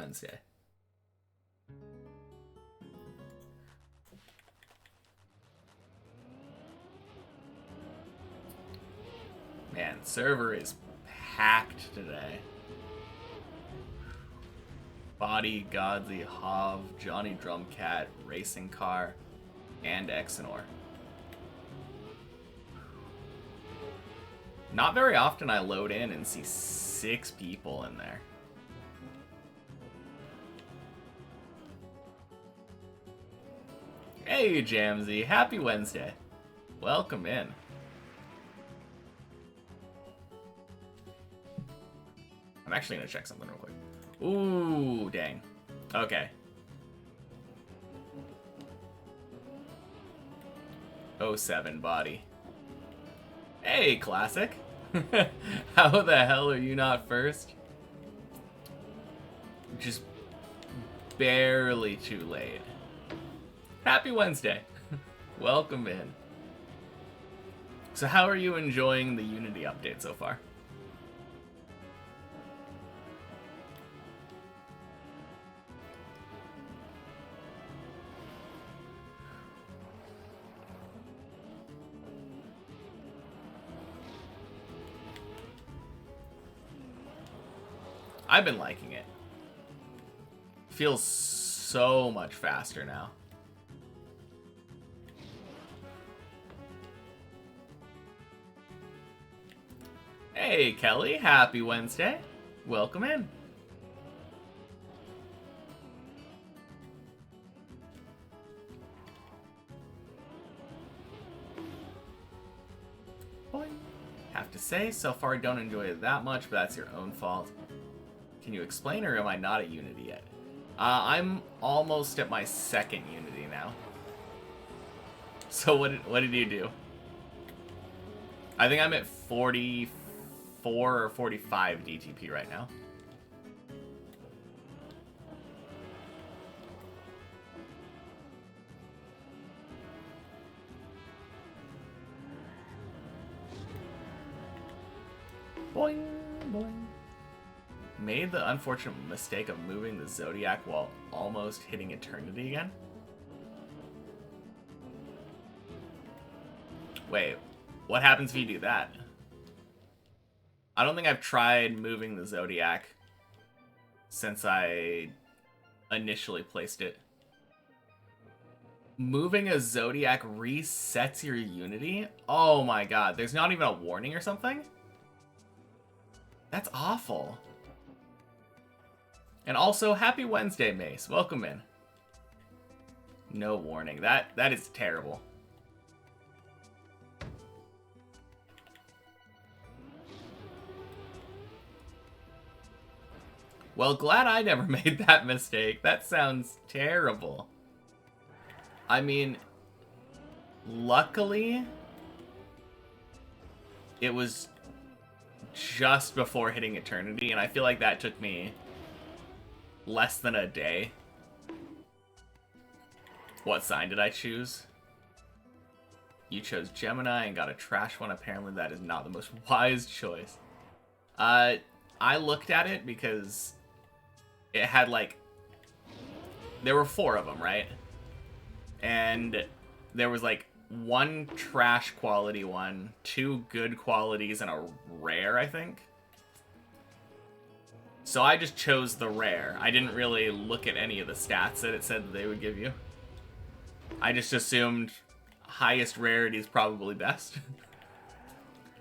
Wednesday. Man, server is packed today. Body, Godly, Hov, Johnny Drumcat, Racing Car, and Exenor. Not very often I load in and see 6 people in there. Hey Jamsy, happy Wednesday. Welcome in. I'm actually gonna check something real quick. Ooh, dang. Okay. '07 body. Hey, Classic. How the hell are you not first? Just barely too late. Happy Wednesday. Welcome in. So how are you enjoying the Unity update so far? I've been liking it. Feels so much faster now. Hey Kelly, happy Wednesday. Welcome in. Boing. Have to say, so far I don't enjoy it that much, but that's your own fault. Can you explain, or am I not at Unity yet? I'm almost at my 2nd Unity now. So what did you do? I think I'm at 44 or 45 DTP right now. Boing, boing. Made the unfortunate mistake of moving the Zodiac while almost hitting Eternity again? Wait, what happens if you do that? I don't think I've tried moving the Zodiac since I initially placed it. Moving a Zodiac resets your Unity? Oh my god, there's not even a warning or something? That's awful. And also, happy Wednesday, Mace. Welcome in. No warning. That is terrible. Well, glad I never made that mistake. That sounds terrible. I mean, luckily, it was just before hitting Eternity, and I feel like that took me less than a day. What sign did I choose? You chose Gemini and got a trash one. Apparently that is not the most wise choice. I looked at it because it had like... There were 4 of them, right? And there was like 1 trash quality one, 2 good qualities, and a rare, I think. So I just chose the rare. I didn't really look at any of the stats that it said that they would give you. I just assumed highest rarity is probably best.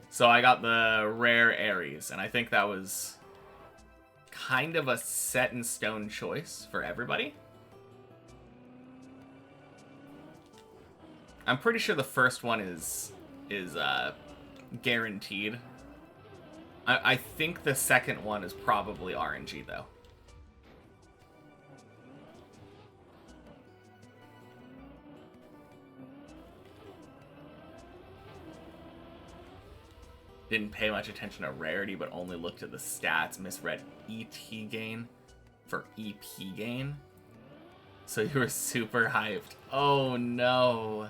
So I got the rare Ares, and I think that was kind of a set in stone choice for everybody. I'm pretty sure the first one is guaranteed. I think the second one is probably RNG, though. Didn't pay much attention to rarity, but only looked at the stats. Misread ET gain for EP gain. So you were super hyped. Oh no.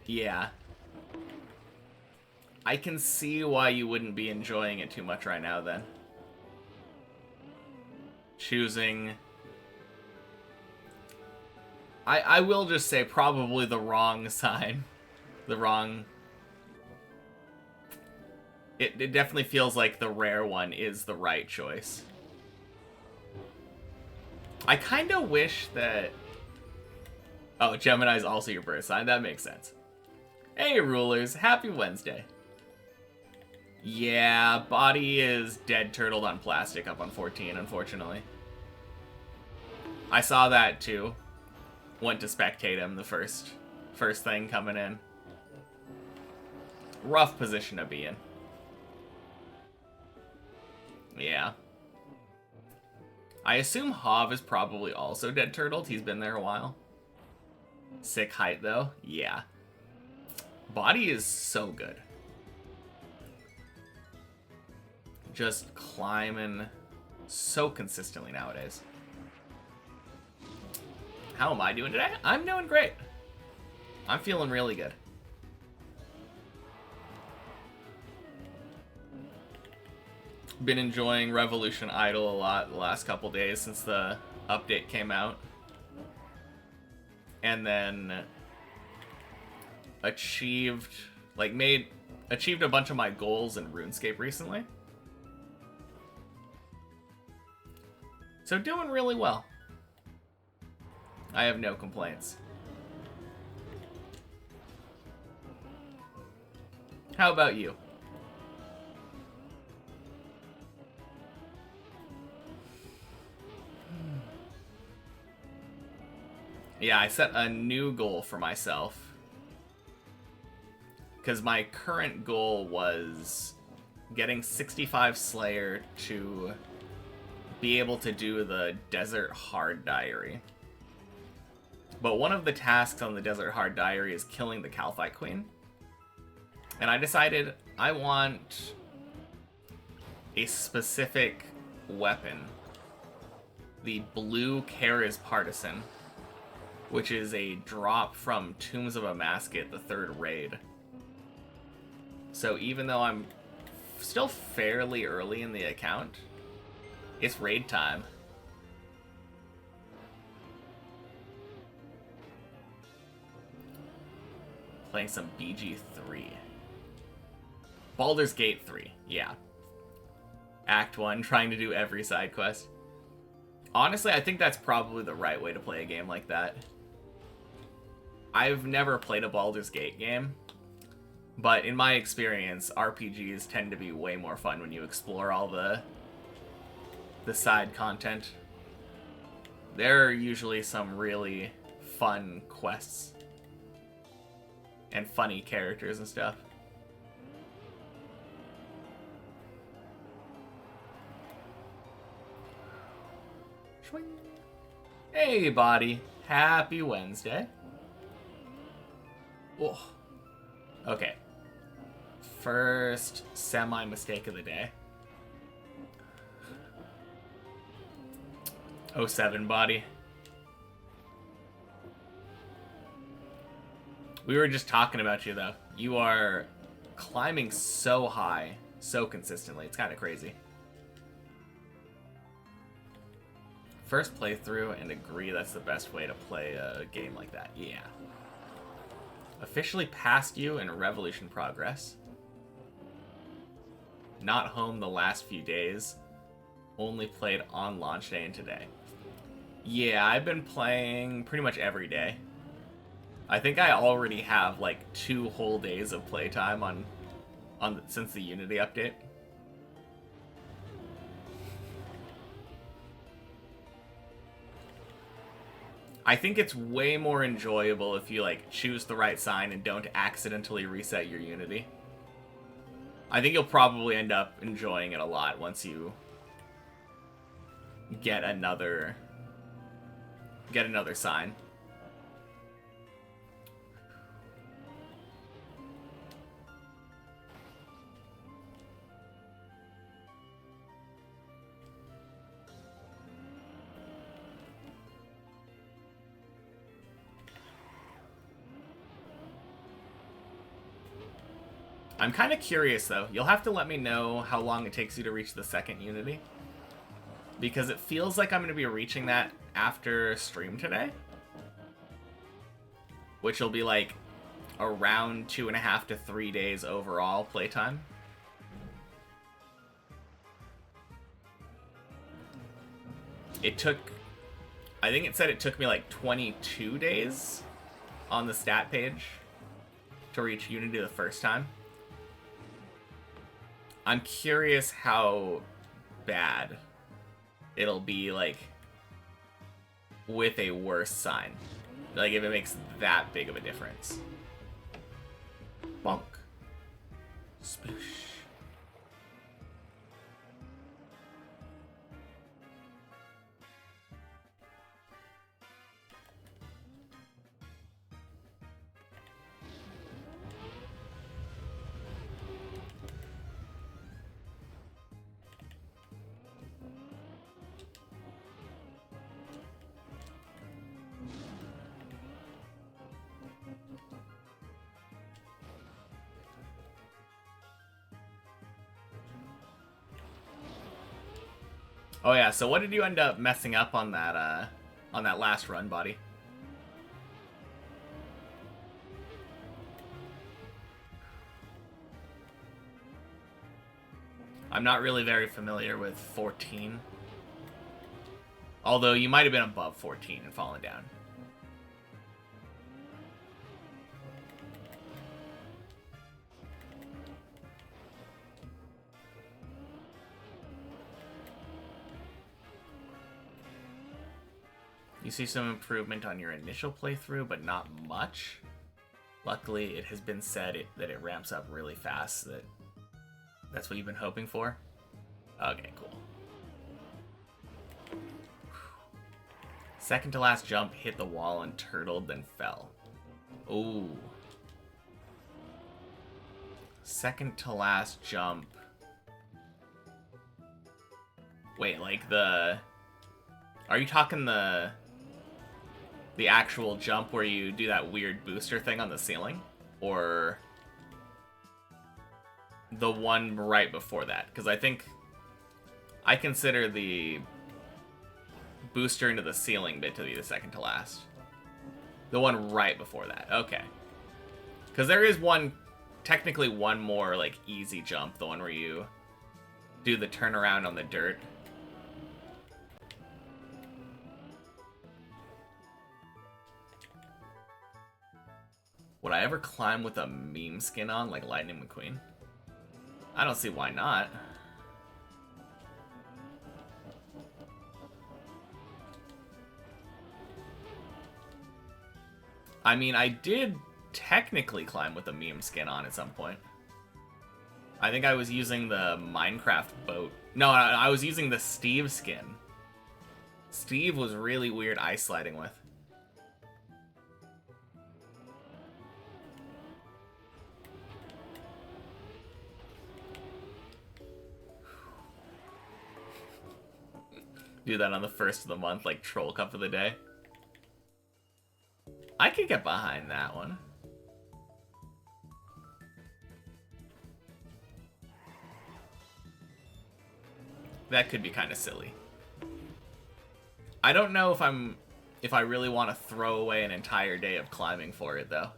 Yeah. I can see why you wouldn't be enjoying it too much right now, then. Choosing... I will just say probably the wrong sign. The wrong... It definitely feels like the rare one is the right choice. I kind of wish that... Oh, Gemini's also your birth sign. That makes sense. Hey, rulers. Happy Wednesday. Yeah, body is dead turtled on plastic up on 14, unfortunately. I saw that, too. Went to spectate him the first thing coming in. Rough position to be in. Yeah. I assume Hav is probably also dead turtled. He's been there a while. Sick height, though. Yeah. Body is so good. Just climbing so consistently nowadays. How am I doing today? I'm doing great. I'm feeling really good. Been enjoying Revolution Idol a lot the last couple days since the update came out. And then achieved a bunch of my goals in RuneScape recently. So doing really well. I have no complaints. How about you? Yeah, I set a new goal for myself. Because my current goal was getting 65 Slayer to be able to do the Desert Hard Diary. But one of the tasks on the Desert Hard Diary is killing the Calphite Queen. And I decided I want a specific weapon. The blue Kara's Partisan, which is a drop from Tombs of Amasket, the 3rd raid. So even though I'm still fairly early in the account, it's raid time. Playing some BG3. Baldur's Gate 3, yeah. Act 1, trying to do every side quest. Honestly, I think that's probably the right way to play a game like that. I've never played a Baldur's Gate game, but in my experience, RPGs tend to be way more fun when you explore all the side content. There are usually some really fun quests and funny characters and stuff. Hey, body. Happy Wednesday. Oh. Okay. First semi-mistake of the day. 07 body. We were just talking about you, though. You are climbing so high, so consistently. It's kind of crazy. First playthrough and agree that's the best way to play a game like that. Yeah. Officially passed you in Revolution progress. Not home the last few days. Only played on launch day and today. Yeah, I've been playing pretty much every day. I think I already have like 2 whole days of playtime since the Unity update. I think it's way more enjoyable if you like choose the right sign and don't accidentally reset your Unity. I think you'll probably end up enjoying it a lot once you get another sign. I'm kind of curious, though. You'll have to let me know how long it takes you to reach the second Unity. Because it feels like I'm going to be reaching that after stream today. Which will be like around 2.5 to 3 days overall playtime. It took... I think it said it took me like 22 days on the stat page to reach Unity the first time. I'm curious how bad it'll be, like, with a worse sign. Like, if it makes that big of a difference. Bonk. Sploosh. Oh yeah, so what did you end up messing up on that last run, buddy? I'm not really very familiar with 14. Although you might have been above 14 and fallen down. You see some improvement on your initial playthrough, but not much. Luckily, it has been said that it ramps up really fast. That's what you've been hoping for? Okay, cool. Second to last jump hit the wall and turtled, then fell. Ooh. Second to last jump. Wait, like the... Are you talking the actual jump where you do that weird booster thing on the ceiling? Or the one right before that? Because I think I consider the booster into the ceiling bit to be the second to last. The one right before that. Okay. Because there is one, technically one more like easy jump. The one where you do the turnaround on the dirt. Would I ever climb with a meme skin on, like Lightning McQueen? I don't see why not. I mean, I did technically climb with a meme skin on at some point. I think I was using the Minecraft boat. No, I was using the Steve skin. Steve was really weird ice sliding with. Do that on the first of the month, like Troll Cup of the Day. I could get behind that one. That could be kind of silly. I don't know if I really want to throw away an entire day of climbing for it, though.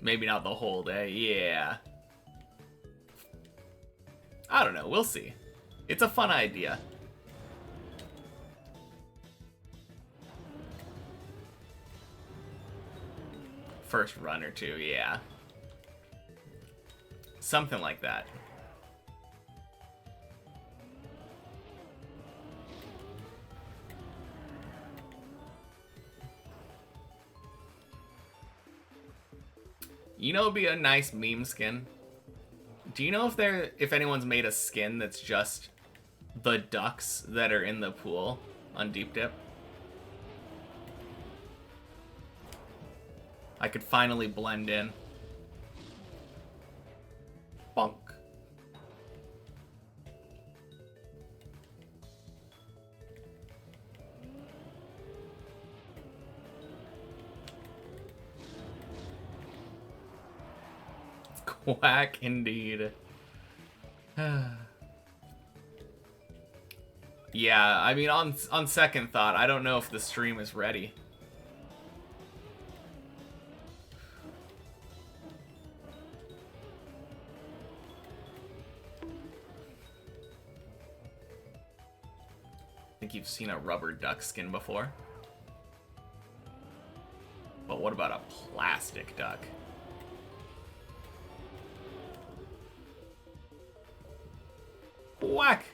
Maybe not the whole day, yeah. I don't know, we'll see. It's a fun idea. First run or two, yeah. Something like that. You know, it'd be a nice meme skin. Do you know if anyone's made a skin that's just the ducks that are in the pool on Deep Dip? I could finally blend in. Bonk. Quack indeed. Yeah, I mean, on second thought, I don't know if the stream is ready. I think you've seen a rubber duck skin before. But what about a plastic duck? Whack!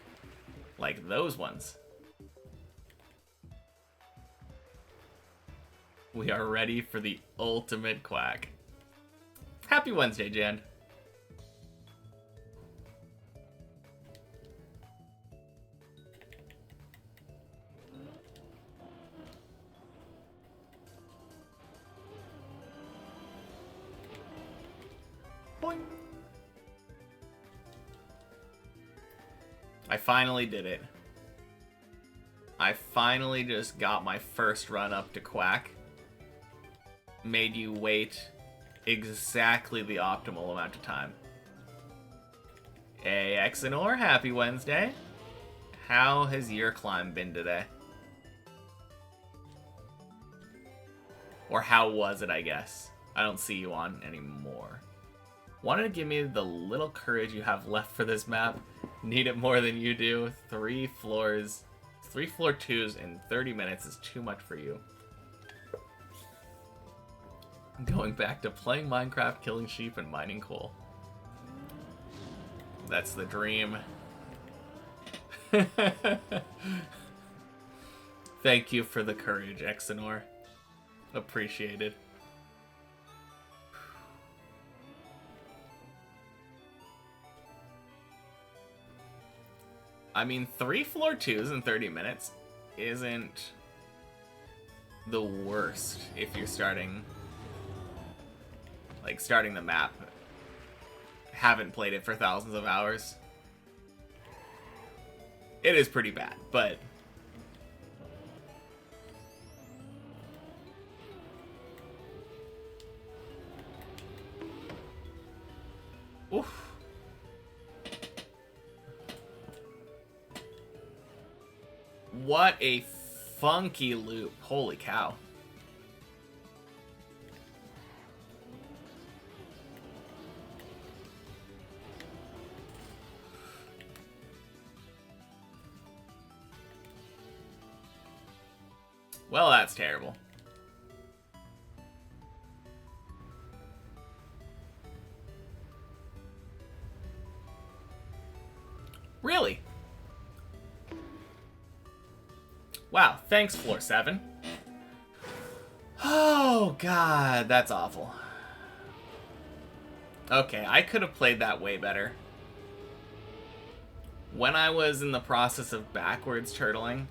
Like those ones. We are ready for the ultimate quack. Happy Wednesday, Jan. Boing. I finally did it. I finally just got my first run up to quack. Made you wait exactly the optimal amount of time. Hey, Exenor, happy Wednesday. How has your climb been today? Or how was it, I guess? I don't see you on anymore. Wanted to give me the little courage you have left for this map. Need it more than you do. 3 floor 2s in 30 minutes is too much for you. Going back to playing Minecraft, killing sheep, and mining coal. That's the dream. Thank you for the courage, Exenor. Appreciated. I mean, 3 floor 2s in 30 minutes isn't the worst if you're starting the map. Haven't played it for thousands of hours. It is pretty bad, but oof. What a funky loop. Holy cow. Well, that's terrible. Really? Wow, thanks, floor 7. Oh, God, that's awful. Okay, I could have played that way better. When I was in the process of backwards turtling,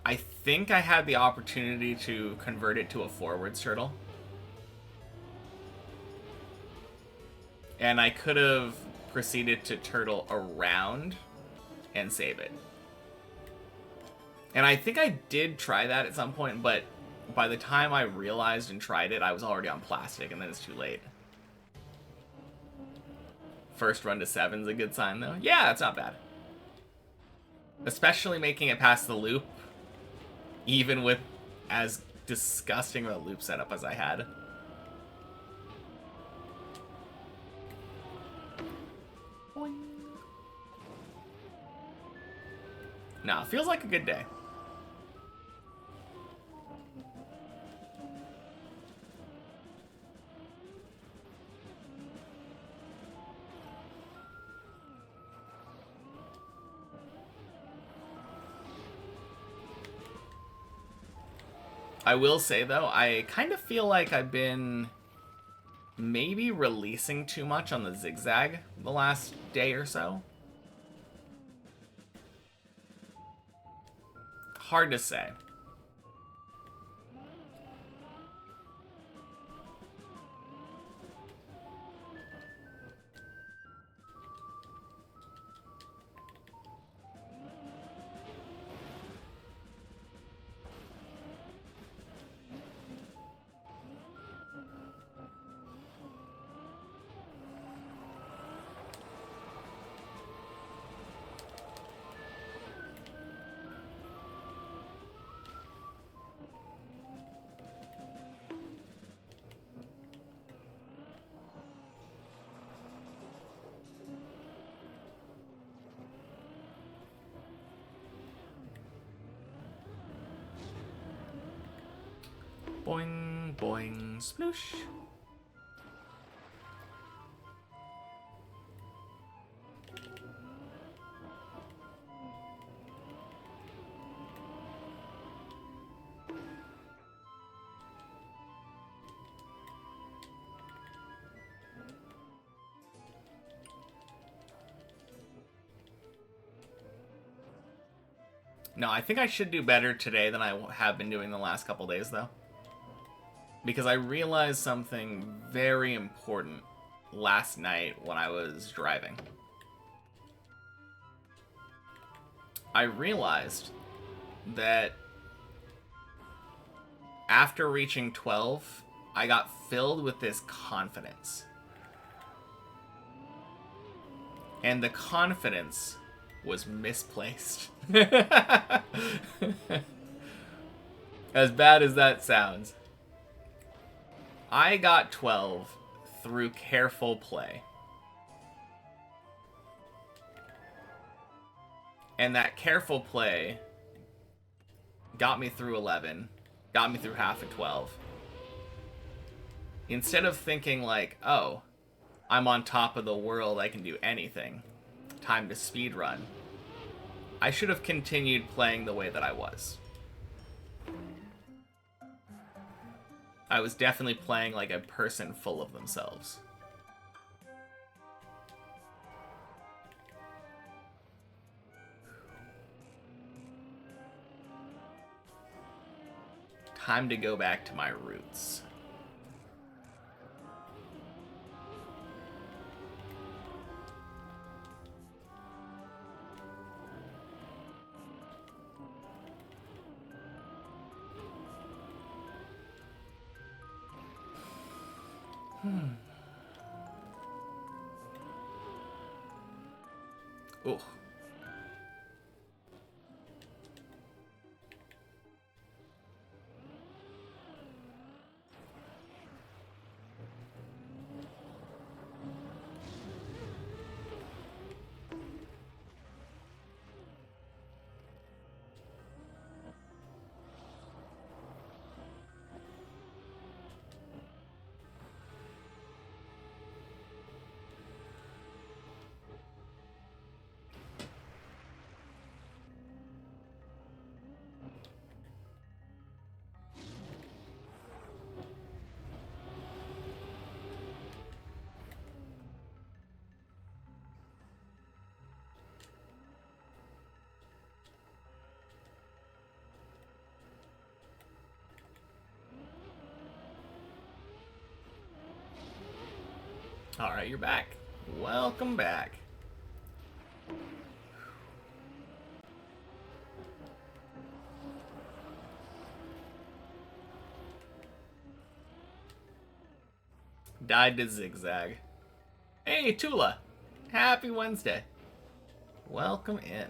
I think I had the opportunity to convert it to a forwards turtle. And I could have proceeded to turtle around and save it. And I think I did try that at some point, but by the time I realized and tried it, I was already on plastic, and then it's too late. First run to 7's a good sign, though. Yeah, that's not bad. Especially making it past the loop, even with as disgusting of a loop setup as I had. No, it feels like a good day. I will say, though, I kind of feel like I've been maybe releasing too much on the zigzag the last day or so. Hard to say. Boing, boing, sploosh. No, I think I should do better today than I have been doing the last couple days, though. Because I realized something very important last night when I was driving. I realized that after reaching 12, I got filled with this confidence. And the confidence was misplaced. As bad as that sounds. I got 12 through careful play. And that careful play got me through 11, got me through half of 12. Instead of thinking like, oh, I'm on top of the world, I can do anything, time to speedrun, I should have continued playing the way that I was. I was definitely playing like a person full of themselves. Time to go back to my roots. Oh. Alright, you're back. Welcome back. Died to zigzag. Hey, Tula. Happy Wednesday. Welcome in.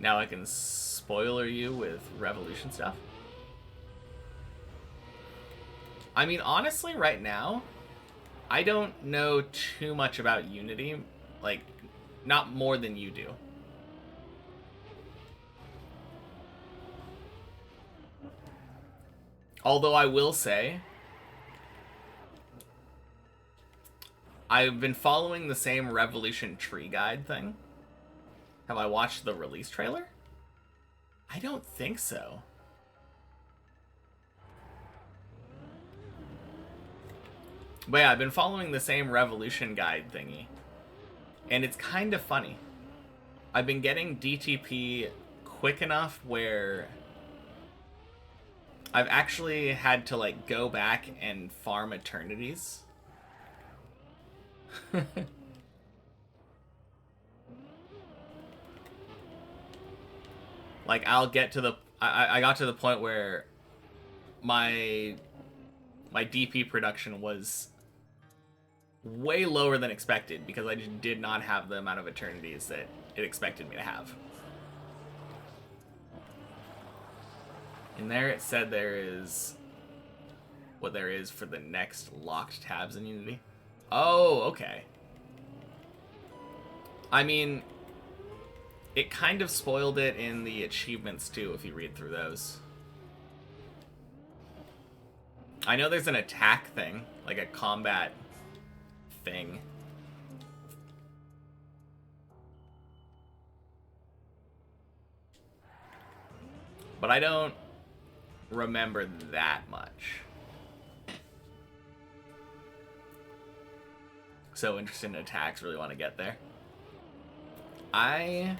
Now I can spoiler you with Revolution stuff. I mean, honestly, right now, I don't know too much about Unity. Like, not more than you do. Although I will say, I've been following the same Revolution tree guide thing. Have I watched the release trailer? I don't think so. But yeah, I've been following the same Revolution guide thingy. And it's kind of funny. I've been getting DTP quick enough where I've actually had to like go back and farm eternities. Like, I'll get to the... I got to the point where my DP production was way lower than expected because I just did not have the amount of eternities that it expected me to have. And there it said there is what there is for the next locked tabs in Unity. Oh, okay. I mean, it kind of spoiled it in the achievements too, if you read through those. I know there's an attack thing, like a combat thing. But I don't remember that much. So interested in attacks, really want to get there. I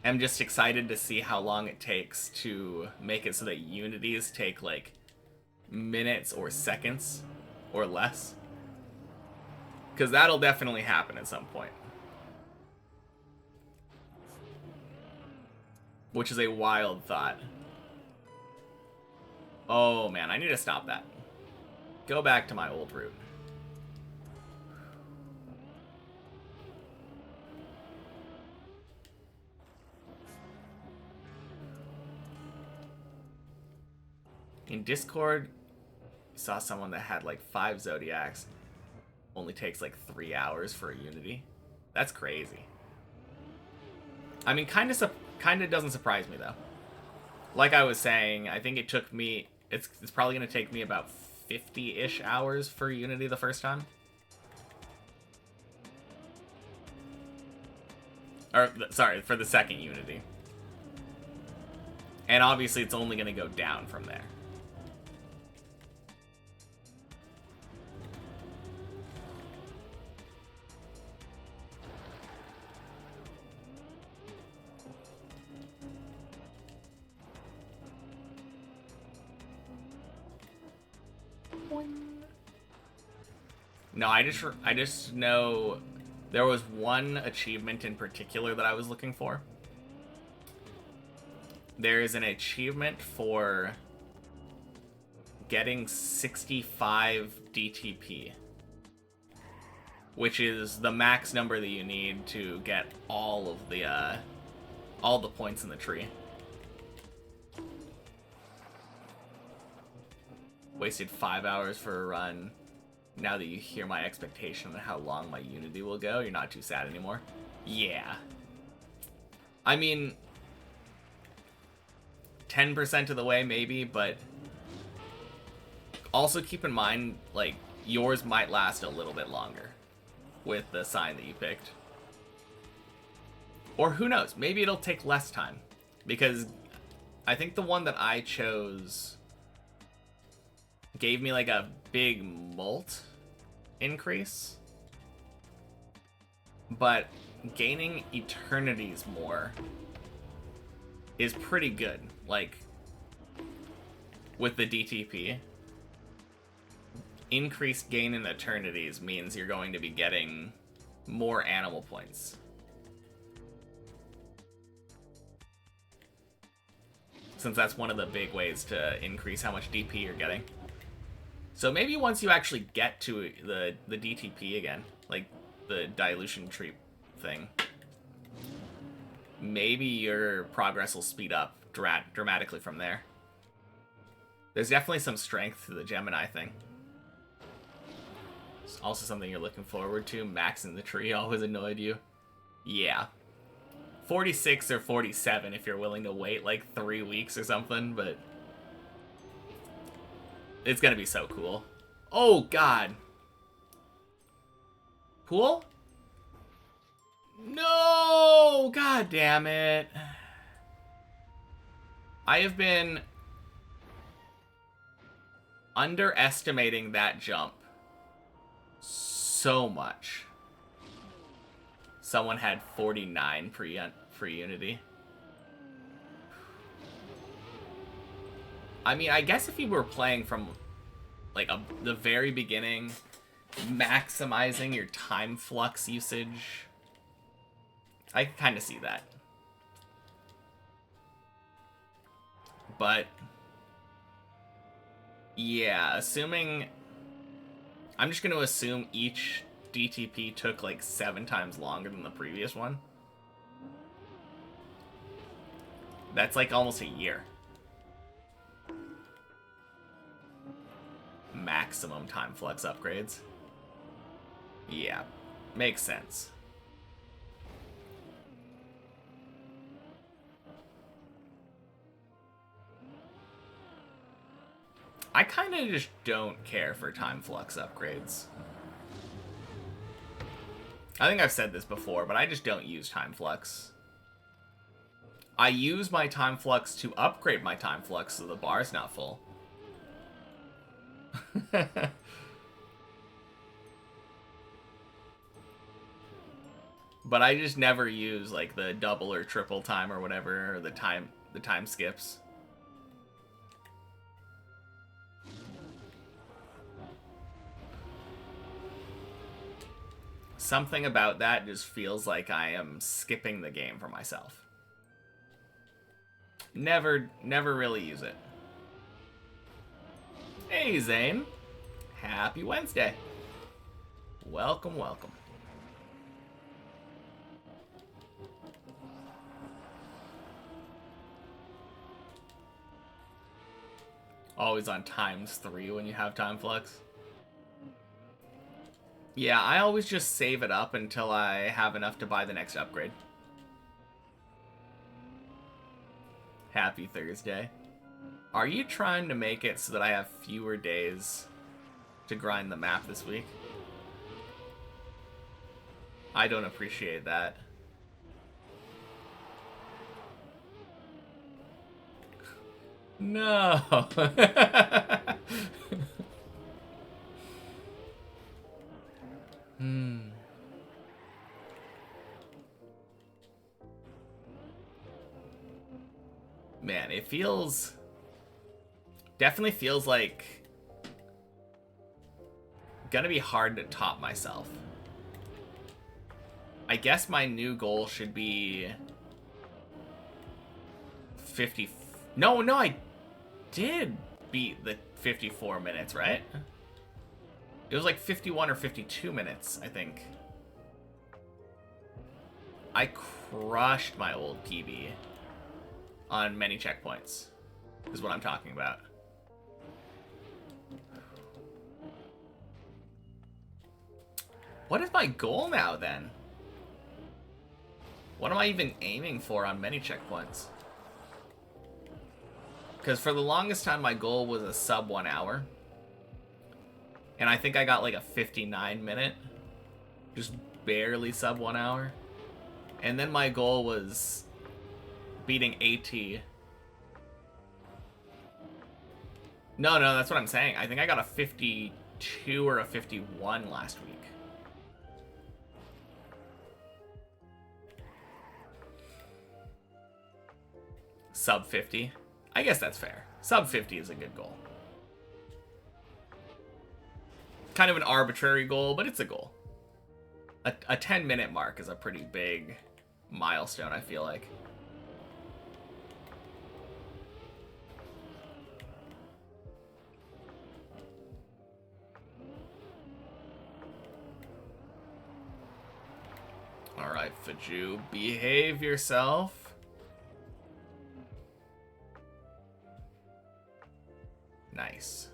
am just excited to see how long it takes to make it so that unities take like minutes or seconds or less. Because that'll definitely happen at some point. Which is a wild thought. Oh man, I need to stop that. Go back to my old route. In Discord, you saw someone that had like 5 Zodiacs. Only takes like 3 hours for a Unity. That's crazy. I mean, kind of doesn't surprise me though. Like I was saying, I think it took me. It's probably gonna take me about 50-ish hours for Unity the first time. Or sorry, for the second Unity. And obviously, it's only gonna go down from there. No, I just know there was one achievement in particular that I was looking for. There is an achievement for getting 65 DTP, which is the max number that you need to get all the points in the tree. Wasted 5 hours for a run. Now that you hear my expectation on how long my Unity will go, you're not too sad anymore. Yeah. I mean, 10% of the way maybe, but also keep in mind, like, yours might last a little bit longer with the sign that you picked. Or who knows, maybe it'll take less time. Because I think the one that I chose gave me like a big molt increase, but gaining eternities more is pretty good. Like with the DTP, increased gain in eternities means you're going to be getting more animal points. Since that's one of the big ways to increase how much DP you're getting. So maybe once you actually get to the DTP again, like the dilution tree thing, maybe your progress will speed up dramatically from there. There's definitely some strength to the Gemini thing. It's also something you're looking forward to. Maxing the tree always annoyed you. Yeah. 46 or 47 if you're willing to wait like 3 weeks or something, but it's gonna be so cool. Oh, God. Pool? No! God damn it. I have been underestimating that jump so much. Someone had 49 for Unity. I mean, I guess if you were playing from like the very beginning, maximizing your time flux usage, I can kind of see that. But yeah, assuming, I'm just going to assume each DTP took like 7 times longer than the previous one. That's like almost a year. Maximum time flux upgrades. Yeah, makes sense. I kind of just don't care for time flux upgrades. I think I've said this before, but I just don't use time flux. I use my time flux to upgrade my time flux so the bar's not full. But I just never use like the double or triple time or whatever, or the time skips. Something about that just feels like I am skipping the game for myself. Never really use it. Hey, Zane. Happy Wednesday. Welcome, welcome. Always on ×3 when you have time flux. Yeah, I always just save it up until I have enough to buy the next upgrade. Happy Thursday. Are you trying to make it so that I have fewer days to grind the map this week? I don't appreciate that. No. Man, it definitely feels like gonna be hard to top myself. I guess my new goal should be 50. No, I did beat the 54 minutes, right? It was like 51 or 52 minutes, I think. I crushed my old PB on many checkpoints, is what I'm talking about. What is my goal now, then? What am I even aiming for on many checkpoints? Because for the longest time, my goal was a sub 1 hour. And I think I got like a 59 minute. Just barely sub 1 hour. And then my goal was beating AT. No, that's what I'm saying. I think I got a 52 or a 51 last week. Sub 50. I guess that's fair. Sub 50 is a good goal. Kind of an arbitrary goal, but it's a goal. A 10-minute mark is a pretty big milestone, I feel like. Alright, Faju, behave yourself. Nice.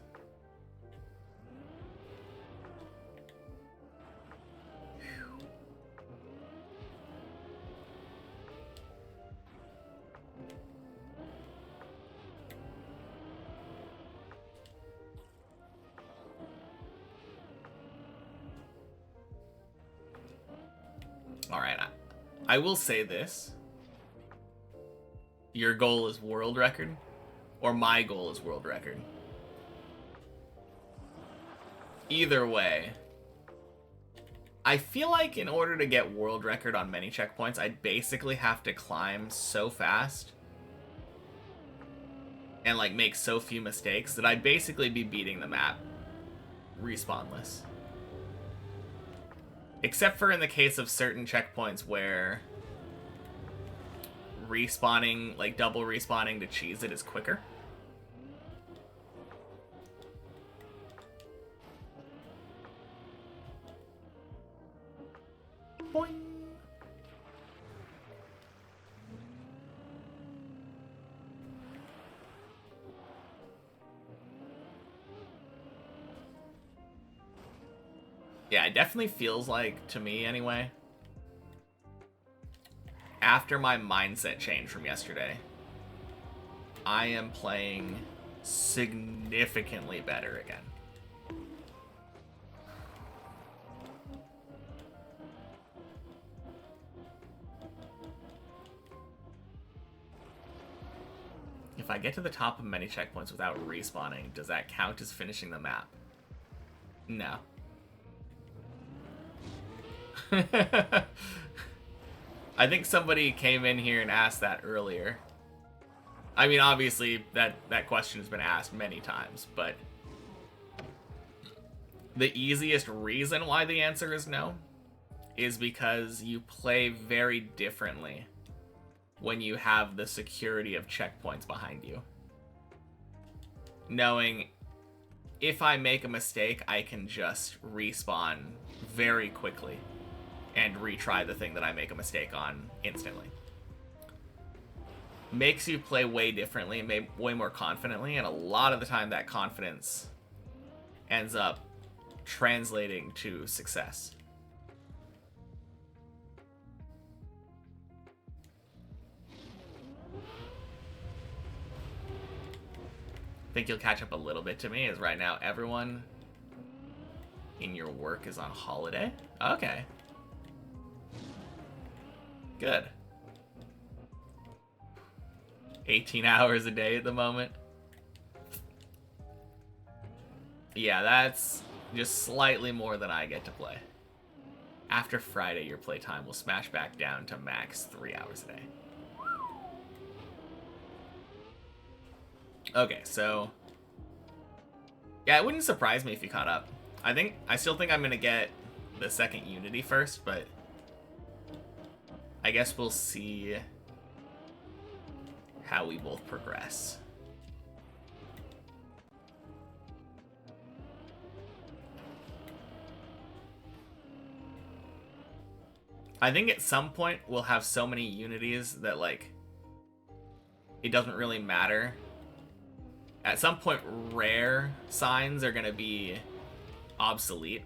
Alright, I will say this. Your goal is world record, or my goal is world record. Either way, I feel like in order to get world record on many checkpoints, I'd basically have to climb so fast and like make so few mistakes that I'd basically be beating the map respawnless. Except for in the case of certain checkpoints where respawning, like double respawning to cheese it is quicker. Boing. Yeah, it definitely feels like, to me anyway, after my mindset change from yesterday, I am playing significantly better again. If I get to the top of many checkpoints without respawning, does that count as finishing the map? No. I think somebody came in here and asked that earlier. I mean, obviously, that question has been asked many times, but the easiest reason why the answer is no is because you play very differently when you have the security of checkpoints behind you. Knowing if I make a mistake, I can just respawn very quickly and retry the thing that I make a mistake on instantly. Makes you play way differently, way more confidently, and a lot of the time that confidence ends up translating to success. Think you'll catch up a little bit to me, as right now everyone in your work is on holiday? Okay. Good. 18 hours a day at the moment. Yeah, that's just slightly more than I get to play. After Friday, your playtime will smash back down to max 3 hours a day. Okay, so yeah, it wouldn't surprise me if you caught up. I still think I'm gonna get the second Unity first, but I guess we'll see how we both progress. I think at some point we'll have so many Unities that, like, it doesn't really matter. At some point, rare signs are gonna be obsolete.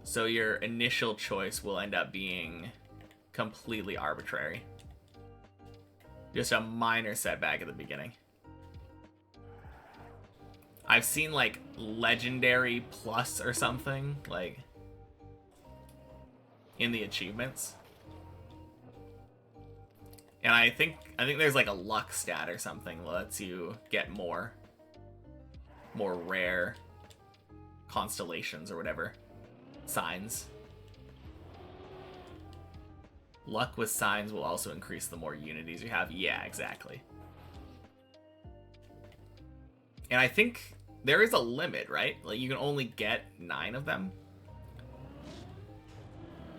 So your initial choice will end up being completely arbitrary. Just a minor setback at the beginning. I've seen, like, legendary plus or something, like, in the achievements. And I think there's like a luck stat or something that lets you get more rare constellations or whatever. Signs. Luck with signs will also increase the more Unities you have. Yeah, exactly. And I think there is a limit, right? Like, you can only get 9 of them.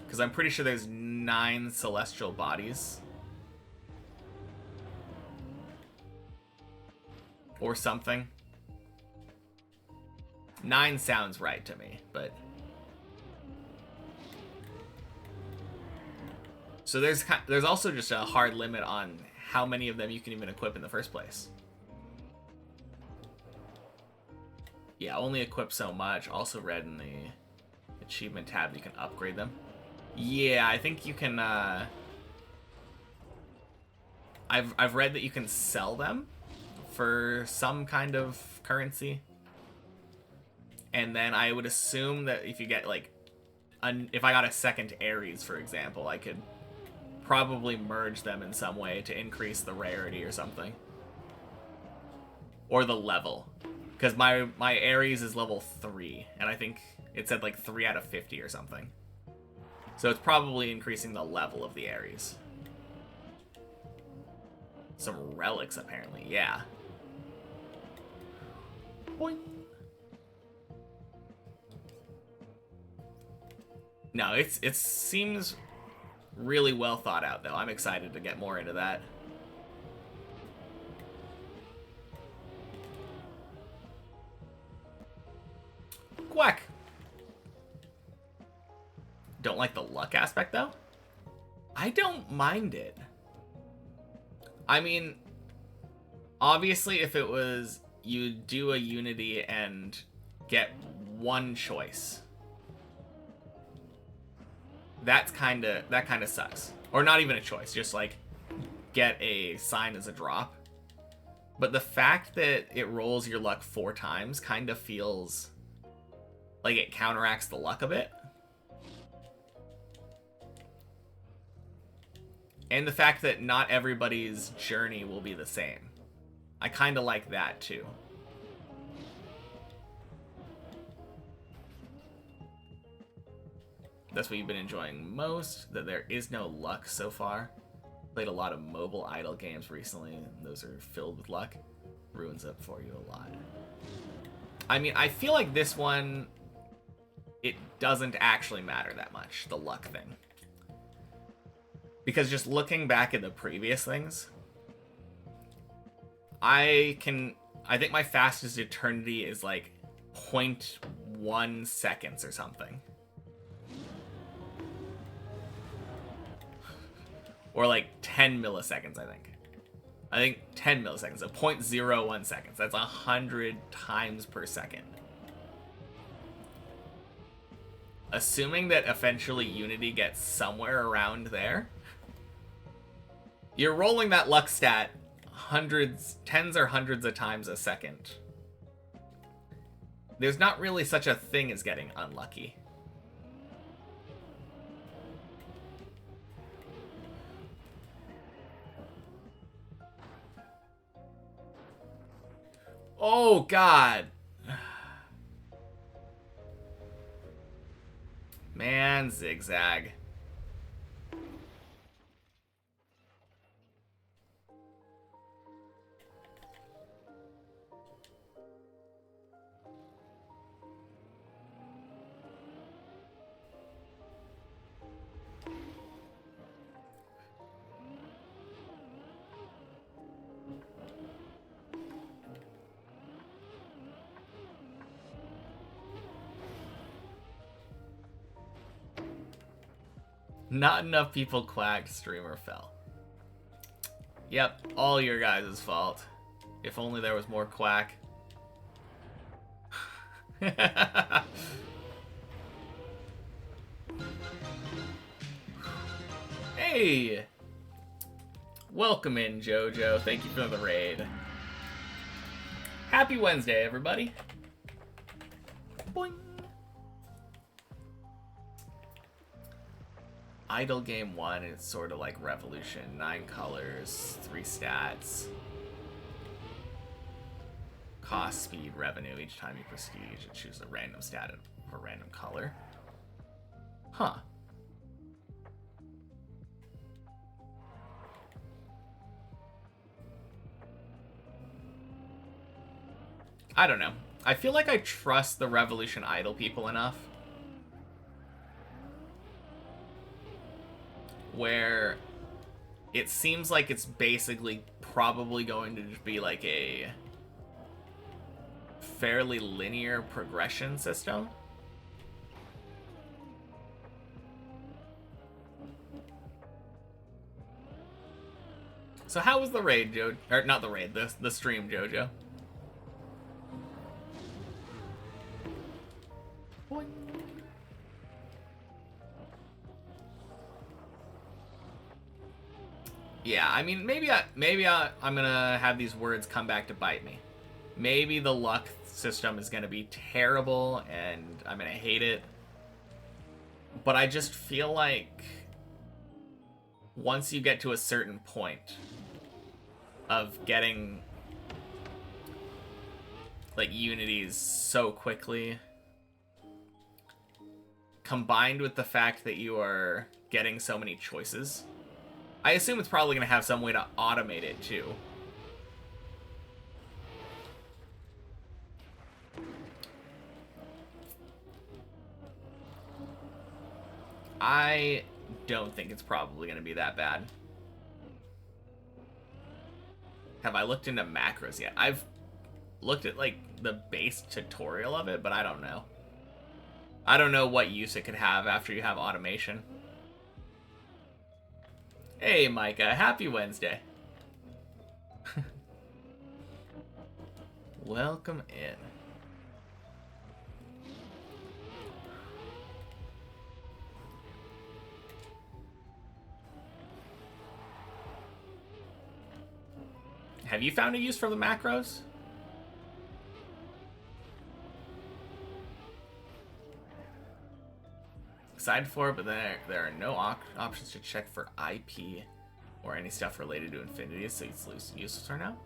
Because I'm pretty sure there's 9 celestial bodies. Or something. 9 sounds right to me, but... So there's also just a hard limit on how many of them you can even equip in the first place. Yeah, only equip so much. Also read in the achievement tab you can upgrade them. Yeah, I think you can, I've read that you can sell them for some kind of currency. And then I would assume that if you get, like, if I got a second Ares, for example, I could probably merge them in some way to increase the rarity or something. Or the level. Because my Ares is level 3, and I think it said, like, 3 out of 50 or something. So it's probably increasing the level of the Ares. Some relics, apparently, yeah. Boing. No, it seems really well thought out, though. I'm excited to get more into that. Quack! Don't like the luck aspect, though? I don't mind it. I mean, obviously, if it was you do a Unity and get one choice. That kind of sucks. Or not even a choice, just like get a sign as a drop. But the fact that it rolls your luck 4 times kind of feels like it counteracts the luck a bit. And the fact that not everybody's journey will be the same. I kind of like that too. That's what you've been enjoying most, that there is no luck so far. Played a lot of mobile idle games recently, and those are filled with luck. Ruins it for you a lot. I mean, I feel like this one, it doesn't actually matter that much, the luck thing. Because just looking back at the previous things, I think my fastest eternity is like 0.1 seconds or something. Or like 10 milliseconds, I think. I think 10 milliseconds, so 0.01 seconds. That's 100 times per second. Assuming that eventually Unity gets somewhere around there, you're rolling that luck stat tens or hundreds of times a second. There's not really such a thing as getting unlucky. Oh, God. Man, zigzag. Not enough people quacked, streamer fell. Yep, all your guys' fault. If only there was more quack. Hey! Welcome in, Jojo. Thank you for the raid. Happy Wednesday, everybody. Boing. Idle game 1, it's sort of like Revolution. 9 colors, 3 stats. Cost, speed, revenue. Each time you prestige, it chooses a random stat of a random color. Huh. I don't know. I feel like I trust the Revolution Idle people enough where it seems like it's basically probably going to just be like a fairly linear progression system. So how was the raid, Joe? Or not the raid, the stream, Jojo? Boing. Yeah, I mean, maybe I'm gonna have these words come back to bite me. Maybe the luck system is gonna be terrible and I'm gonna hate it. But I just feel like once you get to a certain point of getting like unities so quickly, combined with the fact that you are getting so many choices, I assume it's probably going to have some way to automate it too. I don't think it's probably going to be that bad. Have I looked into macros yet? I've looked at like the base tutorial of it, but I don't know. I don't know what use it could have after you have automation. Hey, Micah. Happy Wednesday. Welcome in. Have you found a use for the macros? Excited for it, but there are no options to check for IP or any stuff related to Infinity, so it's useless for now.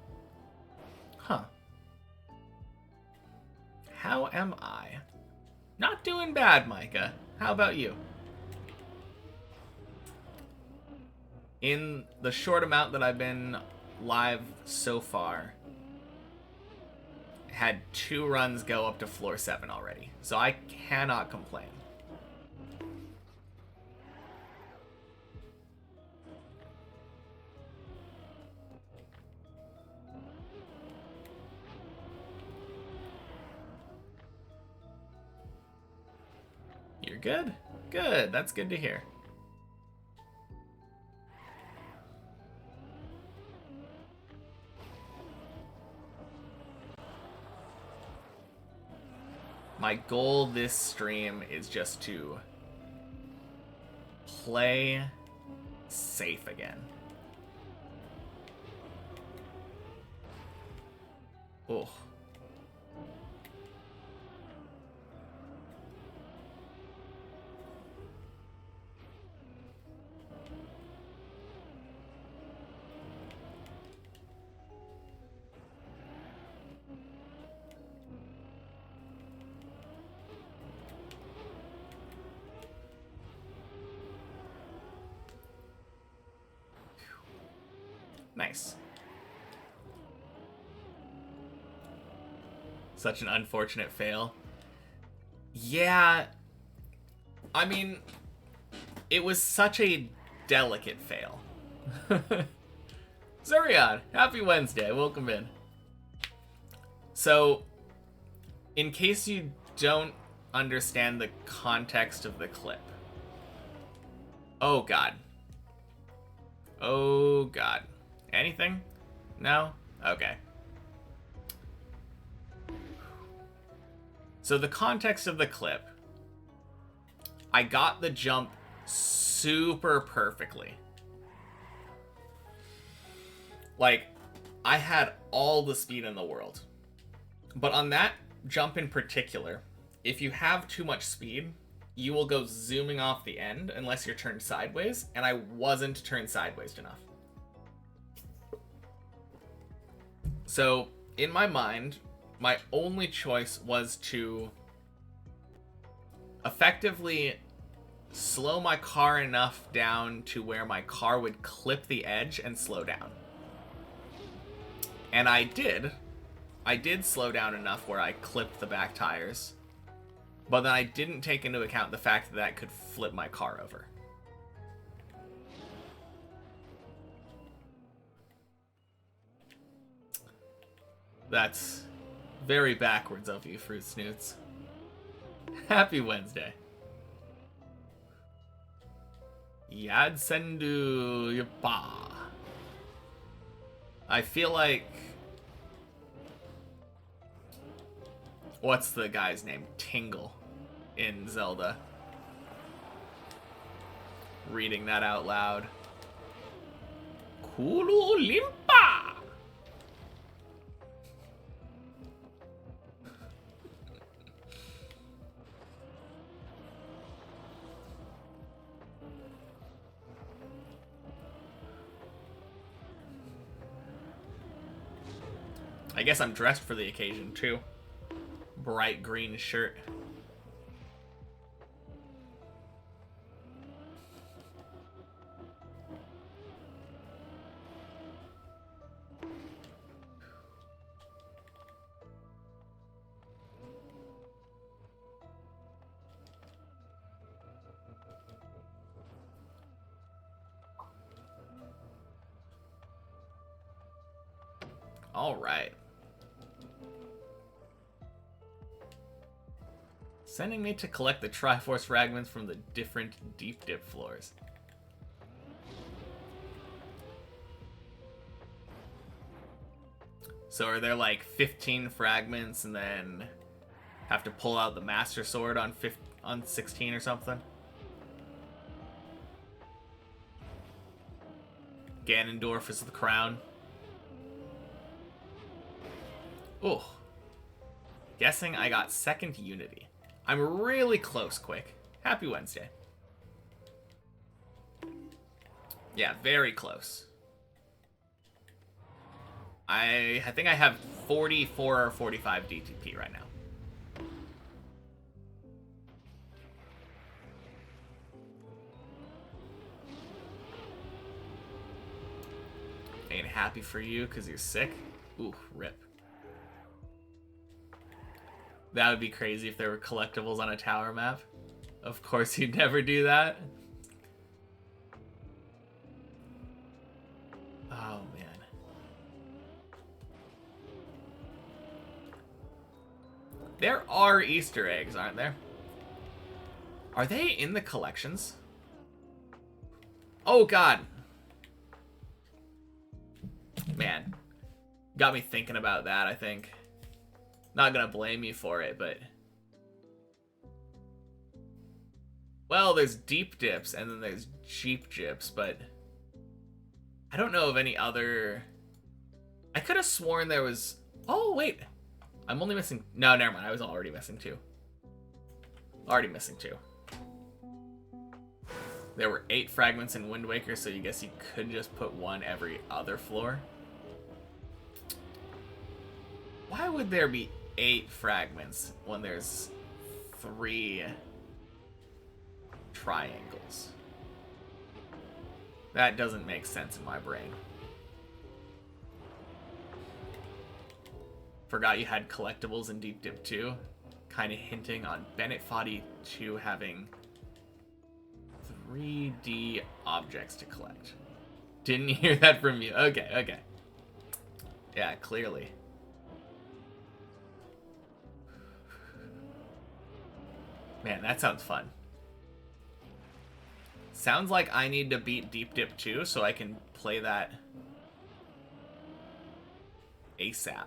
Huh. How am I? Not doing bad, Micah. How about you? In the short amount that I've been live so far, had 2 runs go up to floor 7 already, so I cannot complain. You're good? Good, that's good to hear. My goal this stream is just to play safe again. Oh. Nice. Such an unfortunate fail. Yeah. I mean, it was such a delicate fail. Zurion, happy Wednesday. Welcome in. So, in case you don't understand the context of the clip. Oh, God. Oh, God. Anything? No? Okay. So the context of the clip, I got the jump super perfectly. Like, I had all the speed in the world. But on that jump in particular, if you have too much speed, you will go zooming off the end unless you're turned sideways, and I wasn't turned sideways enough. So, in my mind, my only choice was to effectively slow my car enough down to where my car would clip the edge and slow down. And I did. I did slow down enough where I clipped the back tires. But then I didn't take into account the fact that that could flip my car over. That's very backwards of you, Fruit Snoots. Happy Wednesday. Yadsendu Yapa. I feel like... What's the guy's name? Tingle in Zelda. Reading that out loud. Kulu Limpa! I guess I'm dressed for the occasion, too. Bright green shirt. All right. Sending me to collect the Triforce fragments from the different deep dip floors. So are there like 15 fragments and then have to pull out the Master Sword on 16 or something? Ganondorf is the crown. Oh. Guessing I got second Unity. I'm really close, Quick. Happy Wednesday. Yeah, very close. I think I have 44 or 45 DTP right now. Ain't happy for you because you're sick? Ooh, rip. That would be crazy if there were collectibles on a tower map. Of course you'd never do that. Oh, man. There are Easter eggs, aren't there? Are they in the collections? Oh, God. Man. Got me thinking about that, I think. Not gonna blame you for it, but... Well, there's deep dips, and then there's cheap dips, but... I don't know of any other... I could have sworn there was... Oh, wait. I'm only missing... No, never mind. I was already missing 2. Already missing 2. There were 8 fragments in Wind Waker, so you guess you could just put 1 every other floor. Why would there be 8 fragments when there's 3 triangles? That doesn't make sense in my brain. Forgot you had collectibles in Deep Dip 2. Kind of hinting on Bennett Foddy 2 having 3D objects to collect. Didn't hear that from you. Okay, okay. Yeah, clearly. Man, that sounds fun. Sounds like I need to beat Deep Dip 2 so I can play that ASAP.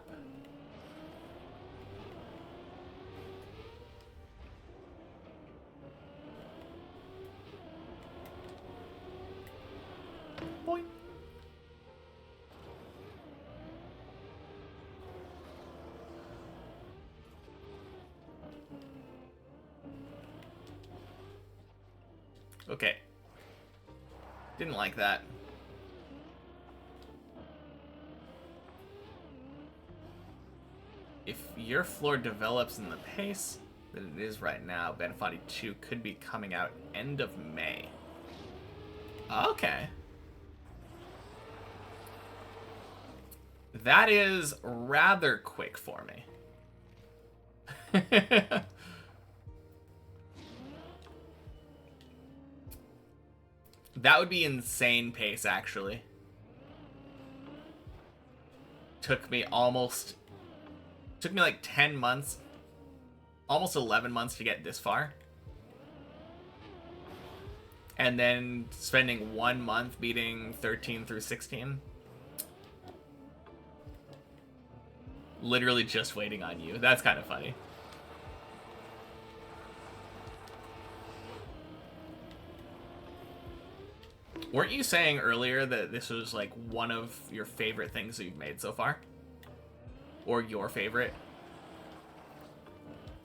Boing. Okay. Didn't like that. If your floor develops in the pace that it is right now, Bennett Foddy 2 could be coming out end of May. Okay. That is rather quick for me. That would be insane pace, actually. Took me like 10 months, almost 11 months to get this far. And then spending 1 month beating 13 through 16. Literally just waiting on you. That's kind of funny. Weren't you saying earlier that this was like one of your favorite things that you've made so far? Or your favorite?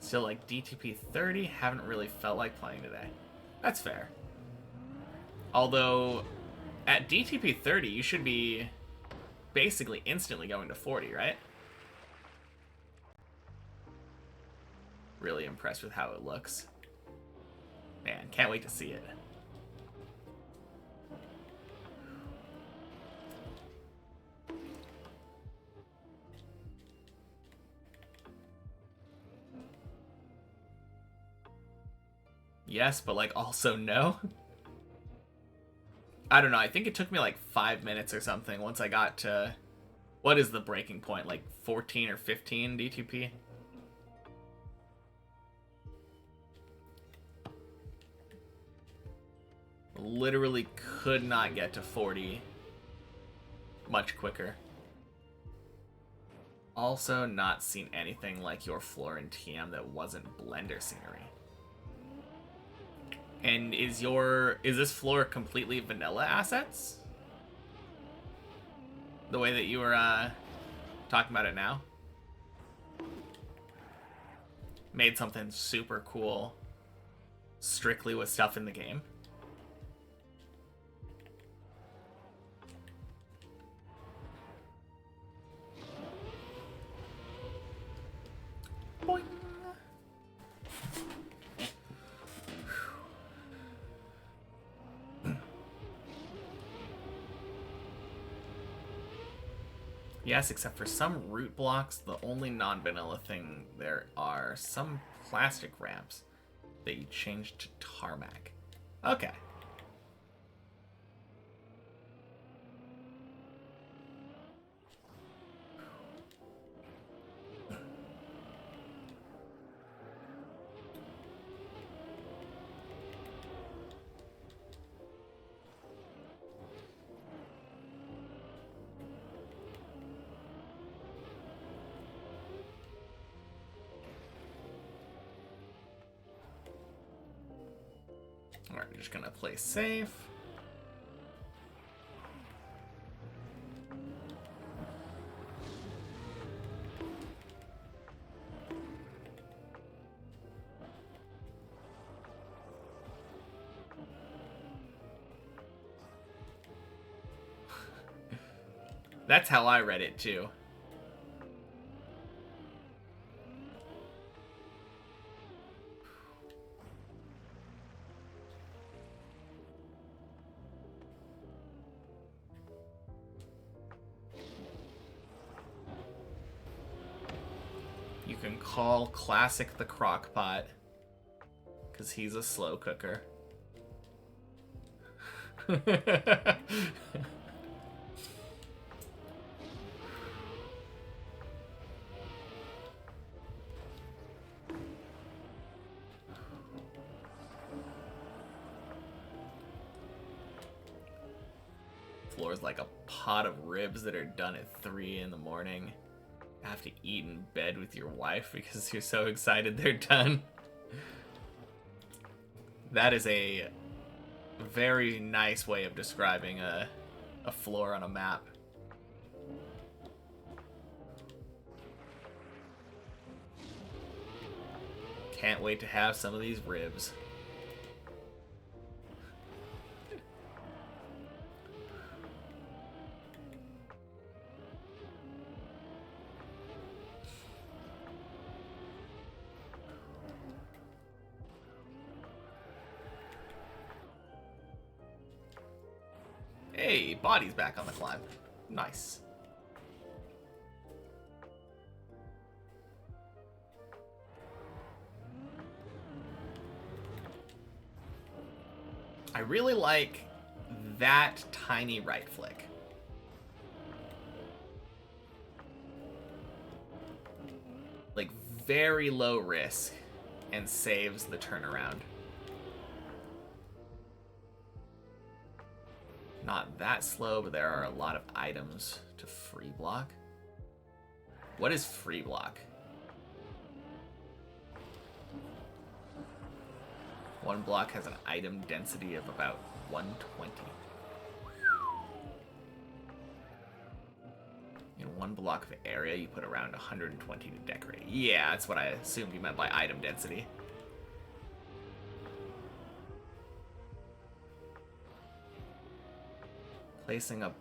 Still like DTP 30, haven't really felt like playing today. That's fair. Although, at DTP 30, you should be basically instantly going to 40, right? Really impressed with how it looks. Man, can't wait to see it. Yes, but like also no. I don't know. I think it took me like 5 minutes or something once I got to... What is the breaking point? Like 14 or 15 DTP? Literally could not get to 40 much quicker. Also not seen anything like your floor in TM that wasn't Blender scenery. And is this floor completely vanilla assets? The way that you were talking about it now? made something super cool strictly with stuff in the game. Boing. Yes, except for some root blocks, the only non-vanilla thing there are some plastic ramps that you change to tarmac. Okay. Alright, we're just gonna play safe. That's how I read it too. You can call Classic the Crockpot, because he's a slow cooker. Floor's like a pot of ribs that are done at 3 in the morning. Have to eat in bed with your wife because you're so excited they're done. That is a very nice way of describing a floor on a map. Can't wait to have some of these ribs. Hey, body's back on the climb. Nice. I really like that tiny right flick. Like, very low risk and saves the turnaround. Not that slow, but there are a lot of items to free block. What is free block? One block has an item density of about 120. In one block of area, you put around 120 to decorate. Yeah, that's what I assumed you meant by item density. Placing a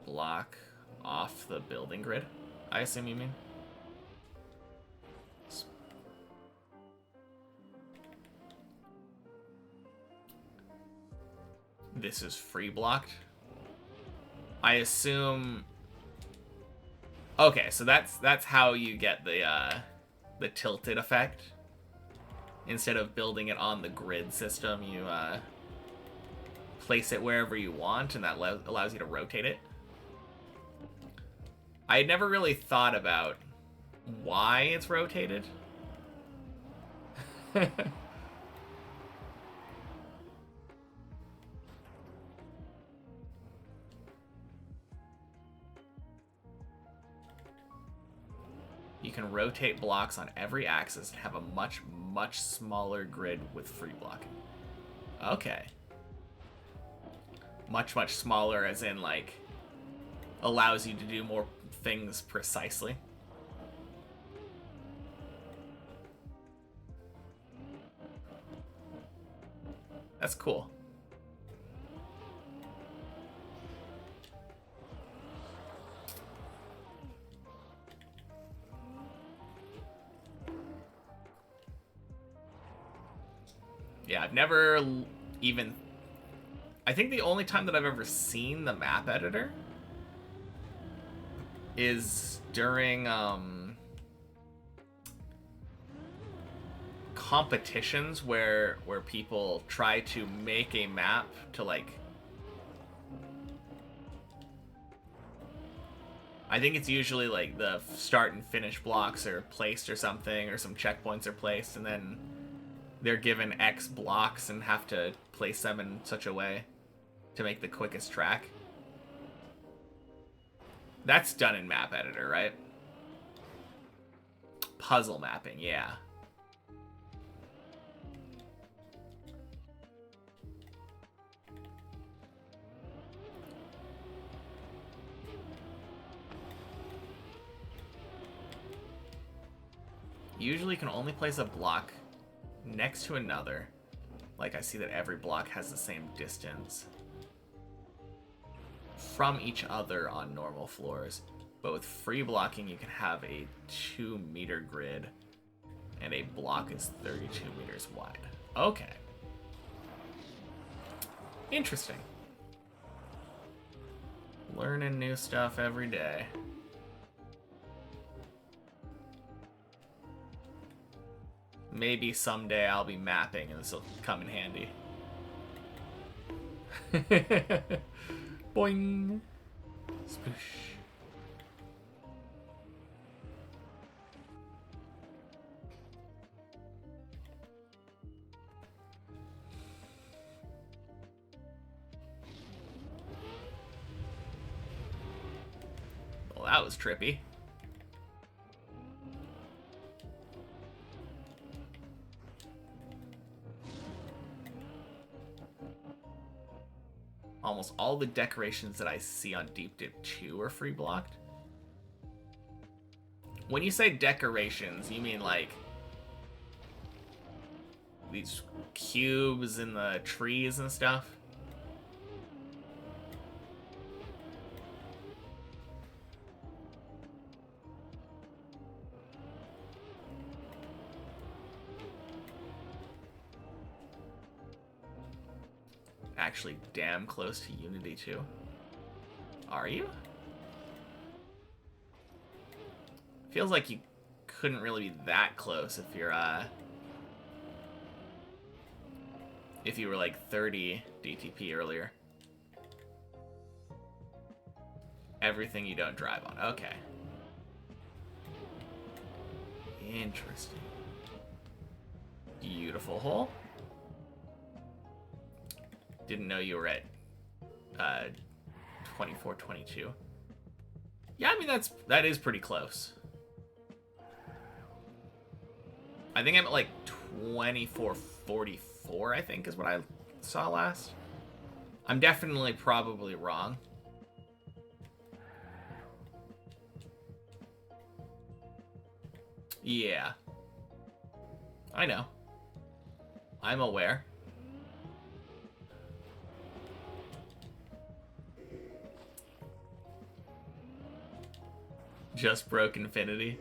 block off the building grid, I assume you mean? This is free blocked. I assume. Okay, so that's how you get the tilted effect. Instead of building it on the grid system, you place it wherever you want, and that allows you to rotate it. I had never really thought about why it's rotated. You can rotate blocks on every axis and have a much, much smaller grid with free blocking. Okay. Much, much smaller as in, like, allows you to do more things precisely. That's cool. Yeah, I've never even... I think the only time that I've ever seen the map editor is during competitions where people try to make a map to, like... I think it's usually like the start and finish blocks are placed or something, or some checkpoints are placed, and then they're given X blocks and have to place them in such a way to make the quickest track. That's done in map editor, right? Puzzle mapping, yeah. Usually can only place a block next to another. Like, I see that every block has the same distance from each other on normal floors. But with free blocking, you can have a 2-meter grid, and a block is 32 meters wide. Okay. Interesting. Learning new stuff every day. Maybe someday I'll be mapping and this will come in handy. Boing. Sploosh. Well, that was trippy. Almost all the decorations that I see on Deep Dip 2 are free blocked. When you say decorations, you mean like these cubes and the trees and stuff? Actually damn close to Unity 2. Are you? Feels like you couldn't really be that close if you were like 30 DTP earlier. Everything you don't drive on. Okay. Interesting. Beautiful hole. Didn't know you were at 24, 22. Yeah, I mean that is pretty close. I think I'm at like 24, 44, I think is what I saw last. I'm definitely probably wrong. Yeah. I know. I'm aware. Just broke Infinity.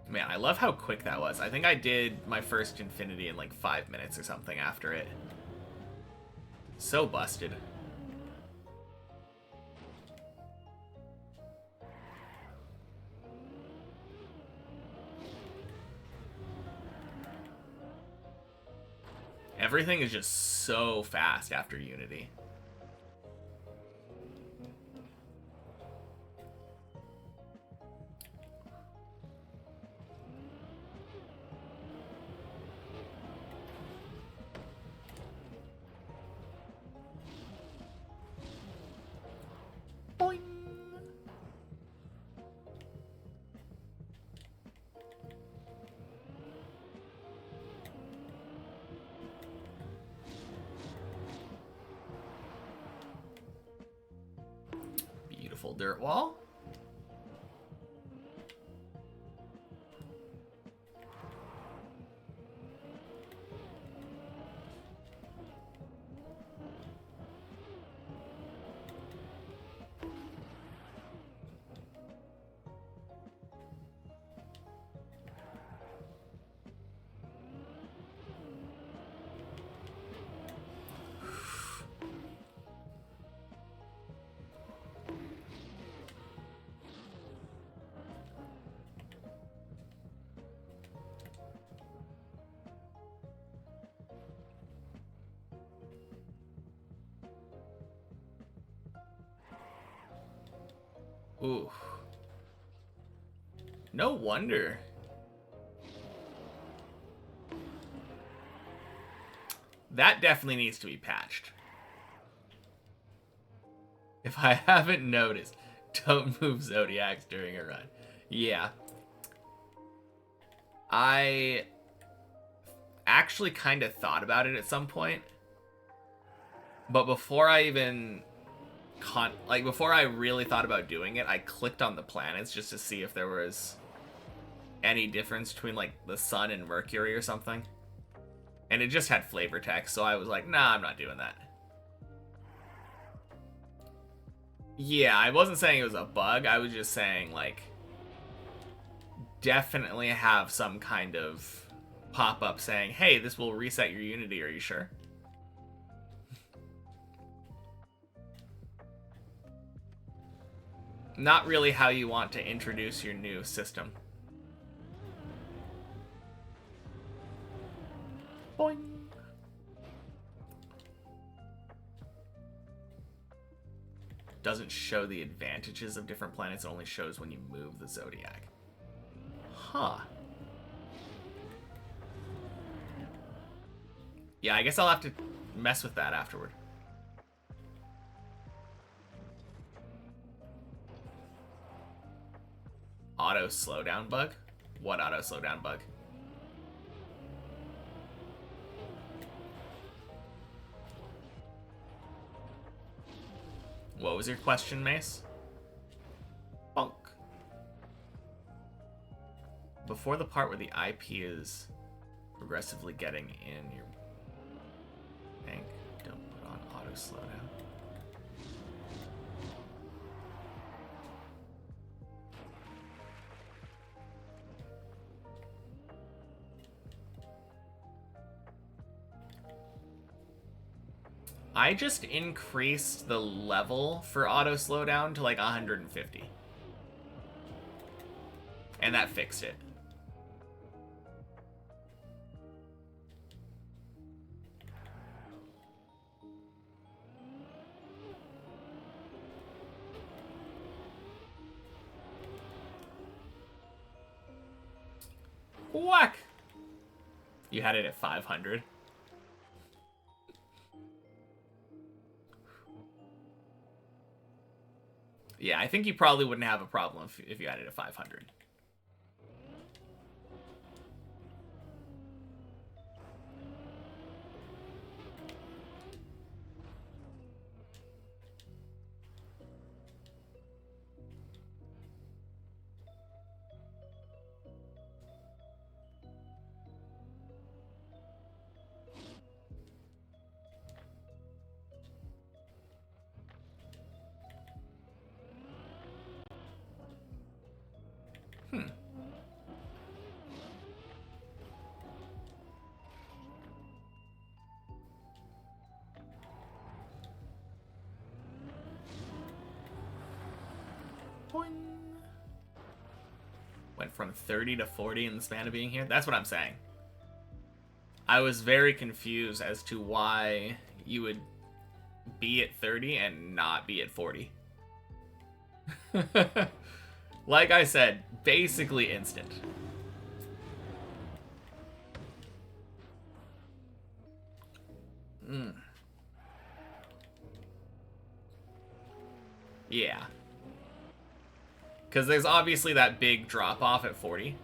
Man, I love how quick that was. I think I did my first Infinity in like 5 minutes or something after it. So busted. Everything is just so fast after Unity. Boing. Beautiful dirt wall. Ooh. No wonder. That definitely needs to be patched. If I haven't noticed, don't move Zodiacs during a run. Yeah. I actually kind of thought about it at some point. But before I even... before I really thought about doing it, I clicked on the planets just to see if there was any difference between, like, the Sun and Mercury or something. And it just had flavor text, so I was like, nah, I'm not doing that. Yeah, I wasn't saying it was a bug. I was just saying, like, definitely have some kind of pop-up saying, hey, this will reset your Unity, are you sure? Not really how you want to introduce your new system. Boing. Doesn't show the advantages of different planets, it only shows when you move the Zodiac. Huh. Yeah, I guess I'll have to mess with that afterward. Auto slowdown bug? What auto slowdown bug? What was your question, Mace? Bonk. Before the part where the IP is progressively getting in your bank, don't put on auto slowdown. I just increased the level for auto slowdown to like 150. And that fixed it. Whack! You had it at 500. Yeah, I think you probably wouldn't have a problem if you had it at 500. Boing. Went from 30 to 40 in the span of being here. That's what I'm saying. I was very confused as to why you would be at 30 and not be at 40. Like I said, basically instant. Yeah. Because there's obviously that big drop-off at 40.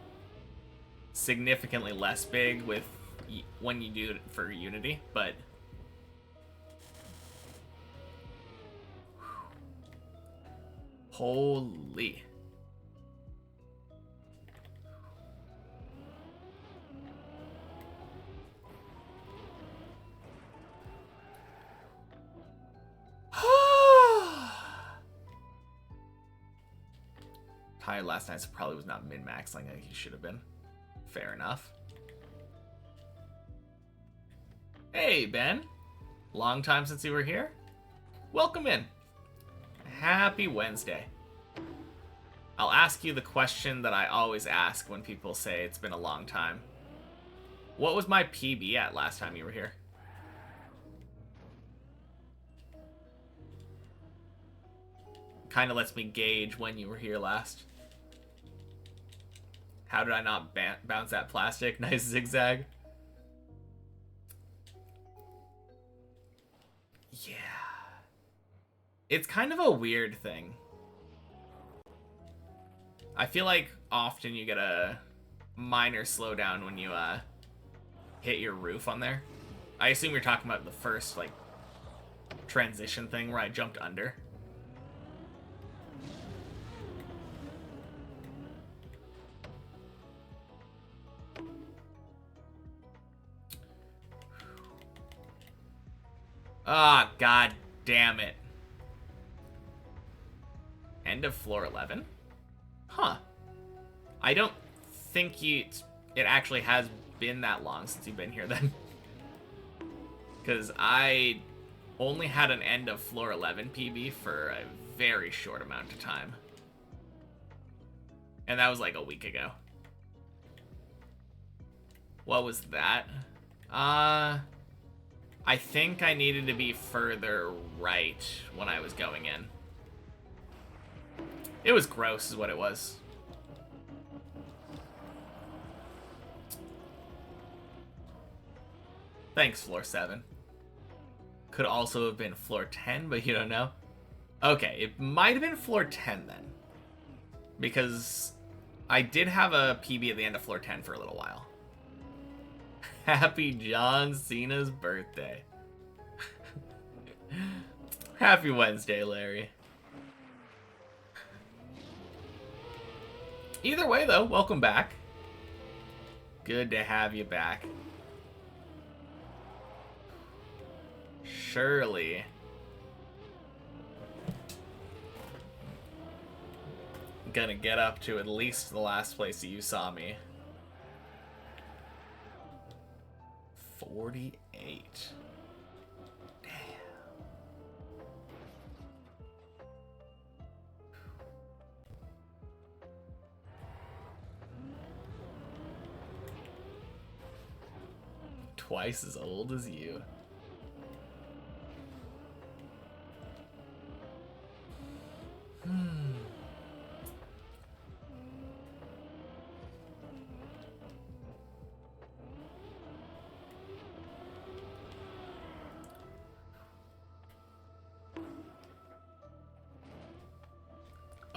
Significantly less big with when you do it for Unity, but... Holy. Tired last night, so probably was not min-maxing like he should have been. Fair enough. Hey, Ben. Long time since you were here. Welcome in. Happy Wednesday. I'll ask you the question that I always ask when people say it's been a long time. What was my PB at last time you were here? kind of lets me gauge when you were here last. How did I not bounce that plastic? Nice zigzag. Yeah. It's kind of a weird thing. I feel like often you get a minor slowdown when you hit your roof on there. I assume you're talking about the first like transition thing where I jumped under. Ah, god damn it. End of floor 11? Huh. I don't think it actually has been that long since you've been here then. Because I only had an end of floor 11 PB for a very short amount of time. And that was like a week ago. What was that? I think I needed to be further right when I was going in. It was gross is what it was. Thanks, floor 7. Could also have been floor 10, but you don't know. Okay, it might have been floor 10 then. Because I did have a PB at the end of floor 10 for a little while. Happy John Cena's birthday. Happy Wednesday, Larry. Either way, though, welcome back. Good to have you back. Surely. Gonna get up to at least the last place that you saw me. 48. Damn. Twice as old as you.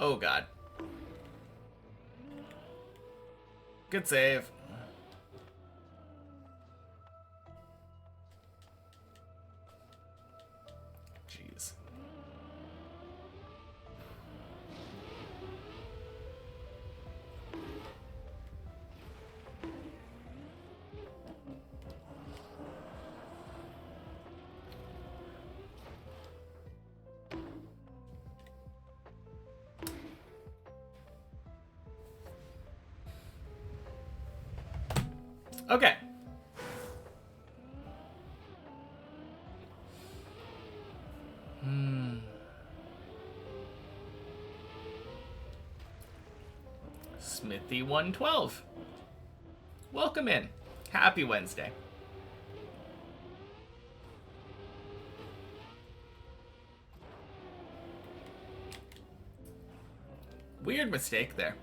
Oh god. Good save. Jeez. Okay. Smithy 112. Welcome in. Happy Wednesday. Weird mistake there.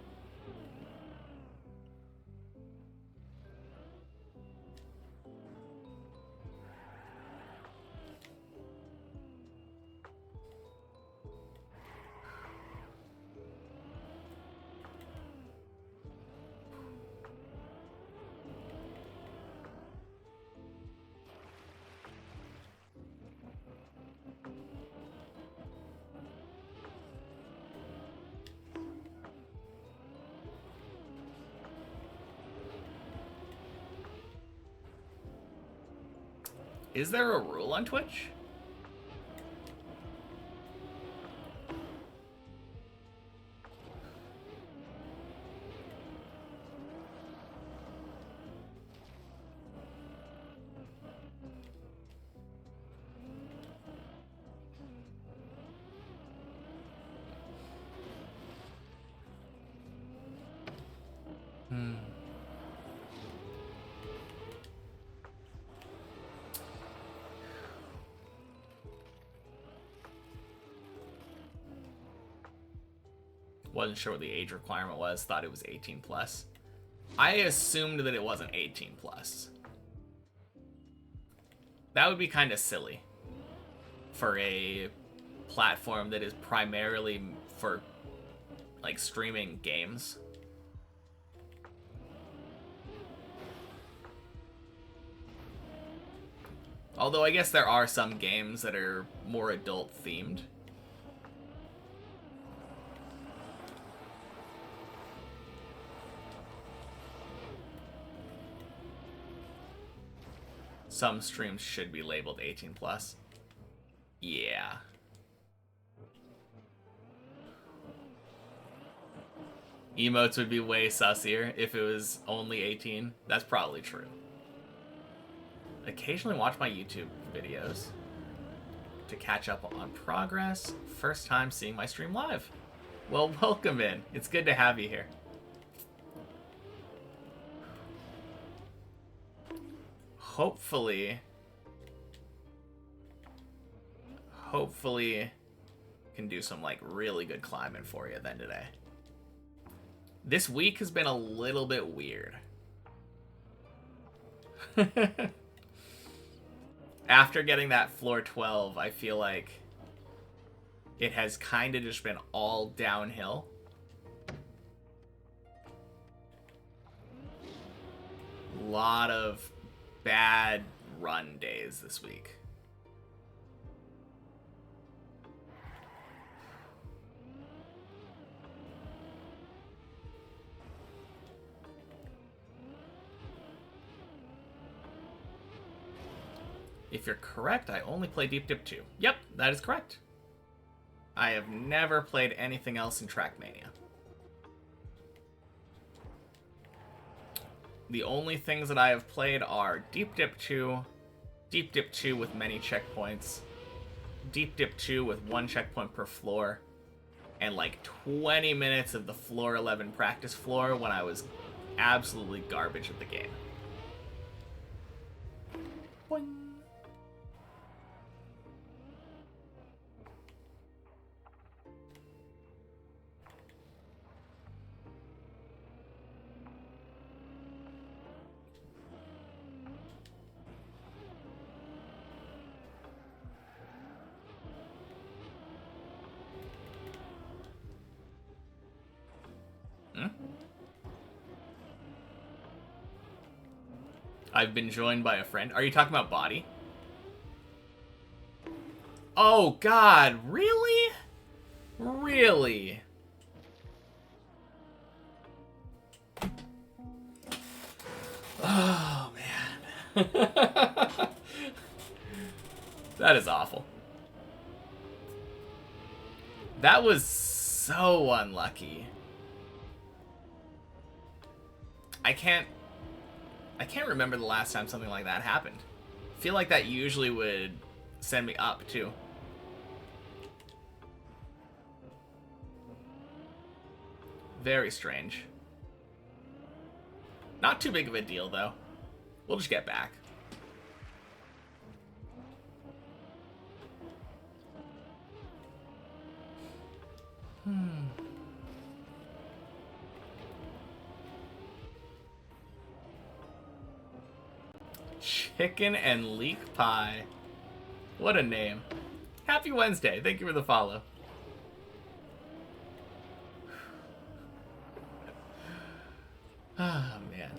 Is there a rule on Twitch? Wasn't sure what the age requirement was. Thought it was 18 plus. I assumed that it wasn't 18 plus. That would be kind of silly for a platform that is primarily for like streaming games. Although I guess there are some games that are more adult themed. Some streams should be labeled 18 plus. Yeah. Emotes would be way sussier if it was only 18. That's probably true. Occasionally watch my YouTube videos to catch up on progress. First time seeing my stream live. Well, welcome in. It's good to have you here. Hopefully can do some like really good climbing for you then today. This week has been a little bit weird. After getting that floor 12, I feel like it has kind of just been all downhill. A lot of bad run days this week. If you're correct, I only play Deep Dip 2. Yep, that is correct. I have never played anything else in Trackmania. The only things that I have played are Deep Dip 2, Deep Dip 2 with many checkpoints, Deep Dip 2 with 1 checkpoint per floor, and like 20 minutes of the floor 11 practice floor when I was absolutely garbage at the game. Boing. I've been joined by a friend. Are you talking about body? Oh, God. Really? Really? Oh, man. That is awful. That was so unlucky. I can't remember the last time something like that happened. I feel like that usually would send me up, too. Very strange. Not too big of a deal, though. We'll just get back. Chicken and leek pie. What a name. Happy Wednesday. Thank you for the follow. Oh, man.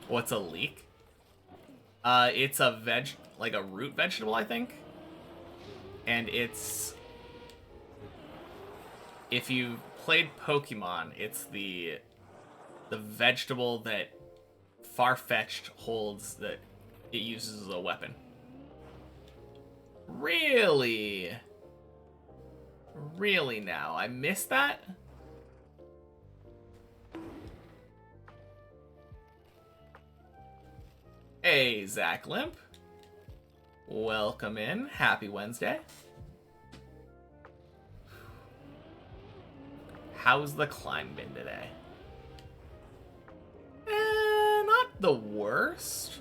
What's a leek? It's a like a root vegetable, I think. And it's... If you played Pokemon, it's the vegetable that Farfetch'd holds that it uses as a weapon. Really? Really now? I missed that? Hey, Zach Limp. Welcome in. Happy Wednesday. How's the climb been today? Not the worst.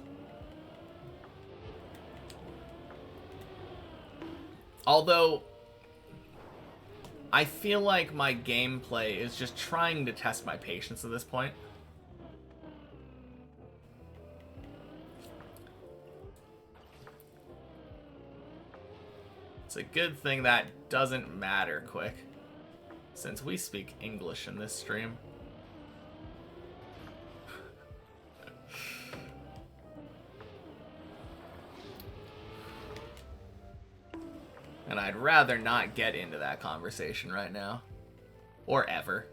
Although, I feel like my gameplay is just trying to test my patience at this point. It's a good thing that doesn't matter quick, since we speak English in this stream. And I'd rather not get into that conversation right now. Or ever.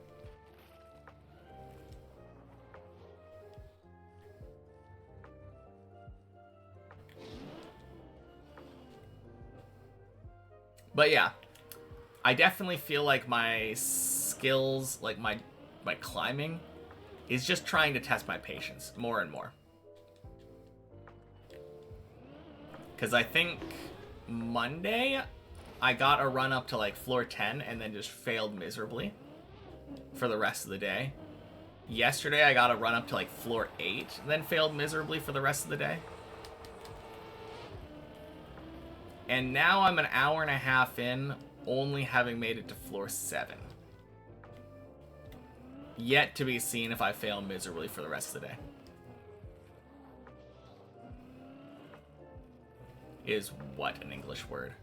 But yeah, I definitely feel like my skills, like my climbing, is just trying to test my patience more and more. Because I think Monday, I got a run up to like floor 10 and then just failed miserably for the rest of the day. Yesterday, I got a run up to like floor 8, then failed miserably for the rest of the day. And now I'm an hour and a half in, only having made it to floor 7. Yet to be seen if I fail miserably for the rest of the day. Is what an English word?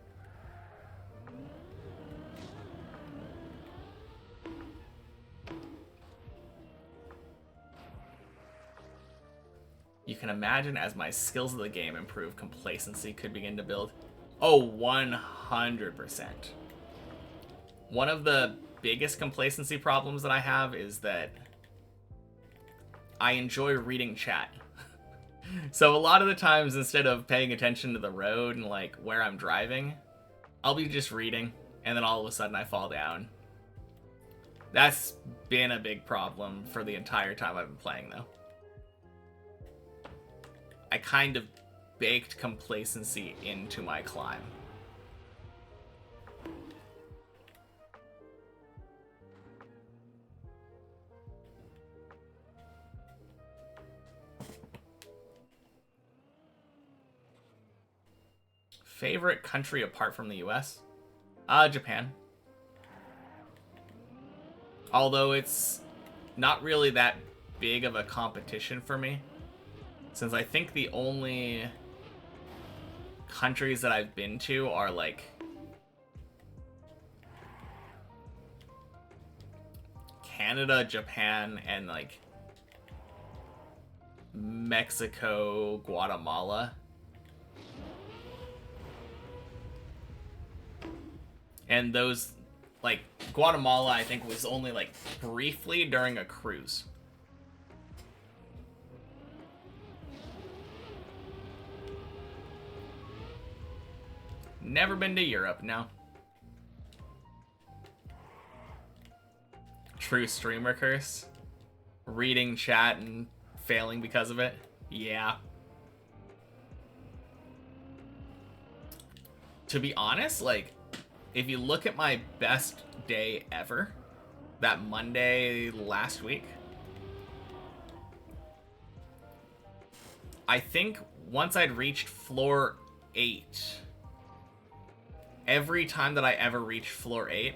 You can imagine as my skills of the game improve, complacency could begin to build. Oh, 100%. One of the biggest complacency problems that I have is that I enjoy reading chat. So a lot of the times, instead of paying attention to the road and like where I'm driving, I'll be just reading, and then all of a sudden I fall down. That's been a big problem for the entire time I've been playing, though. I kind of baked complacency into my climb. Favorite country apart from the US? Japan. Although it's not really that big of a competition for me, since I think the only countries that I've been to are like Canada, Japan, and like Mexico, Guatemala. And those, like, Guatemala, I think, was only, like, briefly during a cruise. Never been to Europe, no. True streamer curse. Reading chat and failing because of it. Yeah. To be honest, like, if you look at my best day ever, that Monday last week, I think once I'd reached floor 8, every time that I ever reached floor 8,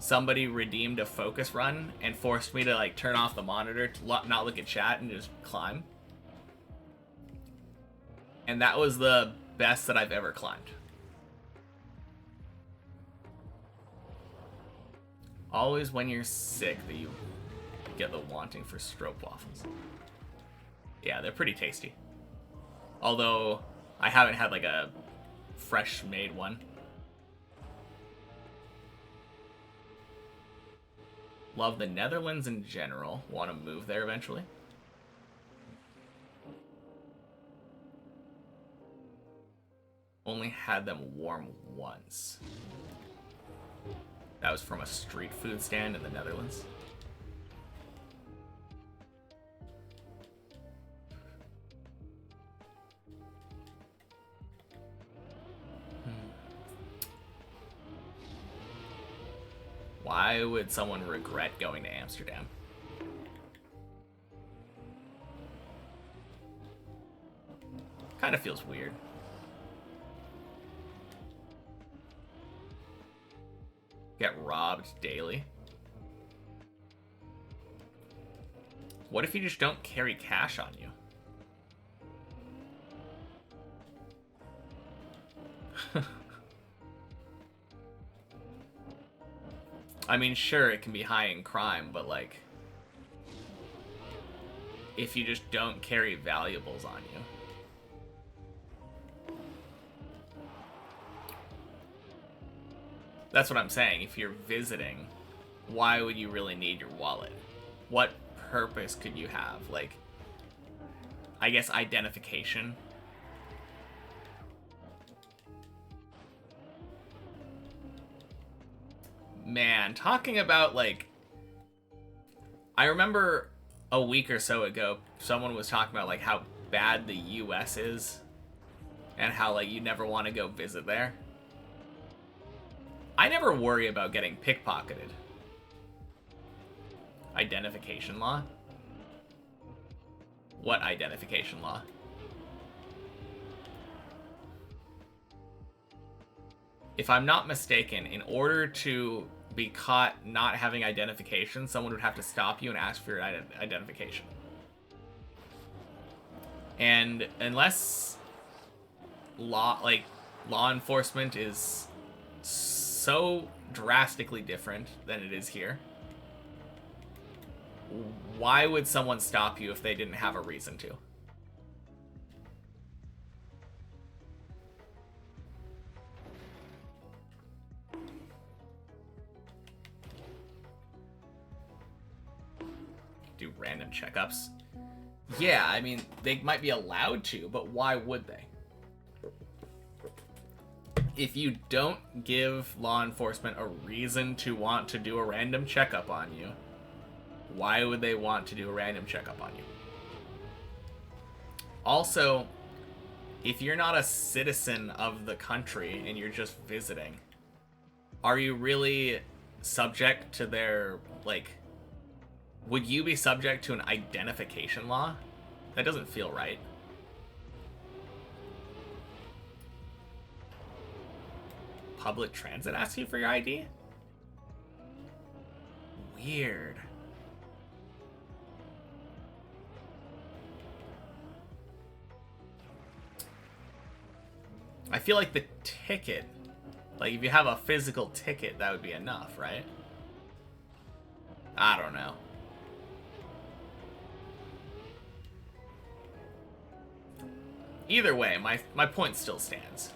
somebody redeemed a focus run and forced me to like turn off the monitor, to not look at chat, and just climb. And that was the best that I've ever climbed. Always when you're sick that you get the wanting for stroop waffles. Yeah, they're pretty tasty. Although, I haven't had like a fresh made one. Love the Netherlands in general. Want to move there eventually. Only had them warm once. That was from a street food stand in the Netherlands. Why would someone regret going to Amsterdam? Kind of feels weird. Get robbed daily. What if you just don't carry cash on you? I mean, sure, it can be high in crime, but like, if you just don't carry valuables on you. That's what I'm saying. If you're visiting, why would you really need your wallet? What purpose could you have? Like, I guess identification. Man, talking about, like, I remember a week or so ago, someone was talking about, like, how bad the US is and how, like, you never want to go visit there. I never worry about getting pickpocketed. Identification law? What identification law? If I'm not mistaken, in order to be caught not having identification, someone would have to stop you and ask for your identification. And unless law enforcement is so drastically different than it is here, why would someone stop you if they didn't have a reason to? Do random checkups? Yeah, I mean, they might be allowed to, but why would they? If you don't give law enforcement a reason to want to do a random checkup on you, why would they want to do a random checkup on you? Also, if you're not a citizen of the country and you're just visiting, are you really subject to their, like, would you be subject to an identification law? That doesn't feel right. Public transit asks you for your ID? Weird. I feel like the ticket, like if you have a physical ticket, that would be enough, right? I don't know. Either way, my point still stands.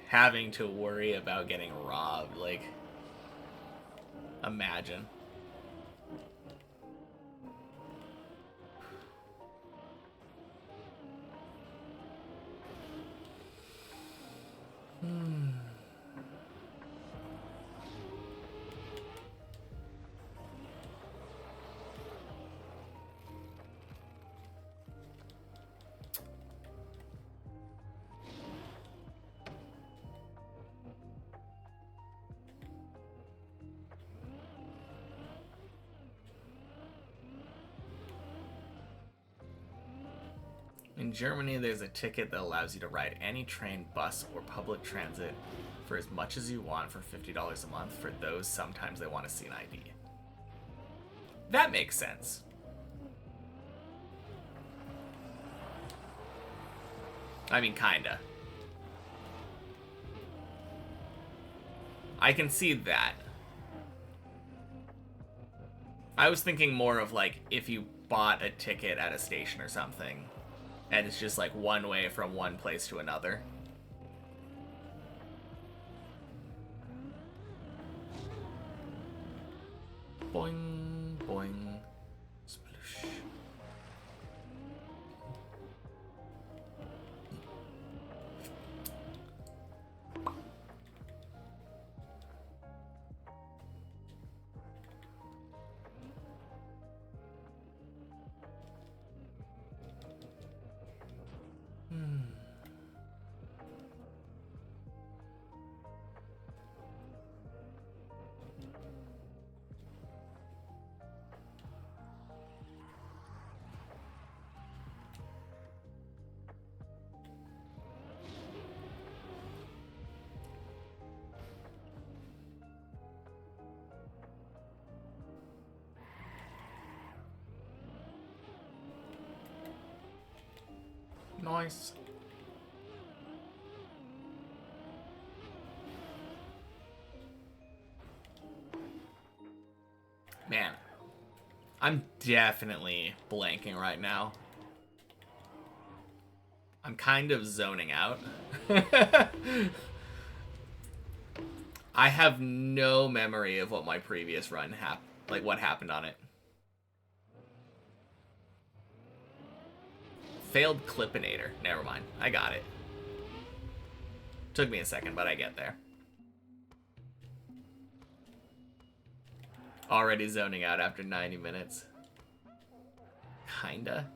Having to worry about getting robbed, like, imagine. In Germany, there's a ticket that allows you to ride any train, bus, or public transit for as much as you want for $50 a month. For those, sometimes they want to see an ID. That makes sense. I mean, kinda. I can see that. I was thinking more of, like, if you bought a ticket at a station or something, and it's just, like, one way from one place to another. Boing, boing, sploosh. Nice. Man, I'm definitely blanking right now. I'm kind of zoning out. I have no memory of what my previous run like what happened on it. Failed Clippinator. Never mind. I got it. Took me a second, but I get there. Already zoning out after 90 minutes. Kinda.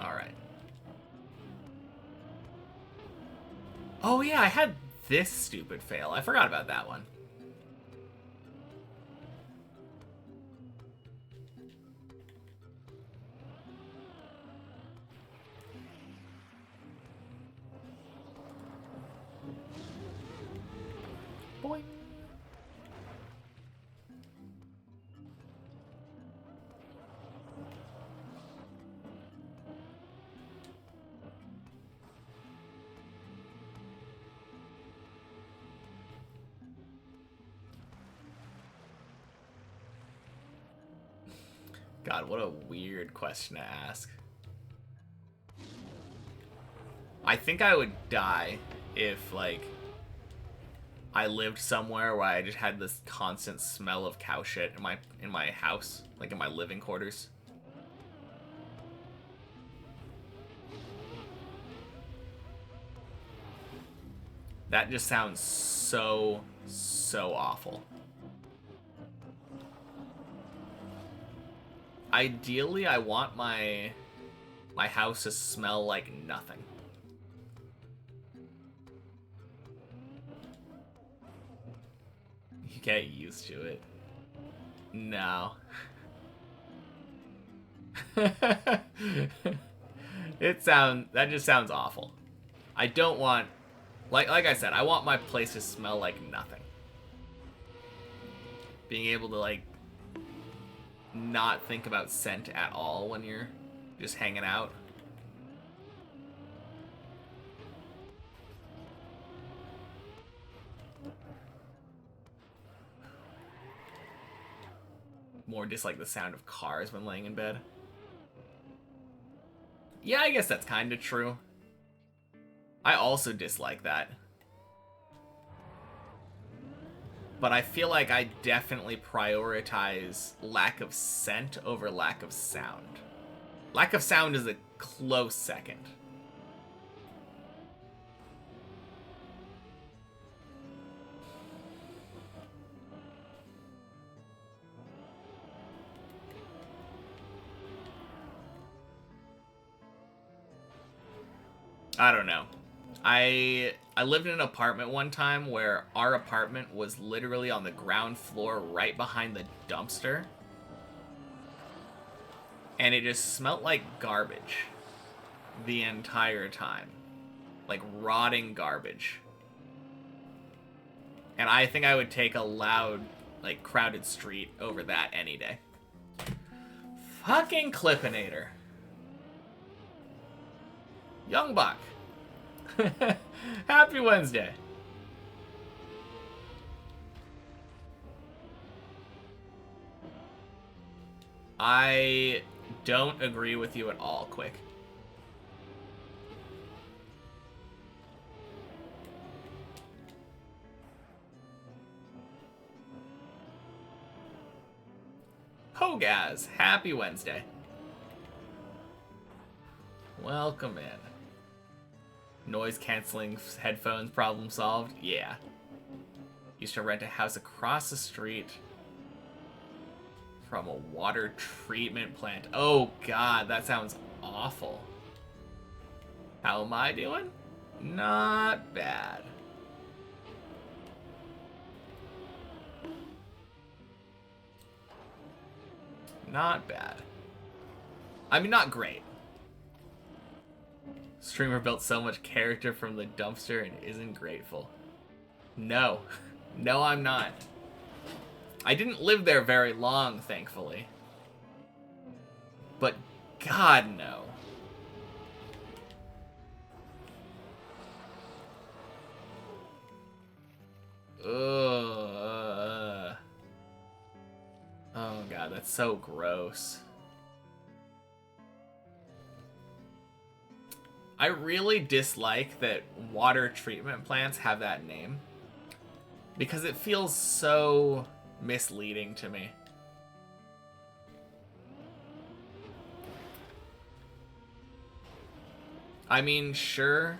Alright. Oh yeah, I had this stupid fail. I forgot about that one. Boing. God, what a weird question to ask. I think I would die if, like, I lived somewhere where I just had this constant smell of cow shit in my house, like in my living quarters. That just sounds so awful. Ideally, I want my house to smell like nothing. You get used to it. No. That just sounds awful. I don't want, like I said, I want my place to smell like nothing. Being able to, like, not think about scent at all when you're just hanging out. More just like the sound of cars when laying in bed. Yeah, I guess that's kind of true. I also dislike that. But I feel like I definitely prioritize lack of scent over lack of sound. Lack of sound is a close second. I don't know. I lived in an apartment one time where our apartment was literally on the ground floor right behind the dumpster. And it just smelled like garbage the entire time. Like rotting garbage. And I think I would take a loud, like, crowded street over that any day. Fucking Clippinator. Young Buck. Happy Wednesday. I don't agree with you at all, Quick. Hogaz, happy Wednesday. Welcome in. Noise canceling headphones problem solved? Yeah. Used to rent a house across the street from a water treatment plant. Oh god, that sounds awful. How am I doing? Not bad. Not bad. I mean, not great. Streamer built so much character from the dumpster and isn't grateful. No. No, I'm not. I didn't live there very long, thankfully. But God, no. Ugh. Oh God, that's so gross. I really dislike that water treatment plants have that name, because it feels so misleading to me. I mean, sure,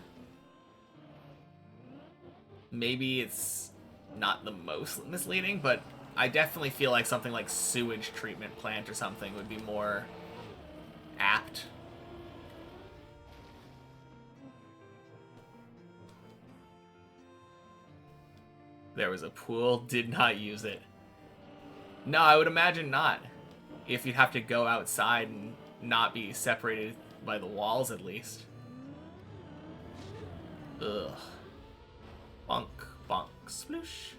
maybe it's not the most misleading, but I definitely feel like something like sewage treatment plant or something would be more apt. There was a pool, did not use it. No, I would imagine not. If you'd have to go outside and not be separated by the walls, at least. Ugh. Bonk, bonk, sploosh.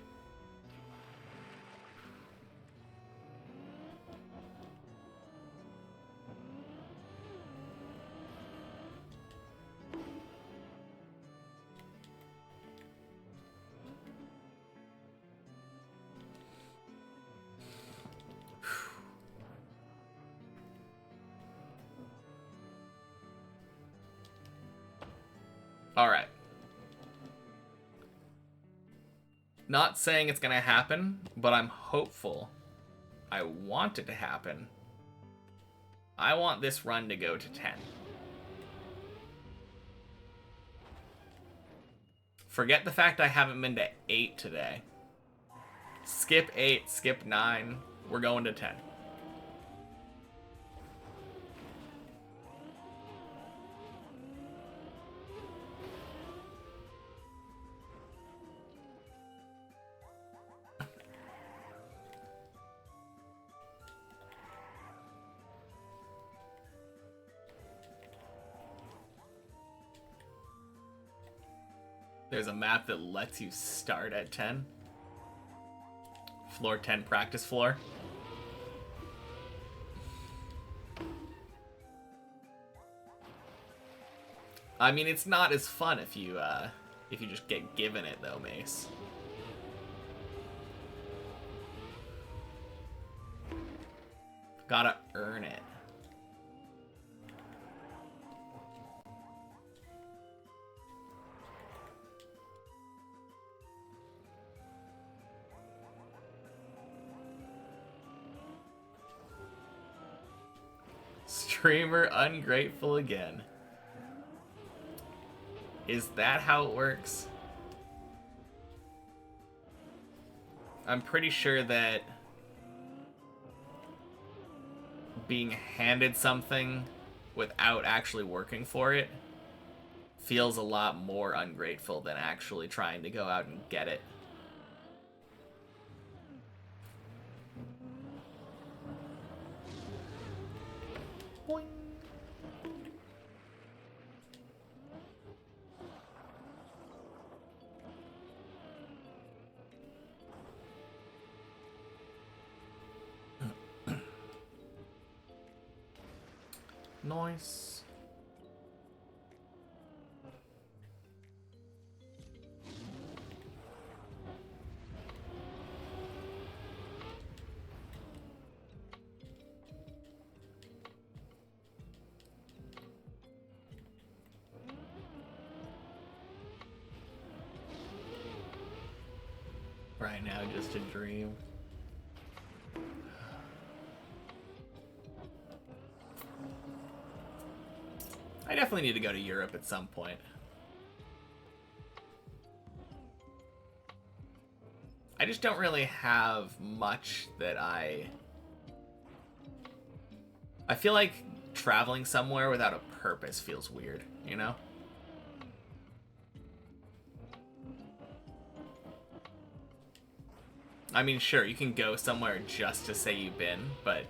Alright. Not saying it's gonna happen, but I'm hopeful. I want it to happen. I want this run to go to 10. Forget the fact I haven't been to 8 today. Skip 8, skip 9. We're going to 10. There's a map that lets you start at 10. Floor 10 practice floor. I mean, it's not as fun if you just get given it though, Mace. Gotta earn it. Streamer ungrateful again. Is that how it works? I'm pretty sure that being handed something without actually working for it feels a lot more ungrateful than actually trying to go out and get it. Boing. Nice. Right now, just a dream. I definitely need to go to Europe at some point. I just don't really have much that I feel like traveling somewhere without a purpose feels weird, you know? I mean, sure, you can go somewhere just to say you've been, but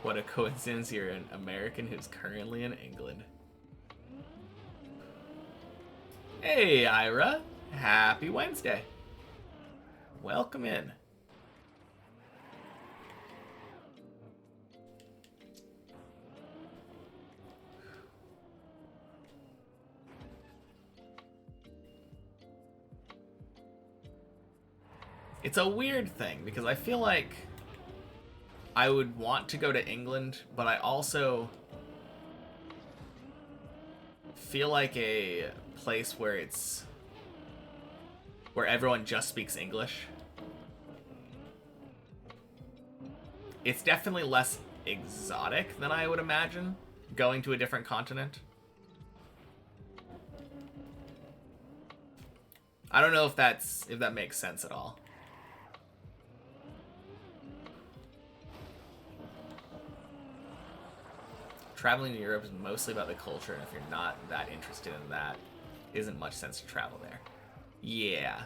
What a coincidence, you're an American who's currently in England. Hey, Ira. Happy Wednesday. Welcome in. It's a weird thing because I feel like I would want to go to England, but I also feel like a place where everyone just speaks English. It's definitely less exotic than I would imagine going to a different continent. I don't know if that makes sense at all. Traveling to Europe is mostly about the culture, and if you're not that interested in that, isn't much sense to travel there. Yeah.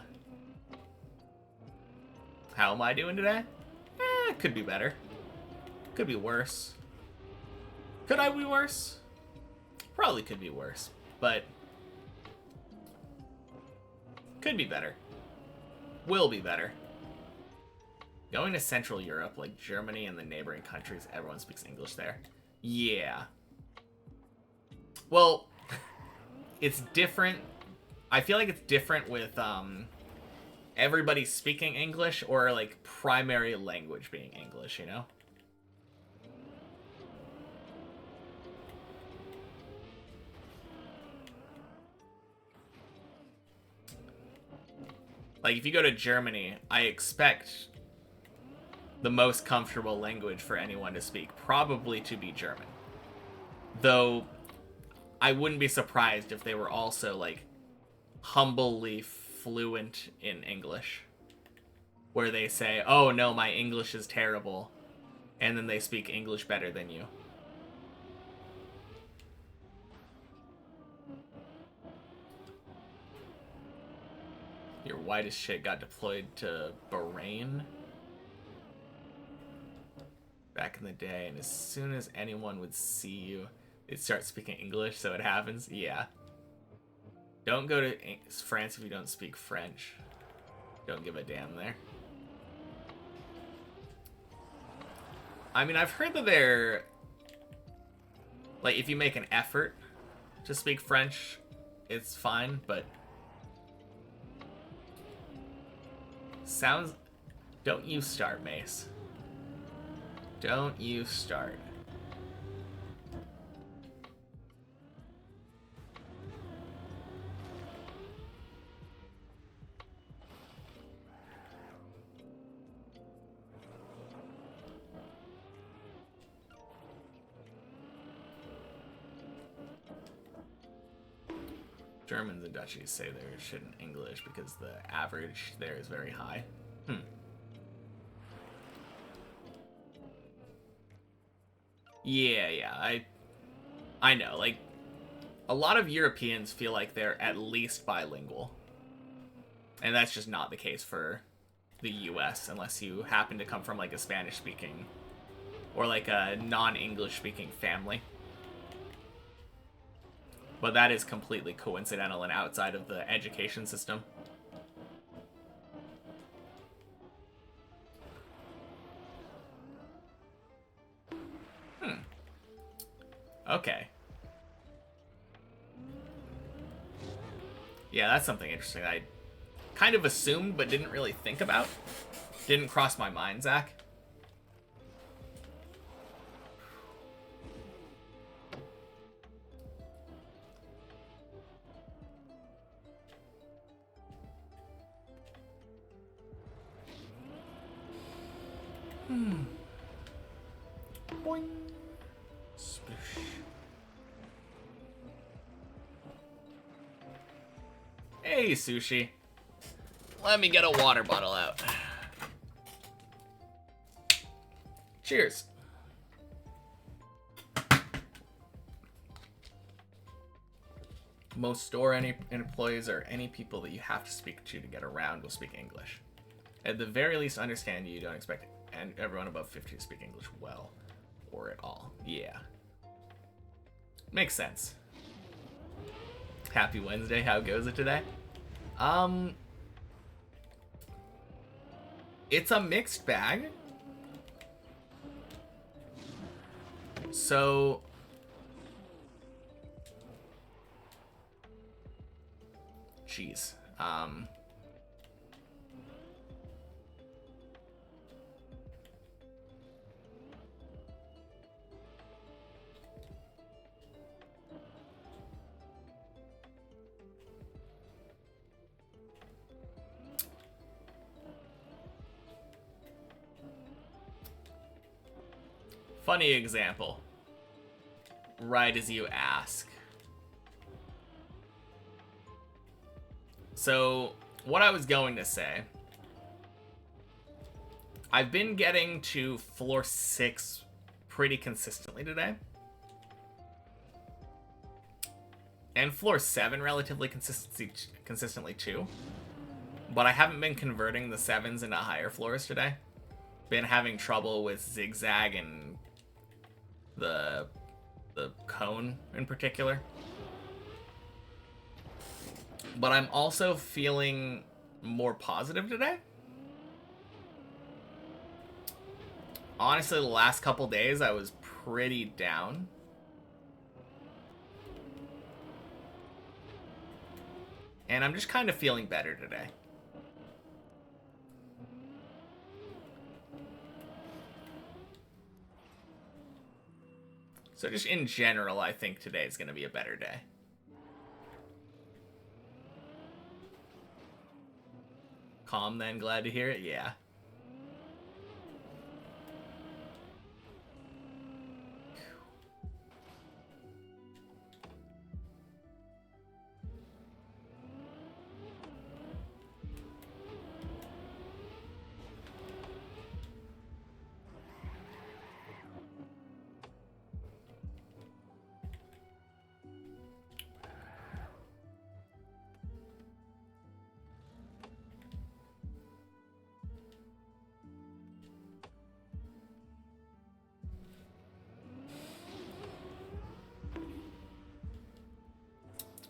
How am I doing today? Could be better. Could be worse. Could I be worse? Probably could be worse, but could be better. Will be better. Going to Central Europe, like Germany and the neighboring countries, everyone speaks English there. Yeah. Well, it's different. I feel like it's different with everybody speaking English or like primary language being English, you know? Like if you go to Germany, I expect the most comfortable language for anyone to speak probably to be German. Though I wouldn't be surprised if they were also like humbly fluent in English, where they say, "Oh no, my English is terrible," and then they speak English better than you. Your white as shit got deployed to Bahrain back in the day, and as soon as anyone would see you, they'd start speaking English, so it happens. Yeah. Don't go to France if you don't speak French. Don't give a damn there. I mean, I've heard that they're... like, if you make an effort to speak French, it's fine, but... sounds... Don't you start, Mace. Don't you start. Germans and Dutchies say they're shit in English because the average there is very high. Yeah, I know, like, a lot of Europeans feel like they're at least bilingual. And that's just not the case for the US, unless you happen to come from, like, a Spanish-speaking or, like, a non-English-speaking family. But that is completely coincidental and outside of the education system. Okay. Yeah, that's something interesting I kind of assumed but didn't really think about. Didn't cross my mind, Zach. Boing. Sploosh. Hey, Sushi. Let me get a water bottle out. Cheers. Most store employees or any people that you have to speak to get around will speak English. At the very least, understand you don't expect everyone above 50 to speak English well. or at all. Yeah. Makes sense. Happy Wednesday. How goes it today? It's a mixed bag. So jeez. Funny example. Right as you ask. So, what I was going to say, I've been getting to floor 6 pretty consistently today. And floor 7 relatively consistently too. But I haven't been converting the 7s into higher floors today. Been having trouble with zigzag and the cone in particular. But I'm also feeling more positive today. Honestly, the last couple days I was pretty down. And I'm just kind of feeling better today. So just in general, I think today is going to be a better day. Calm then, glad to hear it, yeah.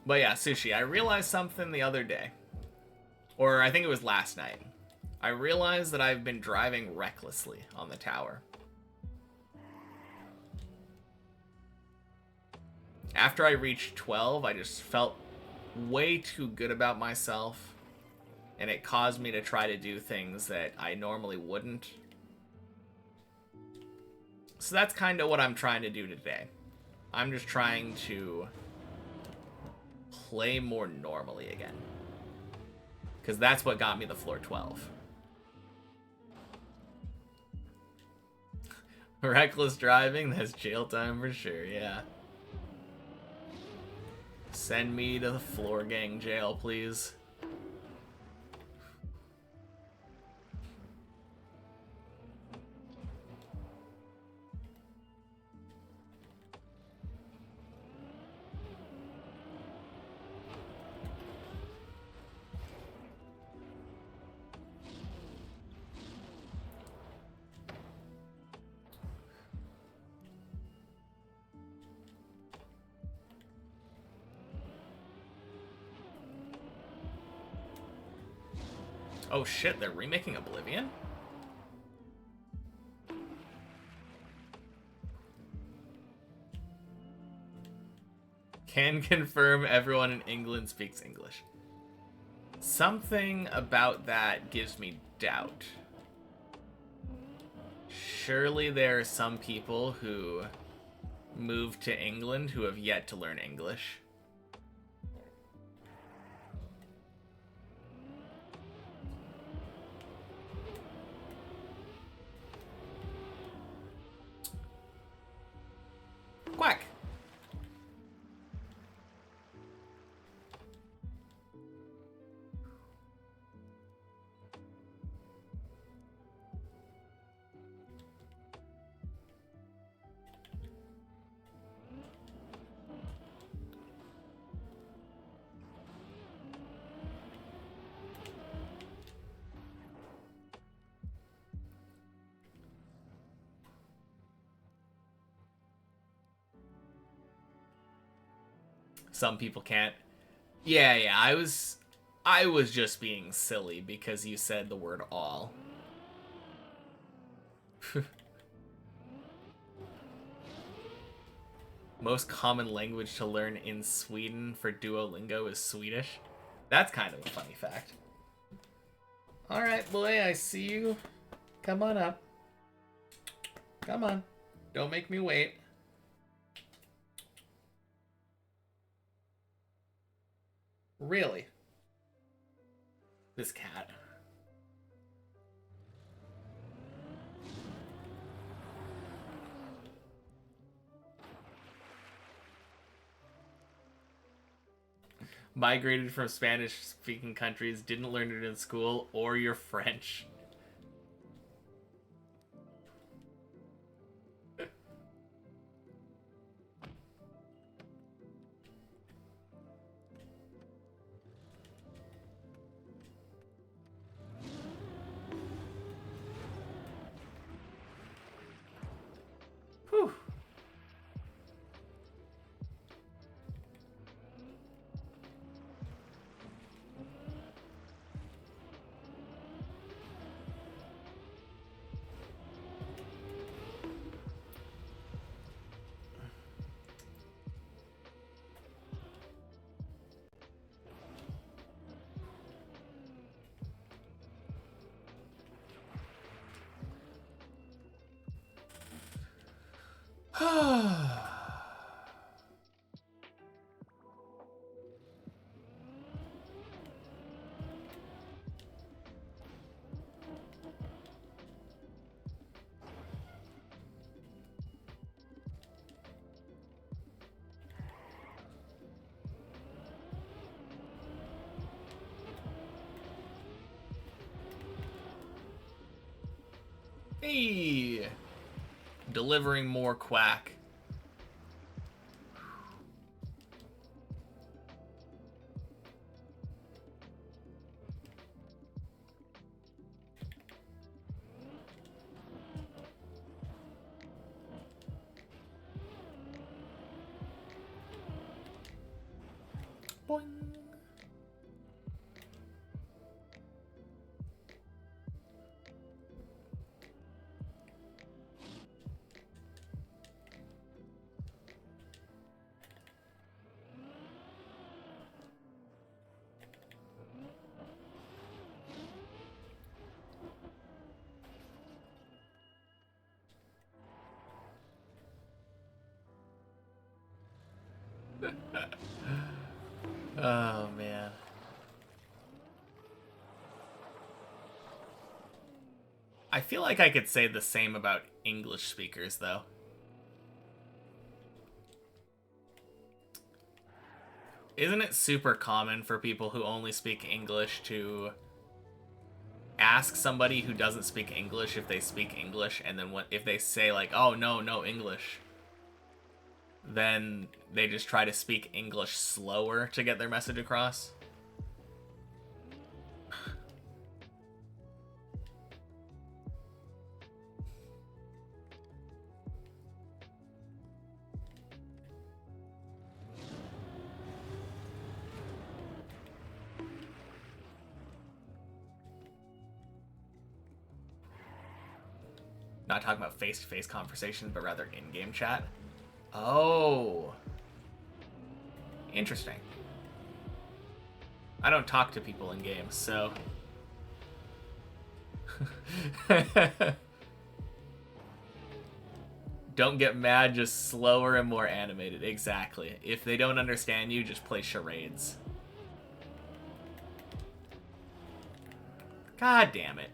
But yeah, Sushi, I realized something the other day. Or I think it was last night. I realized that I've been driving recklessly on the tower. After I reached 12, I just felt way too good about myself. And it caused me to try to do things that I normally wouldn't. So that's kind of what I'm trying to do today. I'm just trying to play more normally again. Because that's what got me the floor 12. Reckless driving, that's jail time for sure, yeah. Send me to the floor gang jail, please. Oh shit, they're remaking Oblivion? Can confirm everyone in England speaks English. Something about that gives me doubt. Surely there are some people who moved to England who have yet to learn English. Quack! Some people can't. Yeah, I was just being silly because you said the word all. Most common language to learn in Sweden for Duolingo is Swedish. That's kind of a funny fact. Alright, boy, I see you. Come on up. Come on. Don't make me wait. Really? This cat. Migrated from Spanish-speaking countries, didn't learn it in school, or you're French. Whew. Hey! Delivering more quack. Boing. Oh, man. I feel like I could say the same about English speakers, though. Isn't it super common for people who only speak English to ask somebody who doesn't speak English if they speak English, and then if they say, like, oh, no English, then they just try to speak English slower to get their message across? Not talking about face-to-face conversations, but rather in-game chat. Oh. Interesting. I don't talk to people in games, so... Don't get mad, just slower and more animated. Exactly. If they don't understand you, just play charades. God damn it.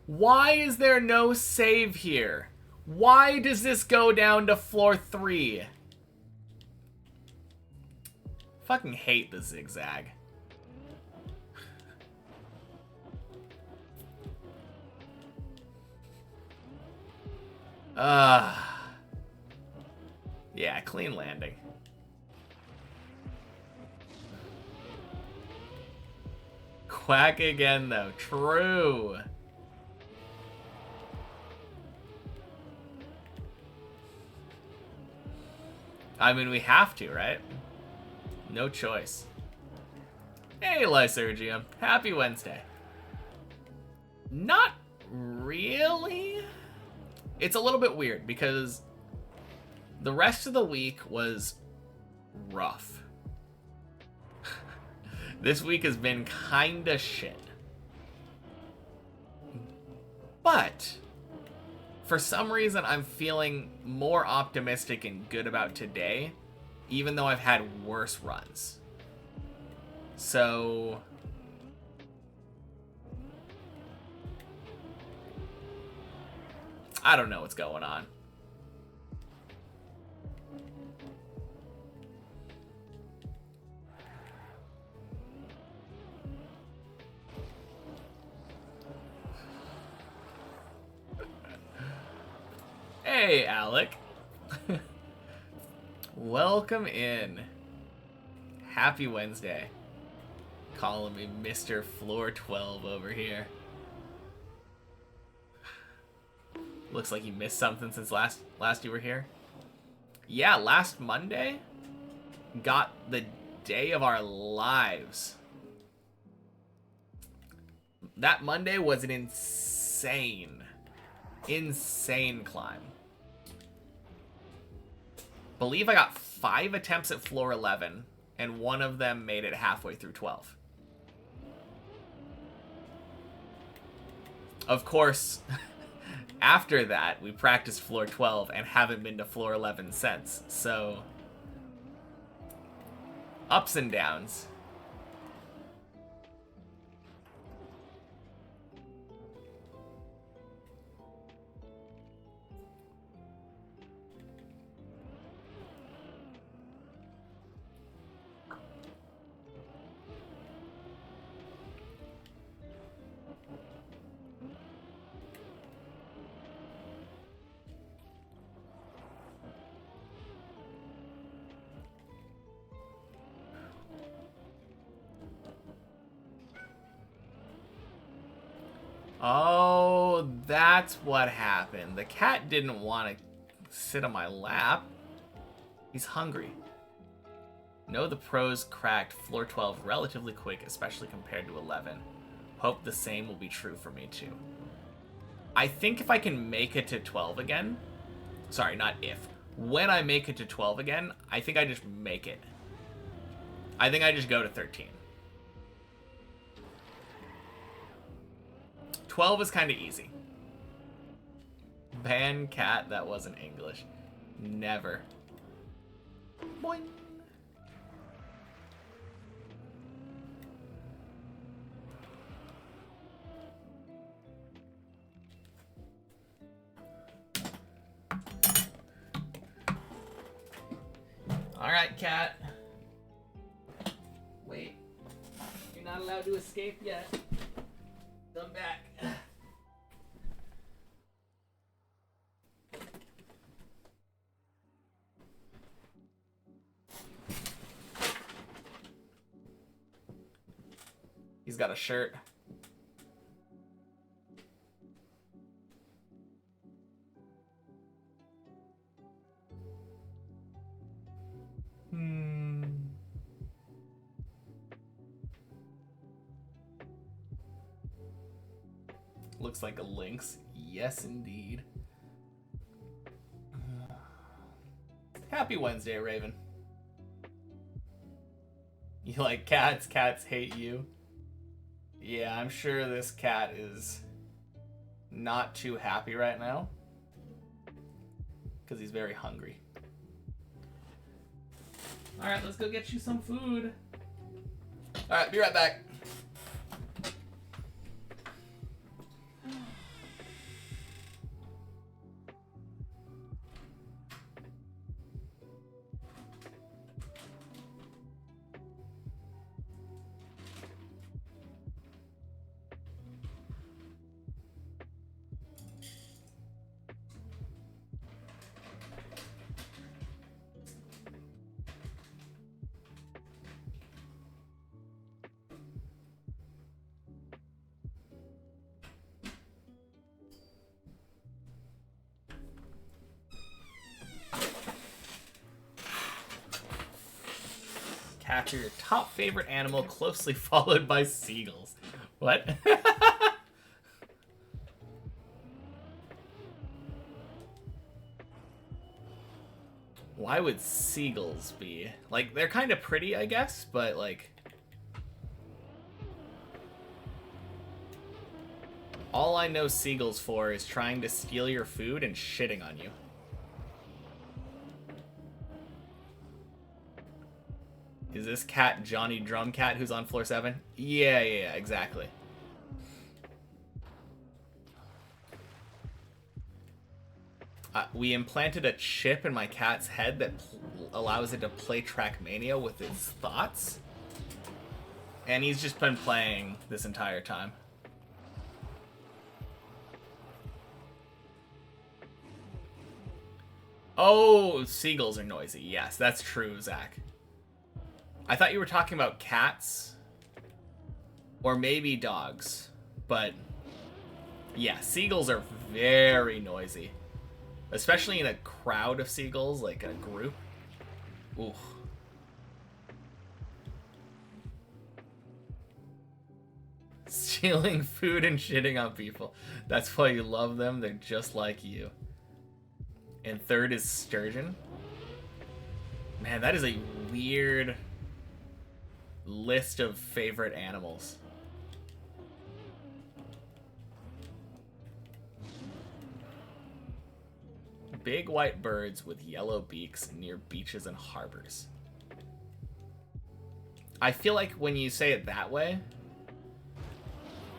Why is there no save here? Why does this go down to floor 3? Fucking hate the zigzag. Yeah, clean landing. Quack again, though. True. I mean, we have to, right? No choice. Hey, Lysergium. Happy Wednesday. Not really. It's a little bit weird because the rest of the week was rough. This week has been kinda shit. But for some reason, I'm feeling more optimistic and good about today, even though I've had worse runs. So I don't know what's going on. Hey, Alec. Welcome in. Happy Wednesday. Calling me Mr. Floor 12 over here. Looks like you missed something since last you were here. Yeah, last Monday got the day of our lives. That Monday was an insane climb. Believe I got 5 attempts at floor 11, and one of them made it halfway through 12. Of course, after that, we practiced floor 12 and haven't been to floor 11 since. So, ups and downs. Oh, that's what happened. The cat didn't want to sit on my lap. He's hungry. Know the pros cracked floor 12 relatively quick, especially compared to 11. Hope the same will be true for me too. I think if I can make it to 12 again... Sorry, not if. When I make it to 12 again, I think I just make it. I think I just go to 13. 12 is kind of easy. Ban cat, that wasn't English. Never. Boing. Alright, cat. Wait. You're not allowed to escape yet. Come back. He's got a shirt. Looks like a lynx. Yes, indeed. Happy Wednesday, Raven. You like cats? Cats hate you. Yeah, I'm sure this cat is not too happy right now. Because he's very hungry. Alright, let's go get you some food. Alright, be right back. after your top favorite animal, closely followed by seagulls. What? Why would seagulls be? Like, they're kind of pretty, I guess, but, like... all I know seagulls for is trying to steal your food and shitting on you. Is this cat Johnny Drumcat who's on floor 7? Yeah, exactly. We implanted a chip in my cat's head that allows it to play Trackmania with its thoughts. And he's just been playing this entire time. Oh, seagulls are noisy. Yes, that's true, Zach. I thought you were talking about cats. Or maybe dogs. But, yeah, seagulls are very noisy. Especially in a crowd of seagulls, like a group. Ooh. Stealing food and shitting on people. That's why you love them. They're just like you. And third is sturgeon. Man, that is a weird list of favorite animals. Big white birds with yellow beaks near beaches and harbors. I feel like when you say it that way,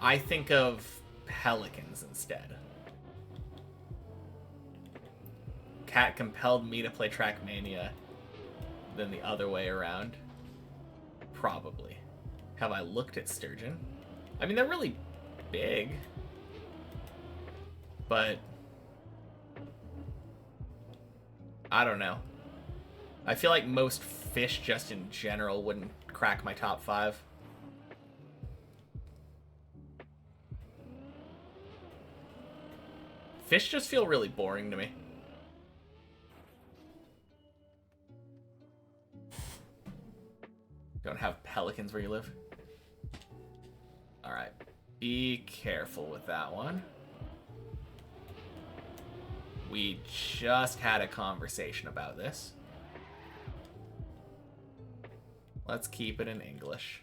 I think of pelicans instead. Cat compelled me to play Trackmania than the other way around. Probably. Have I looked at sturgeon? I mean, they're really big. But I don't know. I feel like most fish just in general wouldn't crack my top 5. Fish just feel really boring to me. Don't have pelicans where you live? Alright. Be careful with that one. We just had a conversation about this. Let's keep it in English.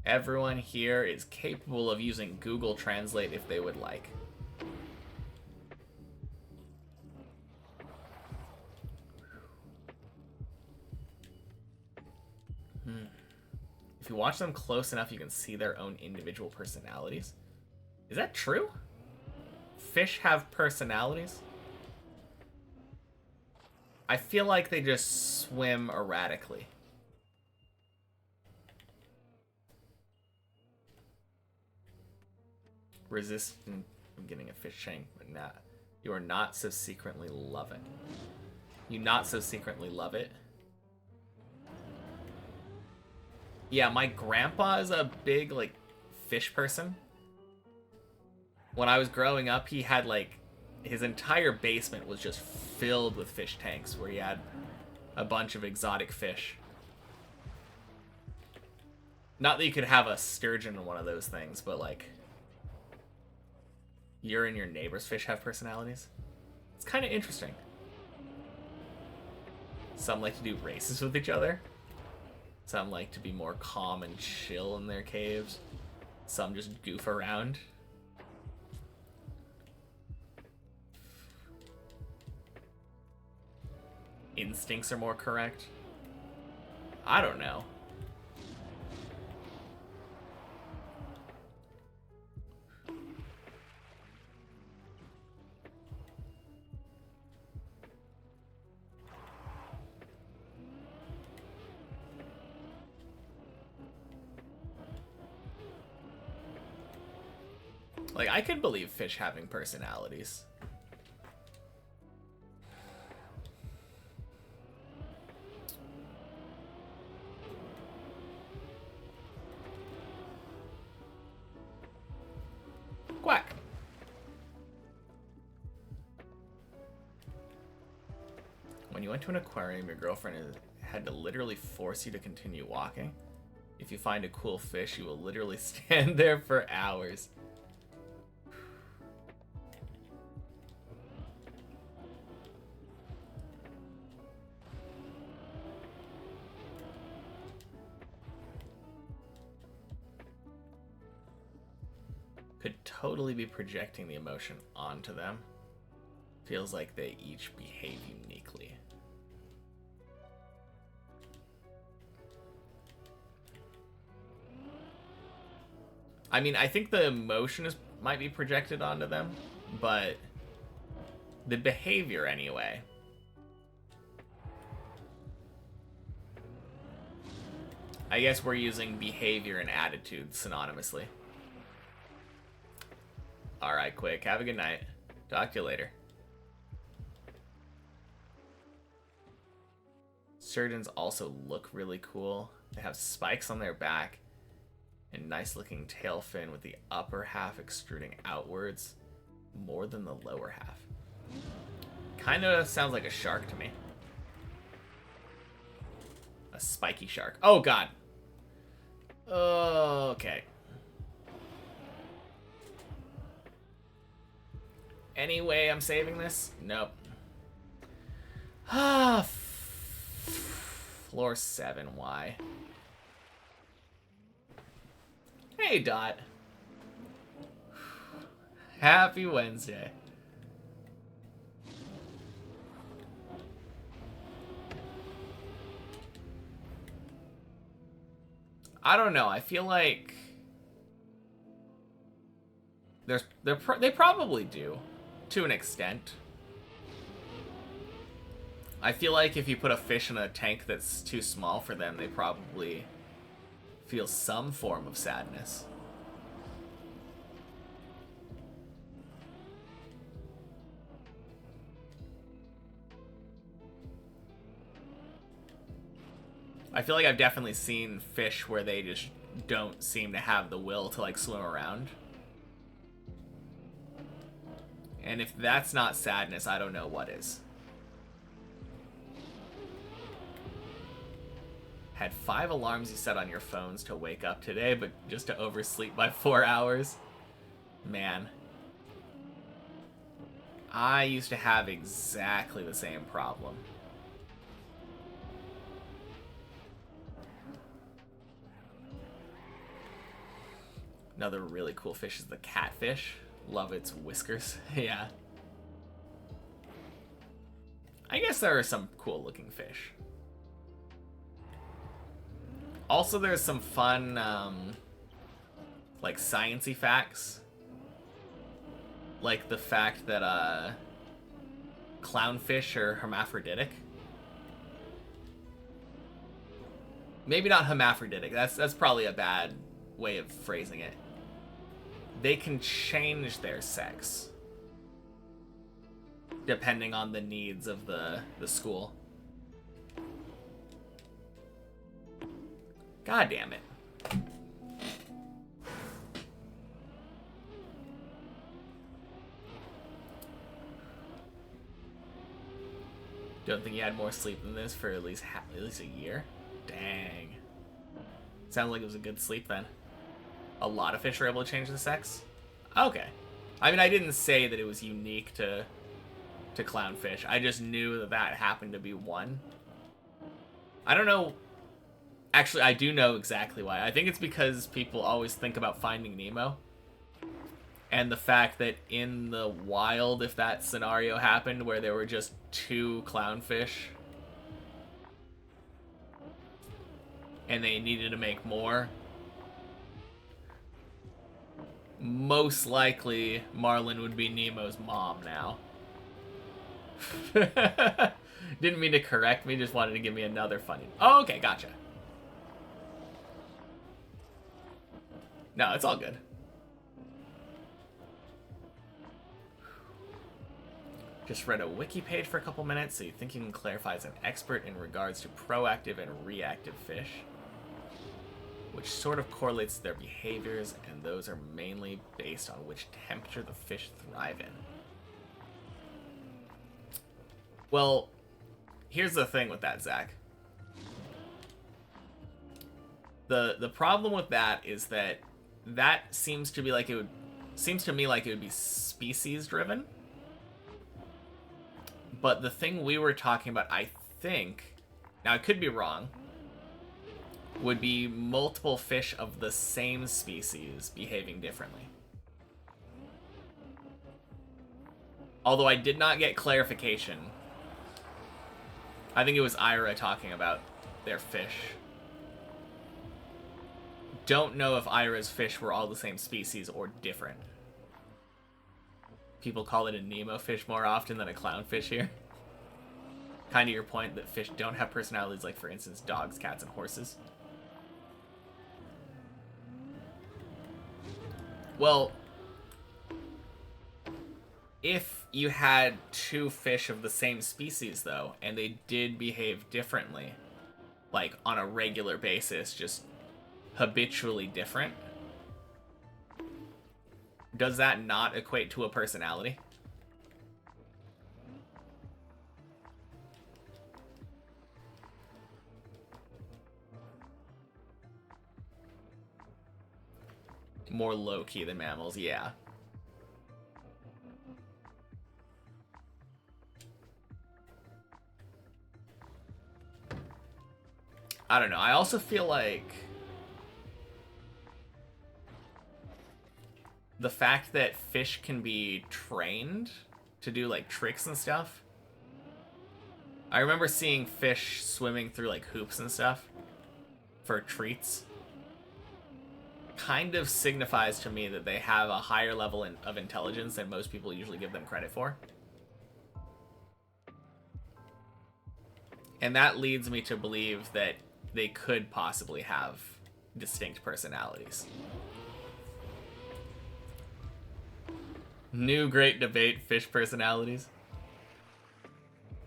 Everyone here is capable of using Google Translate if they would like. If you watch them close enough, you can see their own individual personalities. Is that true? Fish have personalities? I feel like they just swim erratically. Resistant from getting a fish tank, but not. You are not so secretly love it. You not so secretly love it. Yeah, my grandpa is a big, like, fish person. When I was growing up, he had, like, his entire basement was just filled with fish tanks where he had a bunch of exotic fish. Not that you could have a sturgeon in one of those things, but, like, your and your neighbor's fish have personalities. It's kind of interesting. Some like to do races with each other. Some like to be more calm and chill in their caves. Some just goof around. Instincts are more correct. I don't know. Like, I could believe fish having personalities. Quack. you went to an aquarium, your girlfriend had to literally force you to continue walking. If you find a cool fish, you will literally stand there for hours. Could totally be projecting the emotion onto them. Feels like they each behave uniquely. I mean, I think the emotion might be projected onto them, but the behavior anyway. I guess we're using behavior and attitude synonymously. Alright, Quick. Have a good night. Talk to you later. Surgeons also look really cool. They have spikes on their back and nice looking tail fin with the upper half extruding outwards more than the lower half. Kind of sounds like a shark to me. A spiky shark. Oh, God. Okay. Anyway, I'm saving this? Nope. Ah, floor 7, why? Hey, Dot. Happy Wednesday. I don't know. I feel like they probably do, to an extent. I feel like if you put a fish in a tank that's too small for them, they probably feel some form of sadness. I feel like I've definitely seen fish where they just don't seem to have the will to, like, swim around. And if that's not sadness, I don't know what is. Had 5 alarms you set on your phones to wake up today, but just to oversleep by 4 hours. Man. I used to have exactly the same problem. Another really cool fish is the catfish. Love its whiskers. Yeah. I guess there are some cool looking fish. Also, there's some fun, like, science-y facts. Like the fact that, clownfish are hermaphroditic. Maybe not hermaphroditic. That's probably a bad way of phrasing it. They can change their sex depending on the needs of the school. God damn it. Don't think you had more sleep than this for at least a year? Dang. Sounds like it was a good sleep then. A lot of fish are able to change the sex? Okay. I mean, I didn't say that it was unique to clownfish. I just knew that that happened to be one. I don't know. Actually, I do know exactly why. I think it's because people always think about Finding Nemo. And the fact that in the wild, if that scenario happened where there were just 2 clownfish and they needed to make more, most likely Marlin would be Nemo's mom now. Didn't mean to correct me, just wanted to give me another funny... Oh, okay, gotcha. No, it's all good. Just read a wiki page for a couple minutes, so you think you can clarify as an expert in regards to proactive and reactive fish, which sort of correlates to their behaviors, and those are mainly based on which temperature the fish thrive in. Well, here's the thing with that, Zach. The problem with that is that seems to me like it would be species driven. But the thing we were talking about, I think, now I could be wrong, would be multiple fish of the same species behaving differently. Although I did not get clarification. I think it was Ira talking about their fish. Don't know if Ira's fish were all the same species or different. People call it a Nemo fish more often than a clownfish here. Kind of your point that fish don't have personalities, like, for instance, dogs, cats, and horses. Well, if you had two fish of the same species, though, and they did behave differently, like, on a regular basis, just habitually different, does that not equate to a personality? More low-key than mammals, yeah. I don't know. I also feel like the fact that fish can be trained to do, like, tricks and stuff. I remember seeing fish swimming through, like, hoops and stuff for treats. Kind of signifies to me that they have a higher level of intelligence than most people usually give them credit for. And that leads me to believe that they could possibly have distinct personalities. New great debate, fish personalities.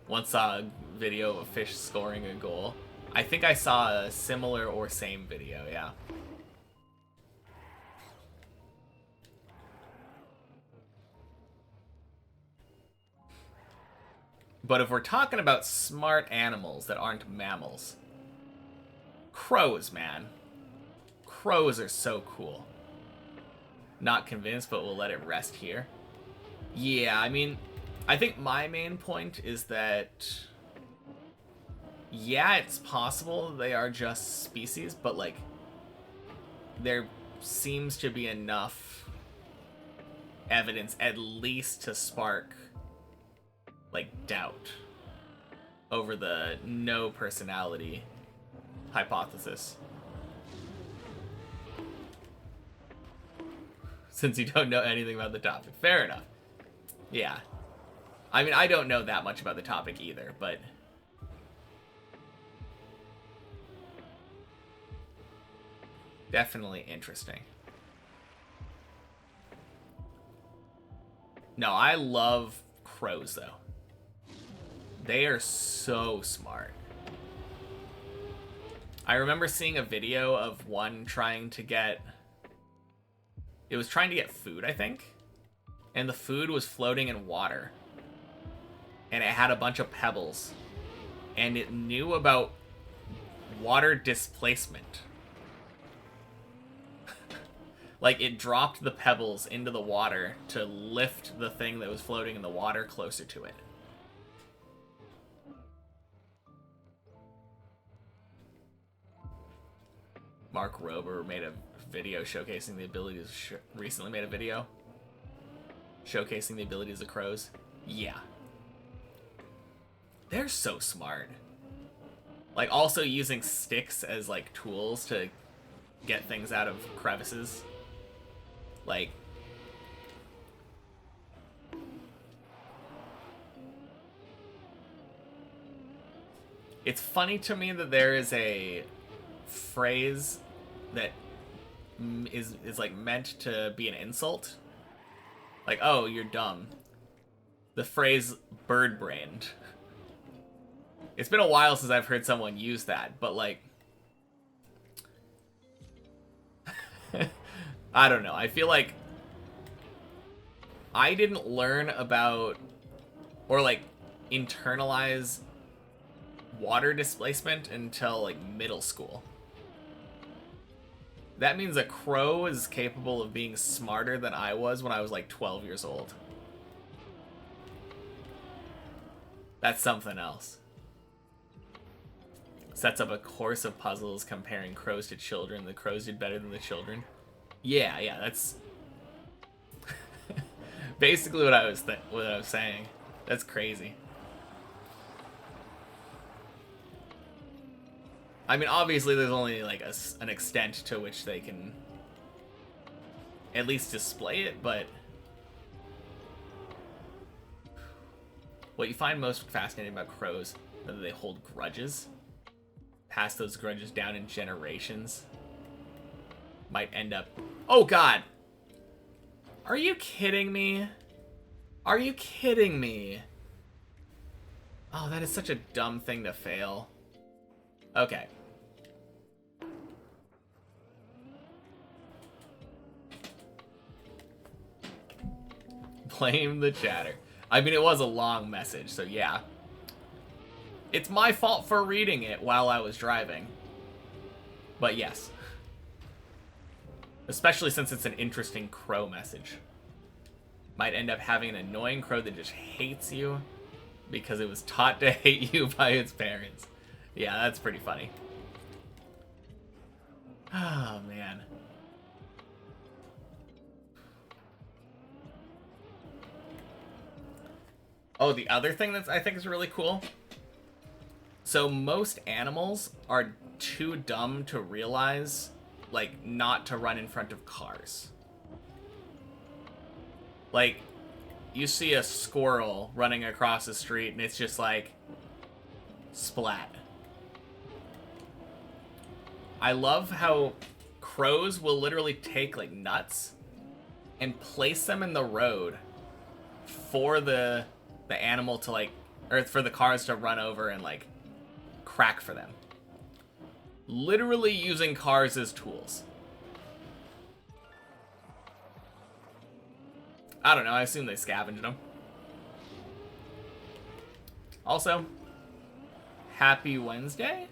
Once saw a video of a fish scoring a goal. I think I saw a similar or same video, yeah. But if we're talking about smart animals that aren't mammals, crows, man. Crows are so cool. Not convinced, but we'll let it rest here. Yeah, I mean, I think my main point is that, yeah, it's possible they are just species, but, like, there seems to be enough evidence at least to spark, like, doubt over the no personality hypothesis. Since you don't know anything about the topic. Fair enough. Yeah. I mean, I don't know that much about the topic either, but definitely interesting. No, I love crows, though. They are so smart. I remember seeing a video of one trying to get... It was trying to get food, I think. And the food was floating in water. And it had a bunch of pebbles. And it knew about water displacement. Like, it dropped the pebbles into the water to lift the thing that was floating in the water closer to it. Mark Rober made a video showcasing the abilities. Recently made a video showcasing the abilities of crows. Yeah. They're so smart. Like, also using sticks as, like, tools to get things out of crevices. Like, it's funny to me that there is a phrase that is like meant to be an insult. Like, oh, you're dumb. The phrase bird-brained. It's been a while since I've heard someone use that, but, like, I don't know. I feel like I didn't learn about or, like, internalize water displacement until like middle school. That means a crow is capable of being smarter than I was when I was like 12 years old. That's something else. Sets up a course of puzzles comparing crows to children. The crows did better than the children. Yeah, that's basically what I was saying. That's crazy. I mean, obviously, there's only like an extent to which they can at least display it, but what you find most fascinating about crows is that they hold grudges, pass those grudges down in generations, might end up... Oh, God! Are you kidding me? Are you kidding me? Oh, that is such a dumb thing to fail. Okay. Blame the chatter. I mean, it was a long message, so yeah. It's my fault for reading it while I was driving. But yes. Especially since it's an interesting crow message. Might end up having an annoying crow that just hates you because it was taught to hate you by its parents. Yeah, that's pretty funny. Oh, man. Oh, the other thing that I think is really cool. So most animals are too dumb to realize, like, not to run in front of cars. Like, you see a squirrel running across the street and it's just like, splat. I love how crows will literally take, like, nuts and place them in the road for the animal to, like, or for the cars to run over and, like, crack for them. Literally using cars as tools. I don't know, I assume they scavenged them. Also, happy Wednesday?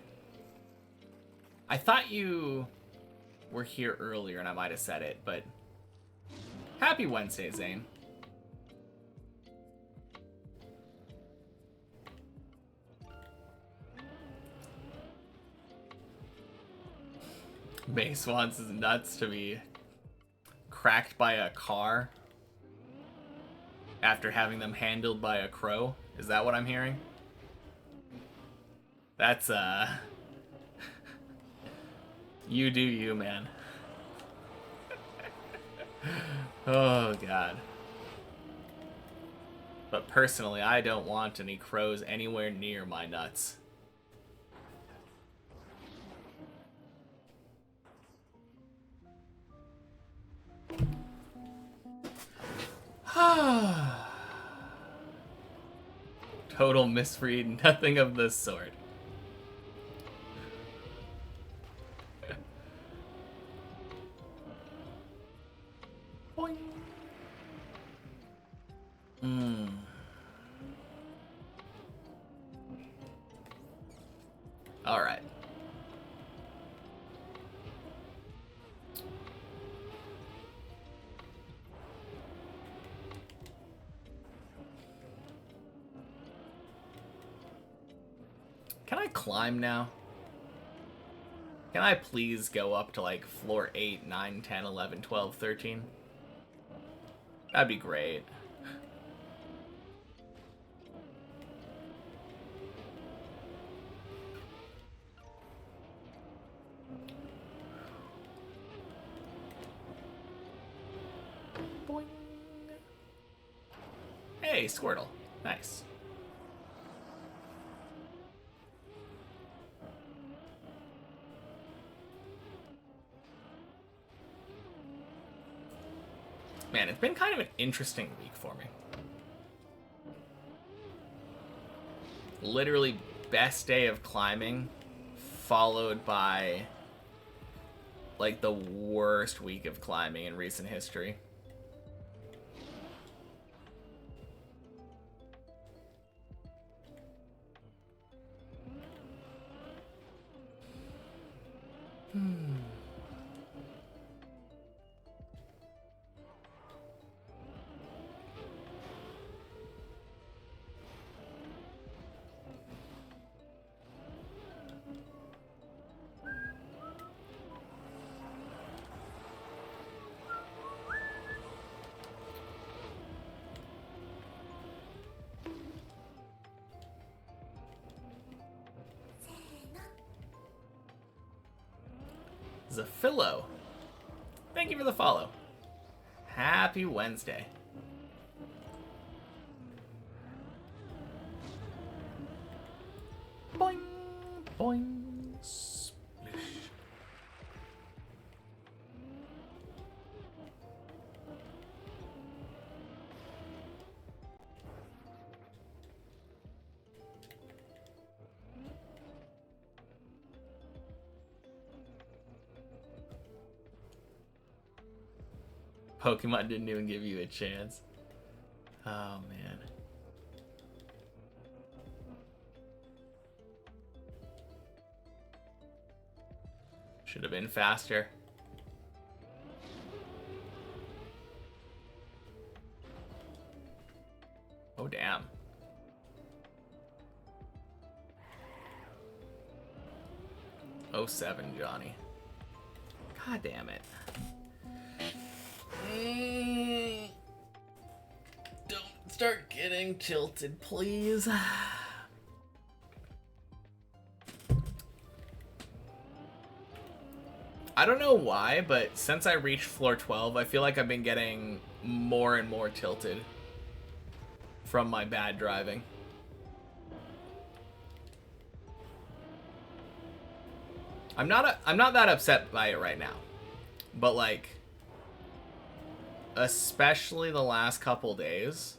I thought you were here earlier and I might have said it, but happy Wednesday, Zane. Mace wants his nuts to be cracked by a car after having them handled by a crow. Is that what I'm hearing? That's, you do you, man. Oh, God. But personally, I don't want any crows anywhere near my nuts. Total misread, nothing of the sort. Boing. All right. Can I climb now? Can I please go up to like floor 8, 9, 10, 11, 12, 13? That'd be great. Boing. Hey, Squirtle. Nice. Man, it's been kind of an interesting week for me. Literally best day of climbing, followed by like the worst week of climbing in recent history. Zafillo, thank you for the follow. Happy Wednesday. Boing, boing, splish. Pokemon didn't even give you a chance. Oh, man. Should have been faster. Oh, damn. Oh, 07, Johnny. God damn it. Don't start getting tilted, please. I don't know why, but since I reached floor 12, I feel like I've been getting more and more tilted from my bad driving. I'm not that upset by it right now, but like, especially the last couple days.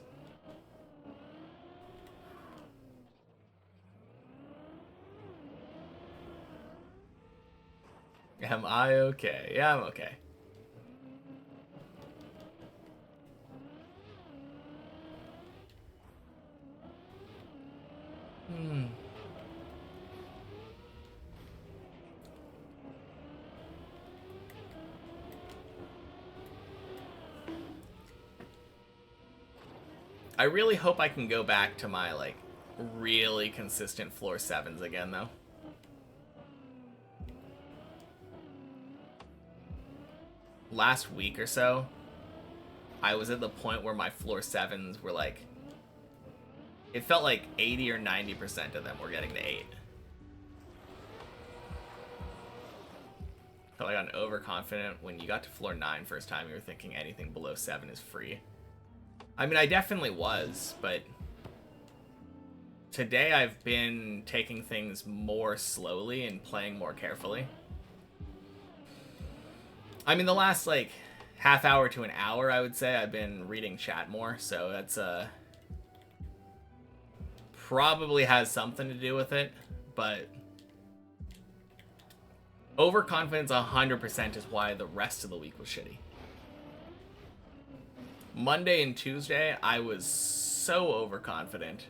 Am I okay? Yeah, I'm okay. I really hope I can go back to my, like, really consistent floor 7s again, though. Last week or so, I was at the point where my floor 7s were, like, it felt like 80 or 90% of them were getting to 8. Felt like I got overconfident. When you got to floor 9 first time, you were thinking anything below 7 is free. I mean, I definitely was, but today I've been taking things more slowly and playing more carefully. I mean, the last, like, half hour to an hour, I would say, I've been reading chat more, so that's, probably has something to do with it, but overconfidence 100% is why the rest of the week was shitty. Monday and Tuesday, I was so overconfident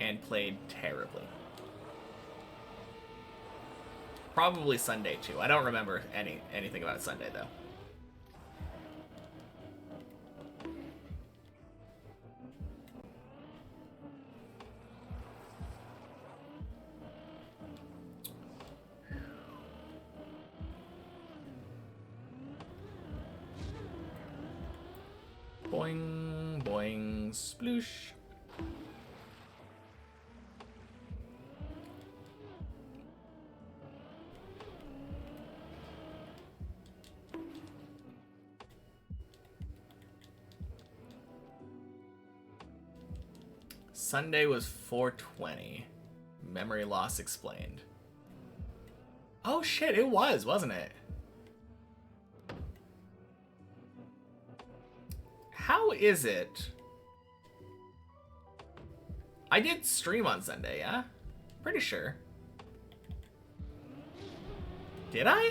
and played terribly. Probably Sunday too. I don't remember anything about Sunday though. Boing, boing, sploosh. Sunday was 420. Memory loss explained. Oh shit, it was, wasn't it? How is it? I did stream on Sunday, yeah? Pretty sure. Did I?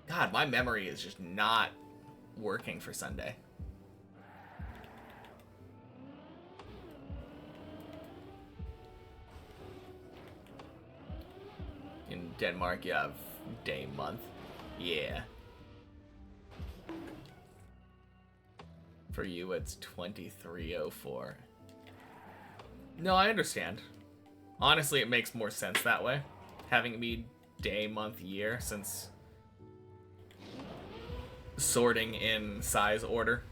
God, my memory is just not working for Sunday. In Denmark, you have day, month. Yeah. For you, it's 2304. No, I understand. Honestly, it makes more sense that way. Having it be day, month, year, since sorting in size order.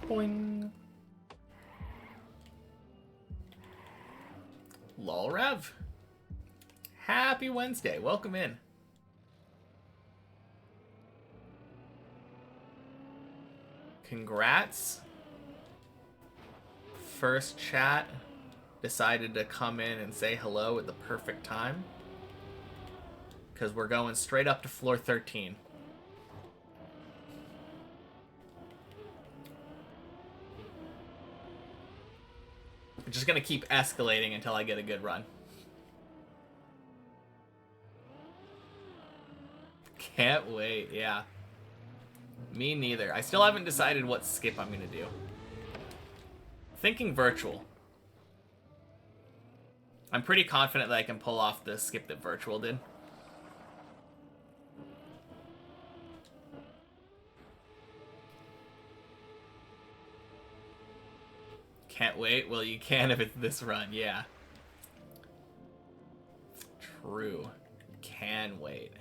Boing. Lol Rev. Happy Wednesday. Welcome in. Congrats. First chat decided to come in and say hello at the perfect time. Because we're going straight up to floor 13. I'm just gonna keep escalating until I get a good run. Can't wait, yeah. Me neither. I still haven't decided what skip I'm gonna do. Thinking virtual. I'm pretty confident that I can pull off the skip that virtual did. Can't wait. Well, you can if it's this run, yeah. True. Can wait.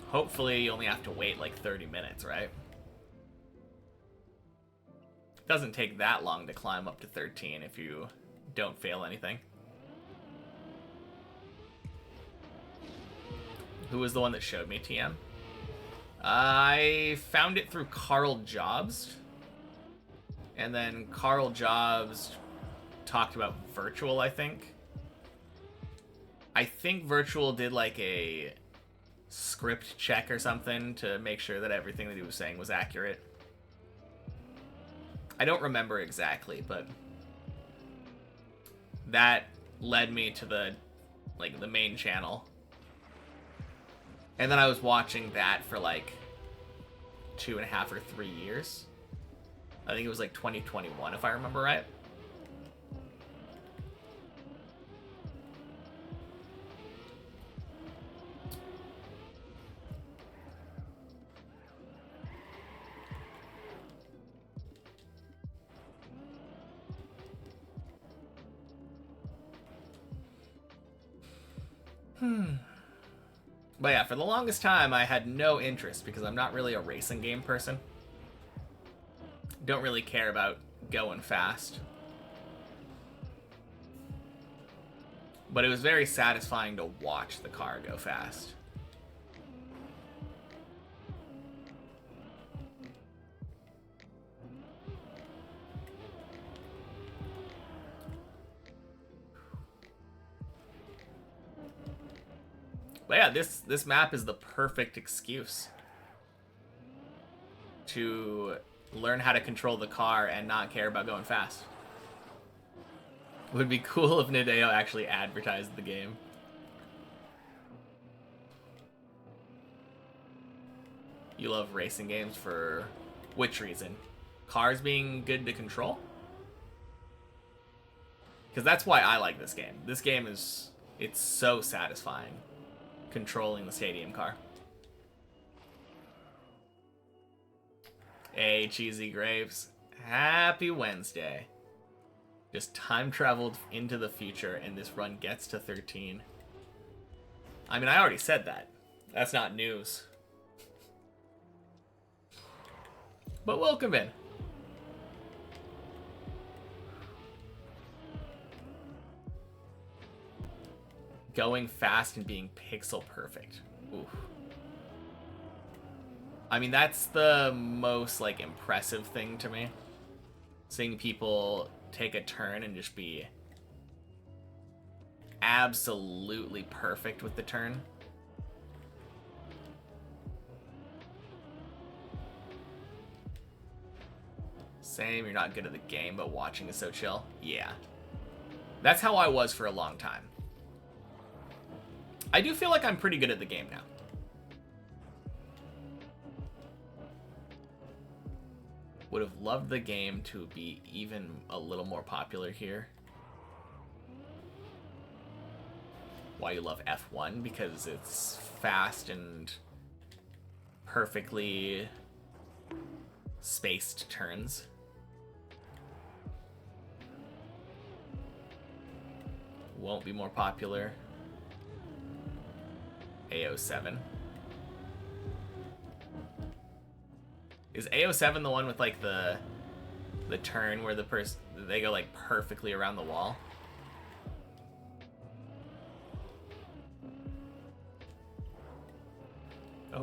Hopefully you only have to wait like 30 minutes, right? Doesn't take that long to climb up to 13 if you don't fail anything. Who was the one that showed me TM? I found it through Carl Jobs. And then Carl Jobs talked about virtual, I think. I think virtual did like a script check or something to make sure that everything that he was saying was accurate. I don't remember exactly, but that led me to the main channel. And then I was watching that for like 2.5 or 3 years. I think it was like 2021 if I remember right. But yeah, for the longest time, I had no interest because I'm not really a racing game person. Don't really care about going fast. But it was very satisfying to watch the car go fast. But yeah, this map is the perfect excuse to learn how to control the car and not care about going fast. It would be cool if Nadeo actually advertised the game. You love racing games for which reason? Cars being good to control? Because that's why I like this game. This game it's so satisfying controlling the stadium car. Hey, Cheesy Graves. Happy Wednesday. Just time traveled into the future and this run gets to 13. I mean, I already said that. That's not news. But welcome in. Going fast and being pixel perfect. Oof. I mean, that's the most, like, impressive thing to me. Seeing people take a turn and just be absolutely perfect with the turn. Same, you're not good at the game, but watching is so chill. Yeah. That's how I was for a long time. I do feel like I'm pretty good at the game now. Would have loved the game to be even a little more popular here. Why you love F1? Because it's fast and perfectly spaced turns. Won't be more popular. AO7. Is AO7 the one with like the turn where they go like perfectly around the wall?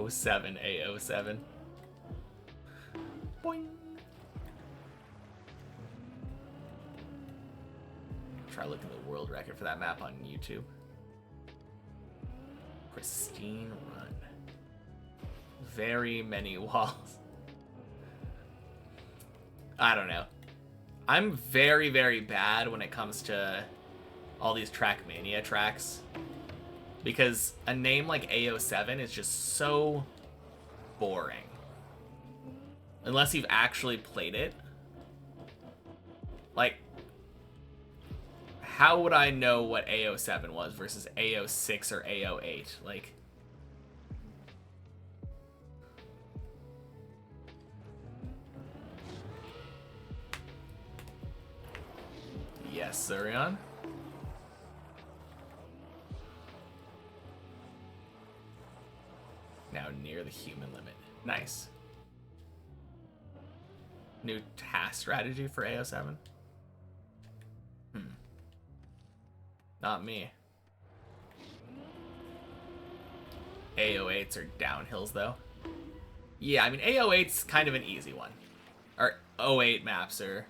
'07 AO7. Boing. Try looking at the world record for that map on YouTube. Pristine run. Very many walls. I don't know. I'm very, very bad when it comes to all these Trackmania tracks. Because a name like AO7 is just so boring. Unless you've actually played it. Like, how would I know what AO7 was versus AO6 or AO8? Like, yes, Surion. Now near the human limit. Nice. New task strategy for AO7? Not me. AO8s are downhills, though. Yeah, I mean, AO8's kind of an easy one. Or O8 maps are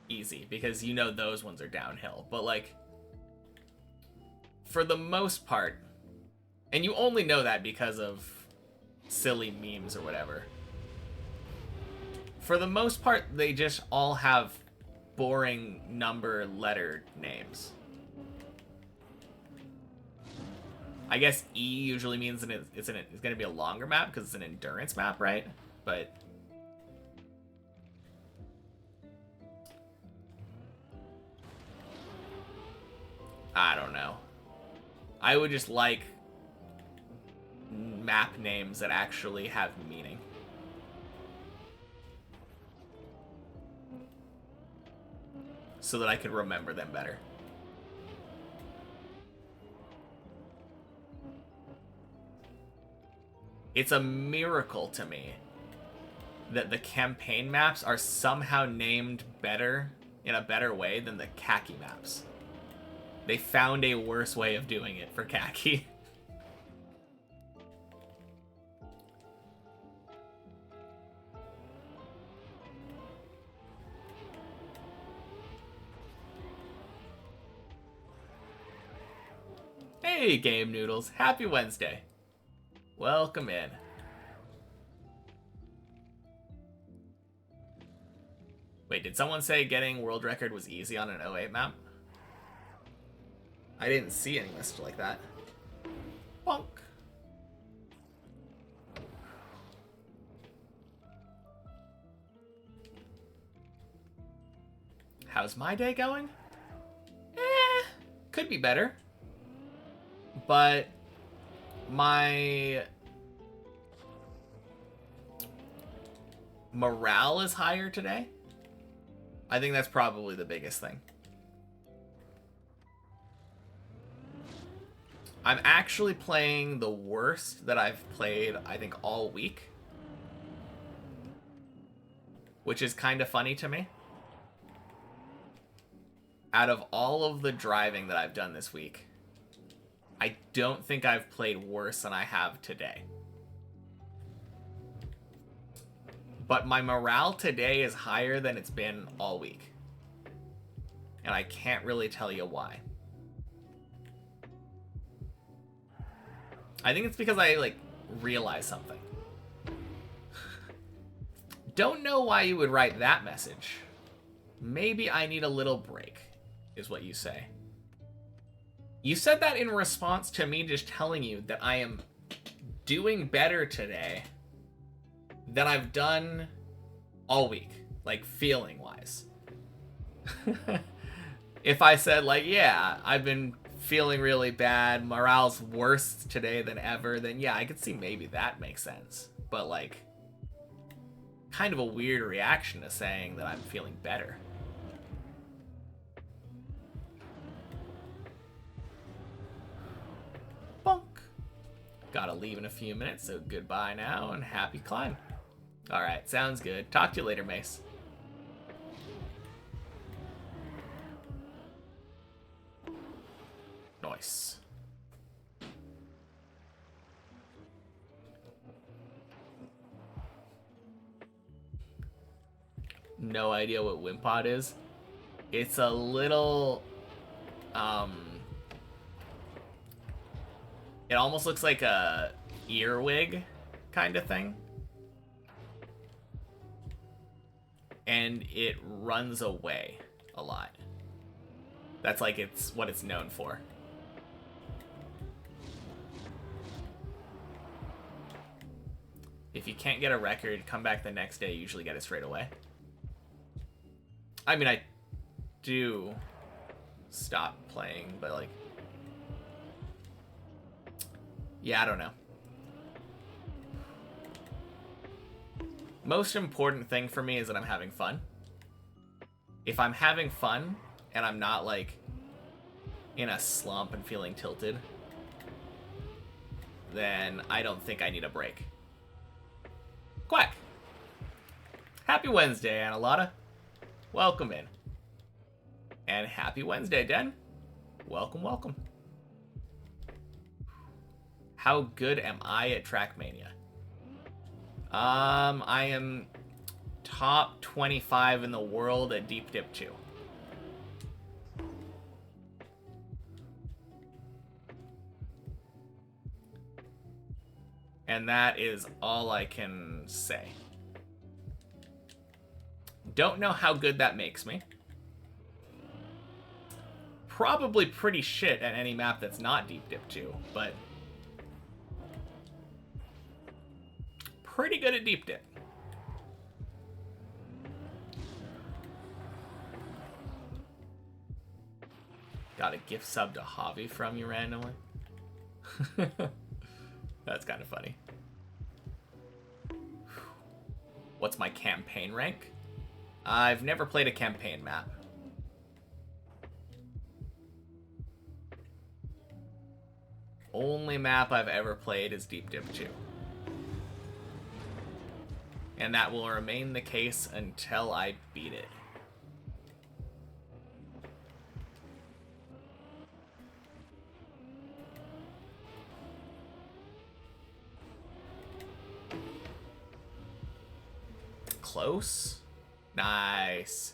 easy, because you know those ones are downhill. But, like, for the most part, and you only know that because of silly memes or whatever. For the most part, they just all have boring number letter names. I guess E usually means that it's going to be a longer map because it's an endurance map, right? But I don't know. I would just like map names that actually have meaning. So that I could remember them better. It's a miracle to me that the campaign maps are somehow named better, in a better way than the khaki maps. They found a worse way of doing it for khaki. Hey, Game Noodles. Happy Wednesday. Welcome in. Wait, did someone say getting world record was easy on an 08 map? I didn't see any message like that. Bonk. How's my day going? Could be better. But my morale is higher today. I think that's probably the biggest thing. I'm actually playing the worst that I've played, I think, all week. Which is kind of funny to me. Out of all of the driving that I've done this week, I don't think I've played worse than I have today. But my morale today is higher than it's been all week. And I can't really tell you why. I think it's because I, like, realized something. Don't know why you would write that message. Maybe I need a little break, is what you say. You said that in response to me just telling you that I am doing better today than I've done all week, like feeling wise. If I said like, yeah, I've been feeling really bad, morale's worse today than ever, then yeah, I could see maybe that makes sense. But like, kind of a weird reaction to saying that I'm feeling better. Bonk. Gotta leave in a few minutes, so goodbye now and happy climb. Alright, sounds good. Talk to you later, Mace. Nice. No idea what Wimpod is. It's a little, it almost looks like a earwig kind of thing. And it runs away a lot. That's like it's what it's known for. If you can't get a record, come back the next day, you usually get it straight away. I mean, I do stop playing, but like, yeah, I don't know. Most important thing for me is that I'm having fun. If I'm having fun and I'm not like in a slump and feeling tilted, then I don't think I need a break. Quack! Happy Wednesday, Annalotta. Welcome in. And happy Wednesday, Den. Welcome, welcome. How good am I at Trackmania? I am top 25 in the world at Deep Dip 2. And that is all I can say. Don't know how good that makes me. Probably pretty shit at any map that's not Deep Dip 2, but pretty good at Deep Dip. Got a gift sub to Javi from you randomly. That's kind of funny. What's my campaign rank? I've never played a campaign map. Only map I've ever played is Deep Dip 2. And that will remain the case until I beat it. Close? Nice.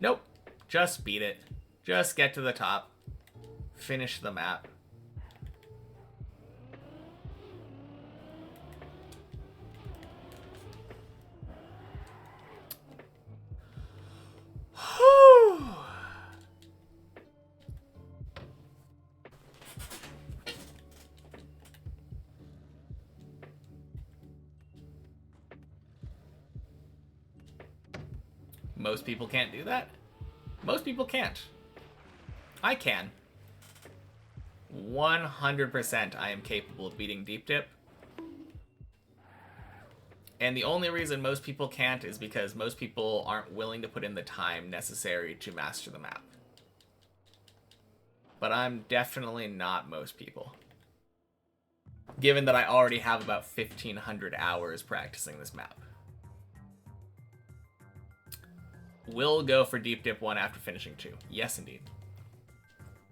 Nope. Just beat it. Just get to the top. Finish the map. Most people can't do that? Most people can't. I can. 100% I am capable of beating Deep Dip. And the only reason most people can't is because most people aren't willing to put in the time necessary to master the map. But I'm definitely not most people. Given that I already have about 1,500 hours practicing this map. Will go for Deep Dip 1 after finishing 2. Yes, indeed.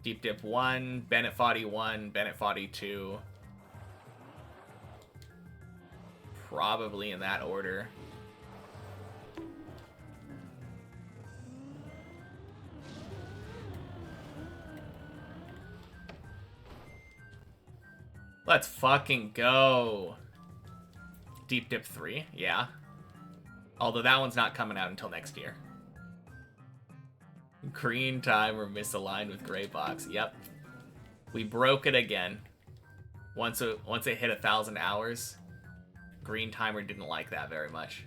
Deep Dip 1, Bennett Foddy 1, Bennett Foddy 2. Probably in that order. Let's fucking go. Deep Dip 3, yeah. Although that one's not coming out until next year. Green timer misaligned with gray box. Yep. We broke it again. Once it hit 1,000 hours, green timer didn't like that very much.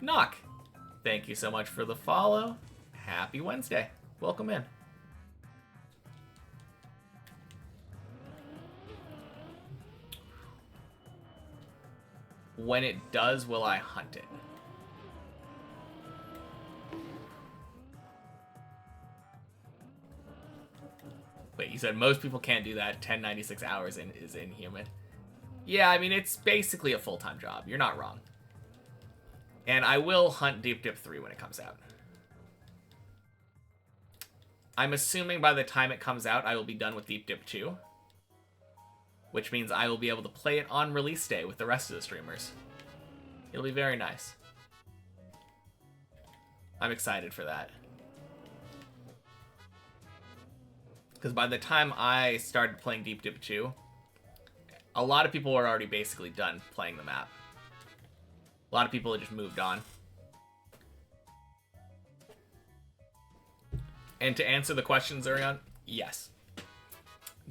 Knock, thank you so much for the follow. Happy Wednesday. Welcome in. When it does, will I hunt it? Wait, you said most people can't do that. 1096 hours is inhuman. Yeah, I mean, it's basically a full-time job. You're not wrong. And I will hunt Deep Dip 3 when it comes out. I'm assuming by the time it comes out, I will be done with Deep Dip 2. Which means I will be able to play it on release day with the rest of the streamers. It'll be very nice. I'm excited for that. Because by the time I started playing Deep Dip 2, a lot of people were already basically done playing the map. A lot of people had just moved on. And to answer the question, Zurion, yes.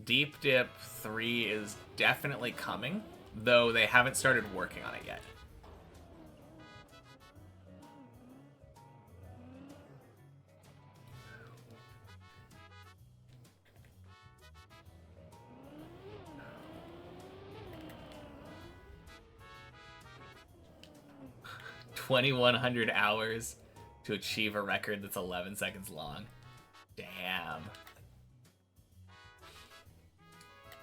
Deep Dip 3 is definitely coming, though they haven't started working on it yet. $2,100 hours to achieve a record that's 11 seconds long. Damn.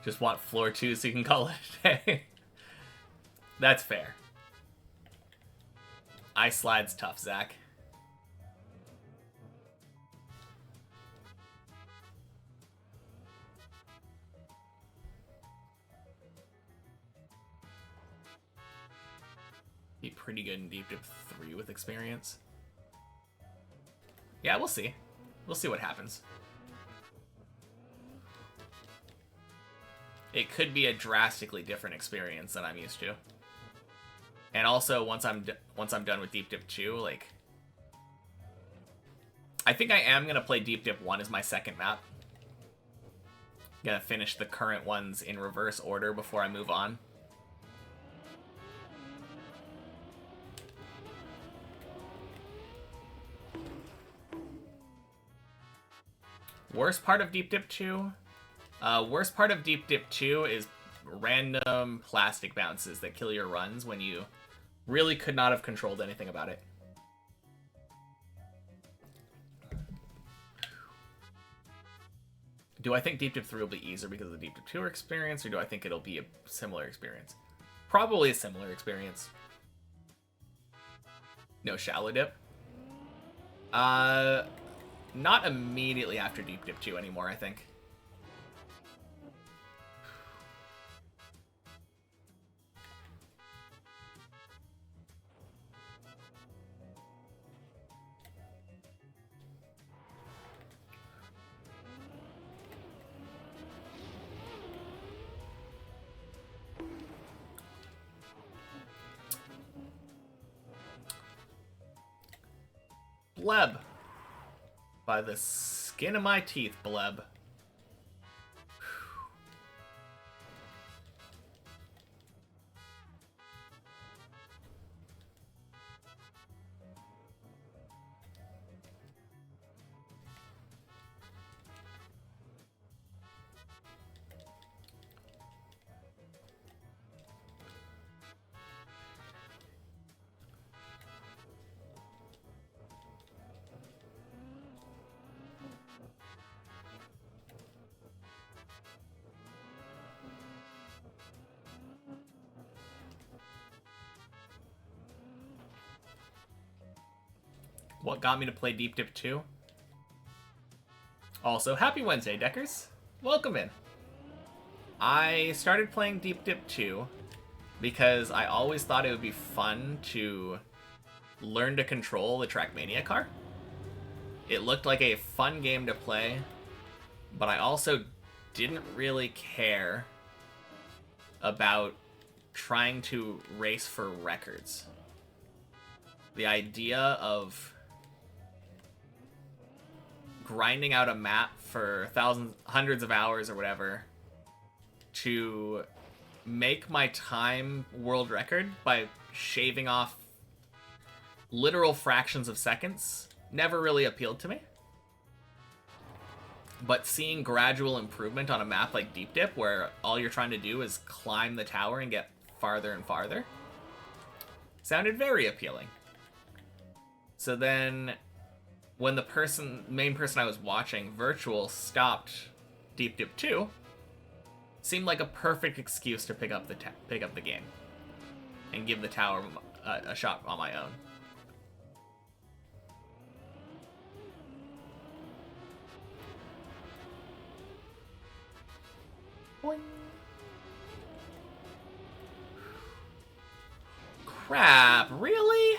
Just want floor 2 so you can call it a day. That's fair. Ice Slide's tough, Zach. Be pretty good in Deep Dip 3 with experience. Yeah, we'll see. We'll see what happens. It could be a drastically different experience than I'm used to. And also, once I'm done with Deep Dip 2, like, I think I am gonna play Deep Dip 1 as my second map. Gonna finish the current ones in reverse order before I move on. Worst part of Deep Dip 2? Worst part of Deep Dip 2 is random plastic bounces that kill your runs when you really could not have controlled anything about it. Do I think Deep Dip 3 will be easier because of the Deep Dip 2 experience, or do I think it'll be a similar experience? Probably a similar experience. No Shallow Dip? Not immediately after Deep Dip 2 anymore, I think. Bleb. By the skin of my teeth, Bleb. What got me to play Deep Dip 2? Also, happy Wednesday, Deckers. Welcome in. I started playing Deep Dip 2 because I always thought it would be fun to learn to control the Trackmania car. It looked like a fun game to play, but I also didn't really care about trying to race for records. The idea of grinding out a map for thousands, hundreds of hours or whatever to make my time world record by shaving off literal fractions of seconds never really appealed to me. But seeing gradual improvement on a map like Deep Dip, where all you're trying to do is climb the tower and get farther and farther, sounded very appealing. So then, when the main person I was watching, Virtual, stopped Deep Dip 2, seemed like a perfect excuse to pick up the game and give the tower a shot on my own. Boing. Crap, really?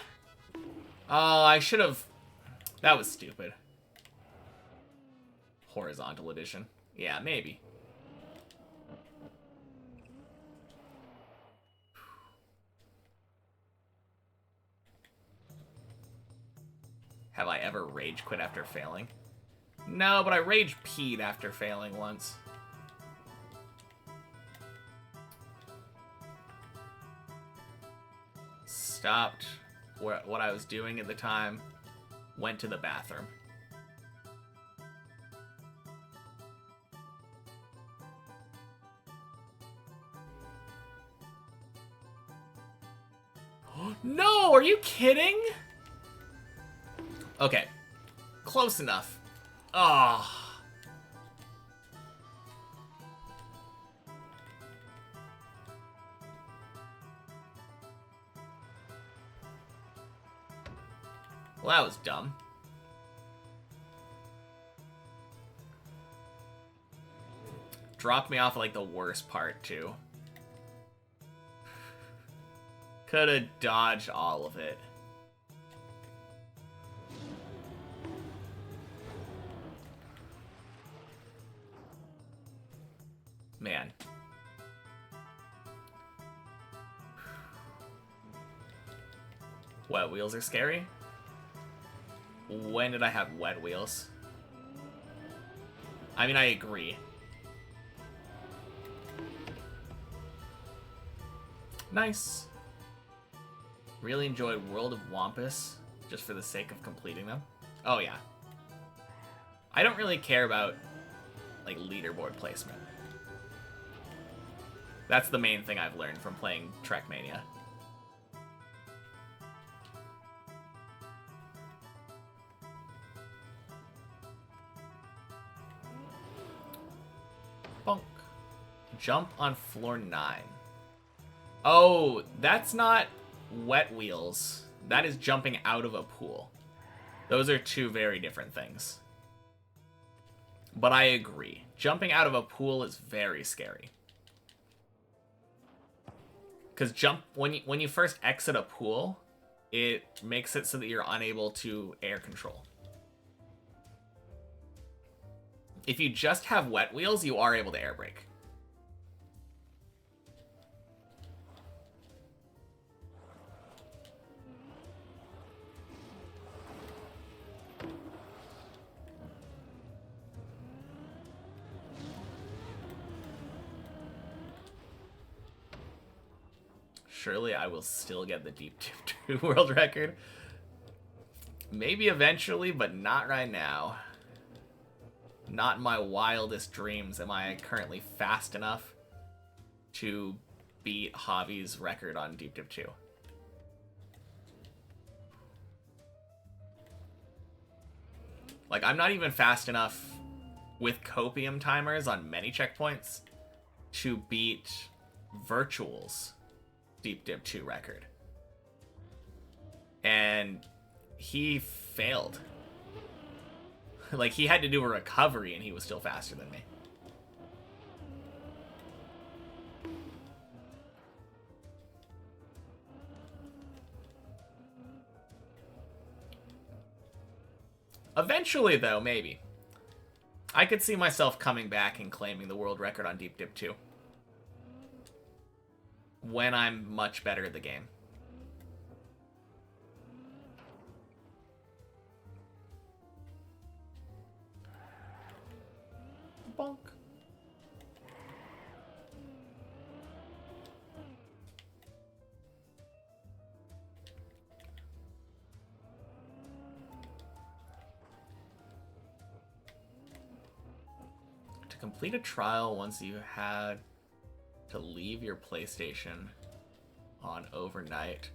Oh, I should have... That was stupid. Horizontal edition. Yeah, maybe. Have I ever rage quit after failing? No, but I rage peed after failing once. Stopped what I was doing at the time, went to the bathroom. No, are you kidding? Okay, close enough. Ah. Oh. Well, that was dumb. Dropped me off at, like, the worst part, too. Could have dodged all of it. Man. Wet wheels are scary? When did I have wet wheels? I mean, I agree. Nice. Really enjoyed World of Wampus, just for the sake of completing them. Oh, yeah. I don't really care about, like, leaderboard placement. That's the main thing I've learned from playing Trackmania. Bonk. Jump on floor 9. Oh, that's not wet wheels. That is jumping out of a pool. Those are two very different things. But I agree. Jumping out of a pool is very scary. Because when you first exit a pool, it makes it so that you're unable to air control. If you just have wet wheels, you are able to air brake. Surely I will still get the Deep Dip 2 world record. Maybe eventually, but not right now. Not in my wildest dreams am I currently fast enough to beat Javi's record on Deep Dip 2. Like, I'm not even fast enough with copium timers on many checkpoints to beat Virtual's Deep Dip 2 record. And he failed. Like, he had to do a recovery and he was still faster than me. Eventually, though, maybe. I could see myself coming back and claiming the world record on Deep Dip 2. When I'm much better at the game. Bonk. complete a trial once you had to leave your PlayStation on overnight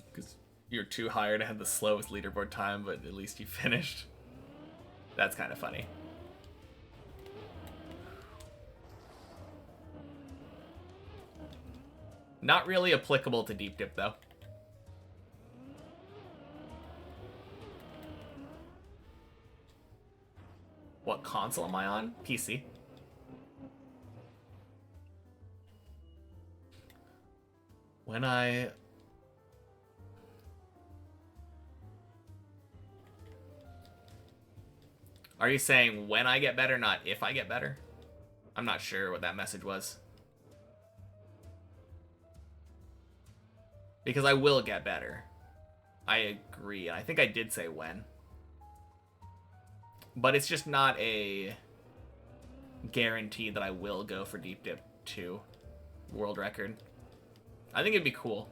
because you're too hired to have the slowest leaderboard time, but at least you finished. That's kind of funny. Not really applicable to Deep Dip, though. What console am I on? PC. When I... Are you saying when I get better, not if I get better? I'm not sure what that message was. Because I will get better. I agree. I think I did say when. But it's just not a guarantee that I will go for Deep Dip 2 world record. I think it'd be cool.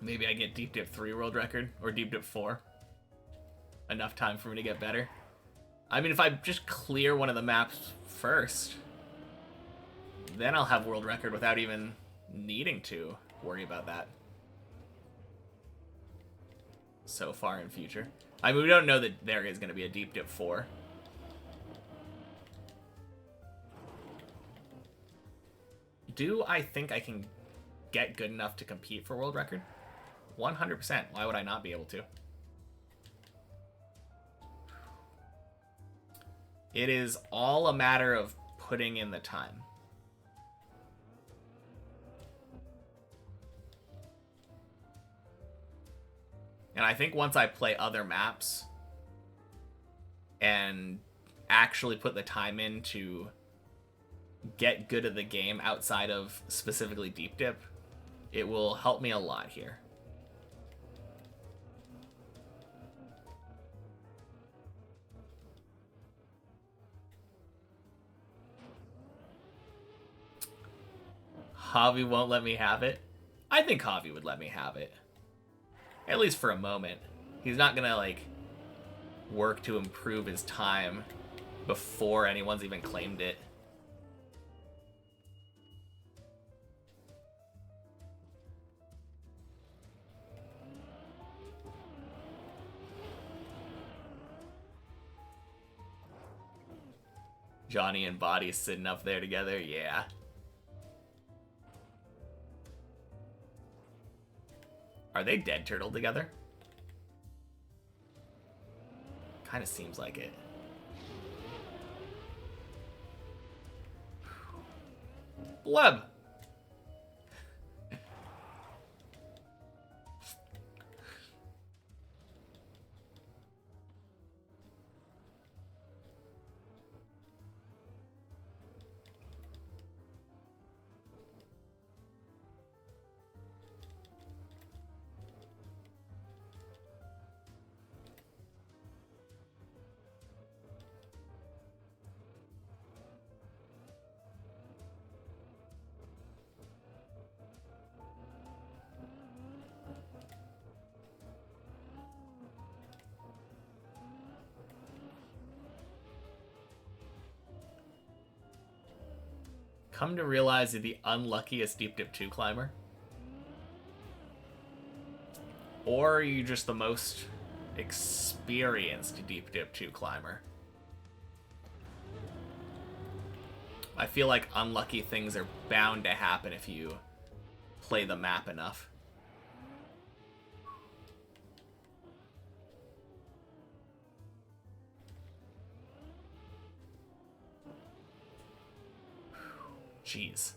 Maybe I get Deep Dip 3 world record or Deep Dip 4. Enough time for me to get better. I mean, if I just clear one of the maps first, then I'll have world record without even needing to worry about that. So far in future. I mean, we don't know that there is going to be a Deep Dip 4. Do I think I can get good enough to compete for world record? 100%. Why would I not be able to? It is all a matter of putting in the time. And I think once I play other maps and actually put the time in to get good at the game outside of specifically Deep Dip, it will help me a lot here. Javi won't let me have it. I think Javi would let me have it. At least for a moment. He's not gonna, like, work to improve his time before anyone's even claimed it. Johnny and Body sitting up there together, yeah. Are they dead turtle together? Kind of seems like it. Bleb! Come to realize you're the unluckiest Deep Dip 2 climber? Or are you just the most experienced Deep Dip 2 climber? I feel like unlucky things are bound to happen if you play the map enough. Jeez.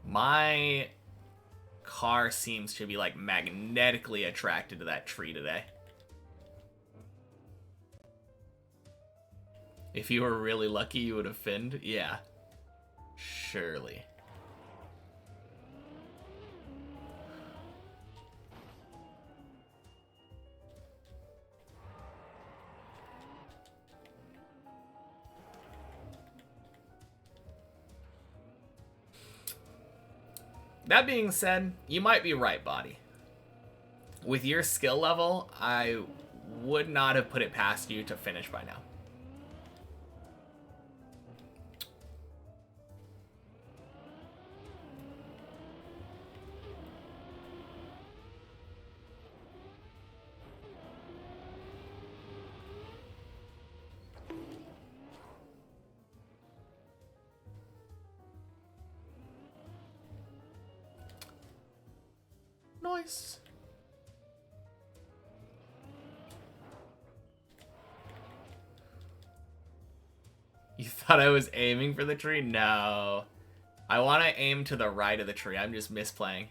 My car seems to be, like, magnetically attracted to that tree today. If you were really lucky, you would have finned? Yeah. Surely. That being said, you might be right, Body. With your skill level, I would not have put it past you to finish by now. Nice. You thought I was aiming for the tree? No. I want to aim to the right of the tree. I'm just misplaying.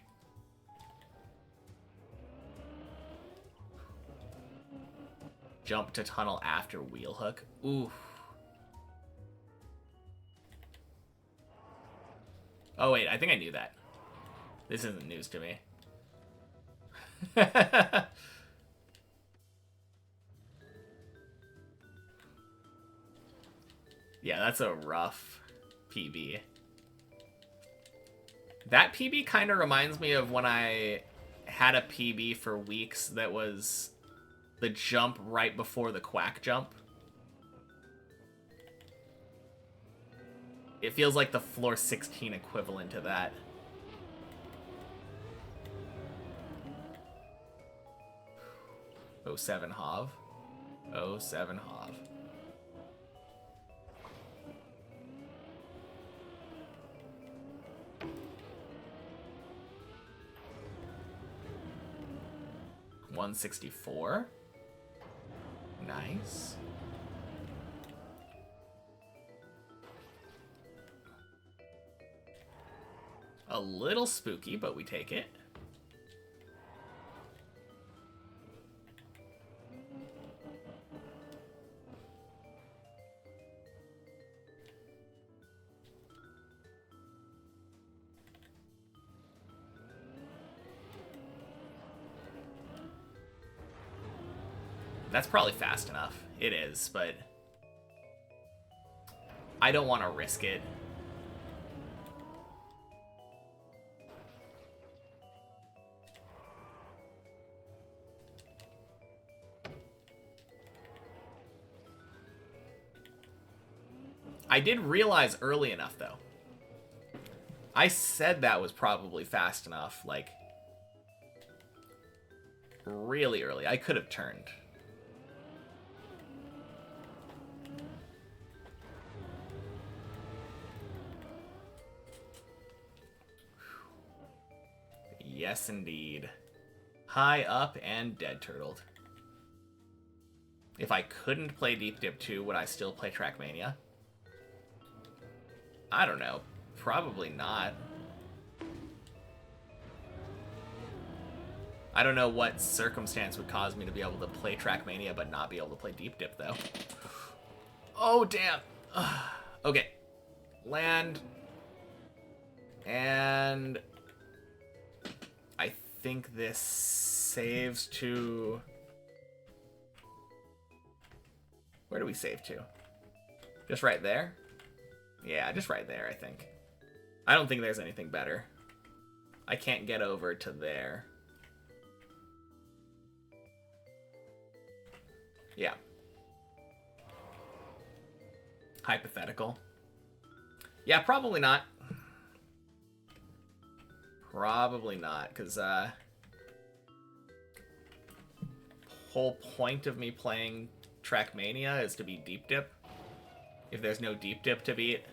Jump to tunnel after wheel hook. Ooh. Oh, wait. I think I knew that. This isn't news to me. Yeah, that's a rough PB. That PB kind of reminds me of when I had a PB for weeks that was the jump right before the quack jump. It feels like the floor 16 equivalent to that. Oh, 07 Hav. 07 Hav. $164. Nice. A little spooky, but we take it. That's probably fast enough. It is, but I don't want to risk it. I did realize early enough, though. I said that was probably fast enough, like, really early. I could have turned. Yes, indeed. High up and dead turtled. If I couldn't play Deep Dip 2, would I still play Trackmania? I don't know. Probably not. I don't know what circumstance would cause me to be able to play Trackmania but not be able to play Deep Dip, though. Oh, damn. Okay. Land. And I think this saves to... Where do we save to? Just right there? Yeah, just right there, I think. I don't think there's anything better. I can't get over to there. Yeah. Hypothetical. Yeah, probably not. Probably not, because whole point of me playing Trackmania is to be Deep Dip. If there's no Deep Dip to beat.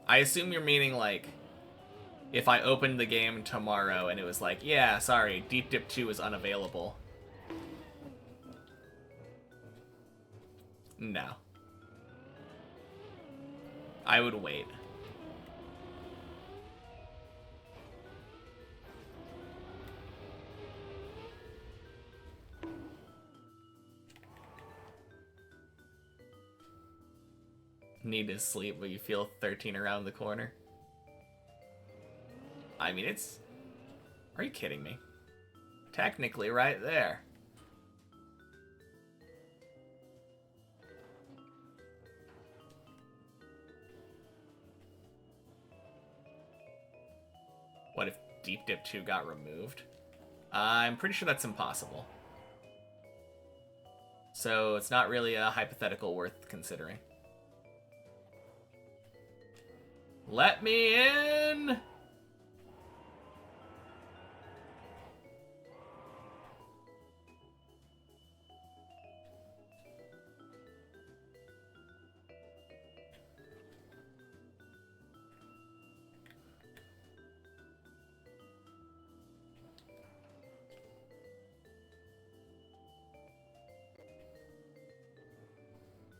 I assume you're meaning, like, if I opened the game tomorrow and it was like, yeah, sorry, Deep Dip 2 is unavailable. No. I would wait. Need to sleep, but you feel 13 around the corner. I mean, it's... Are you kidding me? Technically right there. What if Deep Dip 2 got removed? I'm pretty sure that's impossible. So it's not really a hypothetical worth considering. Let me in!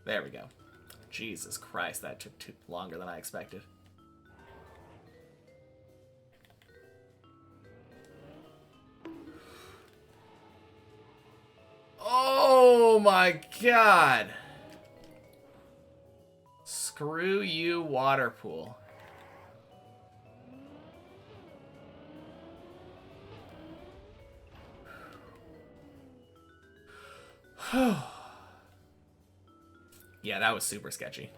There we go. Jesus Christ, that took longer than I expected. Oh my god! Screw you, water pool. Yeah, that was super sketchy.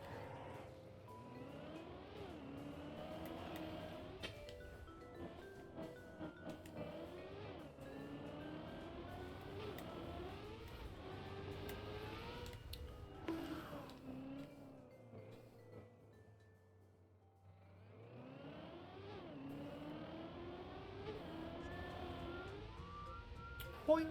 Boing.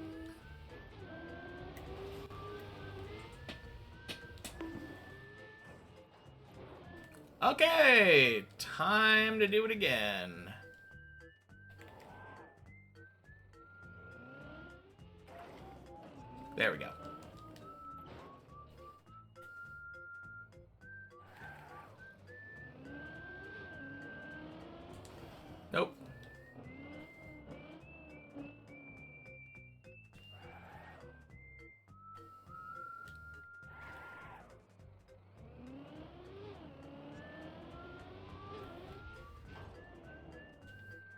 Okay, time to do it again. There we go. Nope.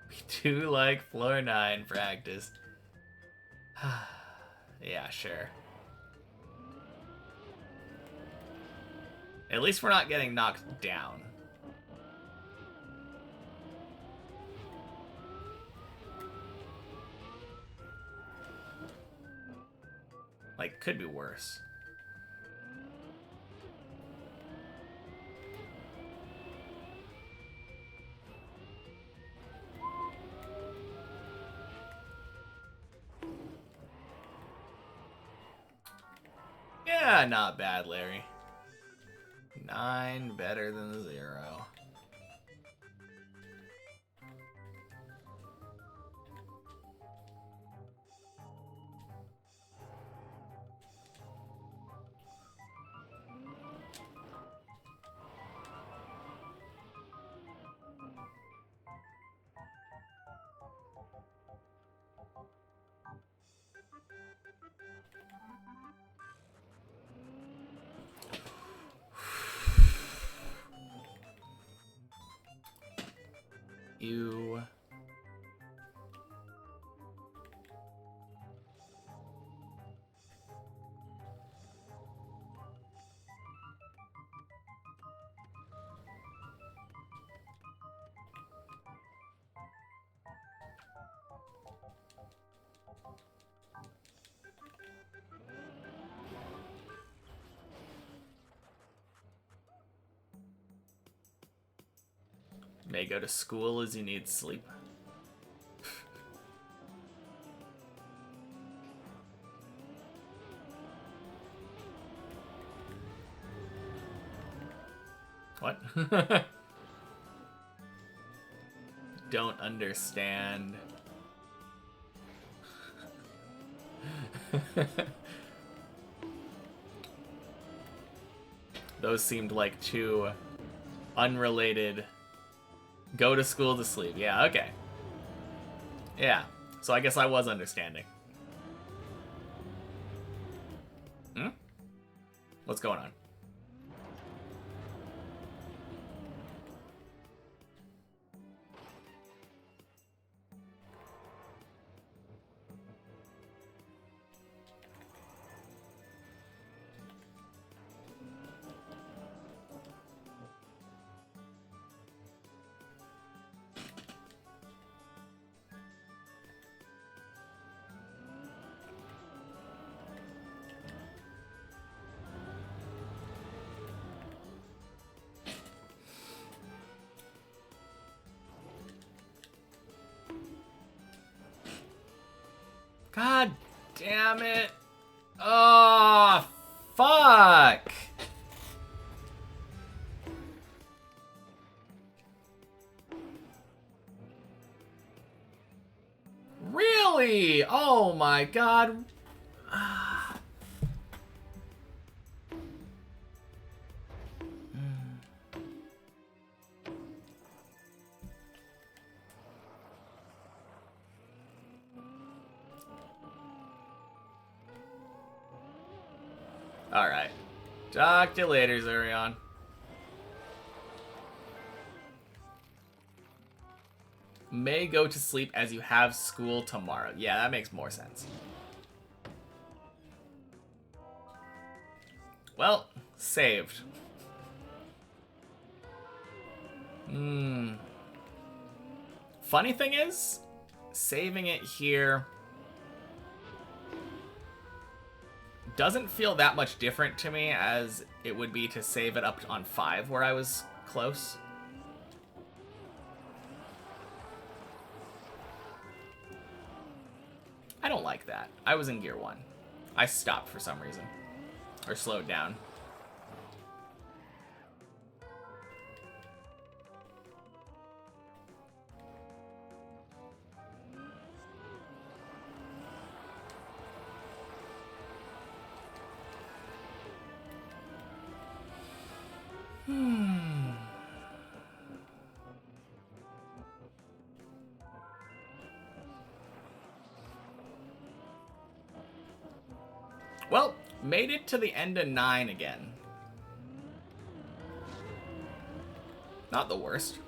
We do like floor 9 practice. Yeah, sure. At least we're not getting knocked down. Like, could be worse. Yeah, not bad, Larry. 9 better than 0. You... may go to school as you need sleep. What? Don't understand. Those seemed like two unrelated. Go to school to sleep. Yeah, okay. Yeah, so I guess I was understanding. Hmm? What's going on? God damn it. Oh, fuck. Really? Oh my god. Alright. Talk to you later, Zurion. May go to sleep as you have school tomorrow. Yeah, that makes more sense. Well, saved. Funny thing is, saving it here doesn't feel that much different to me as it would be to save it up on 5 where I was close. I don't like that. I was in gear 1. I stopped for some reason. Or slowed down. Well, made it to the end of 9 again. Not the worst.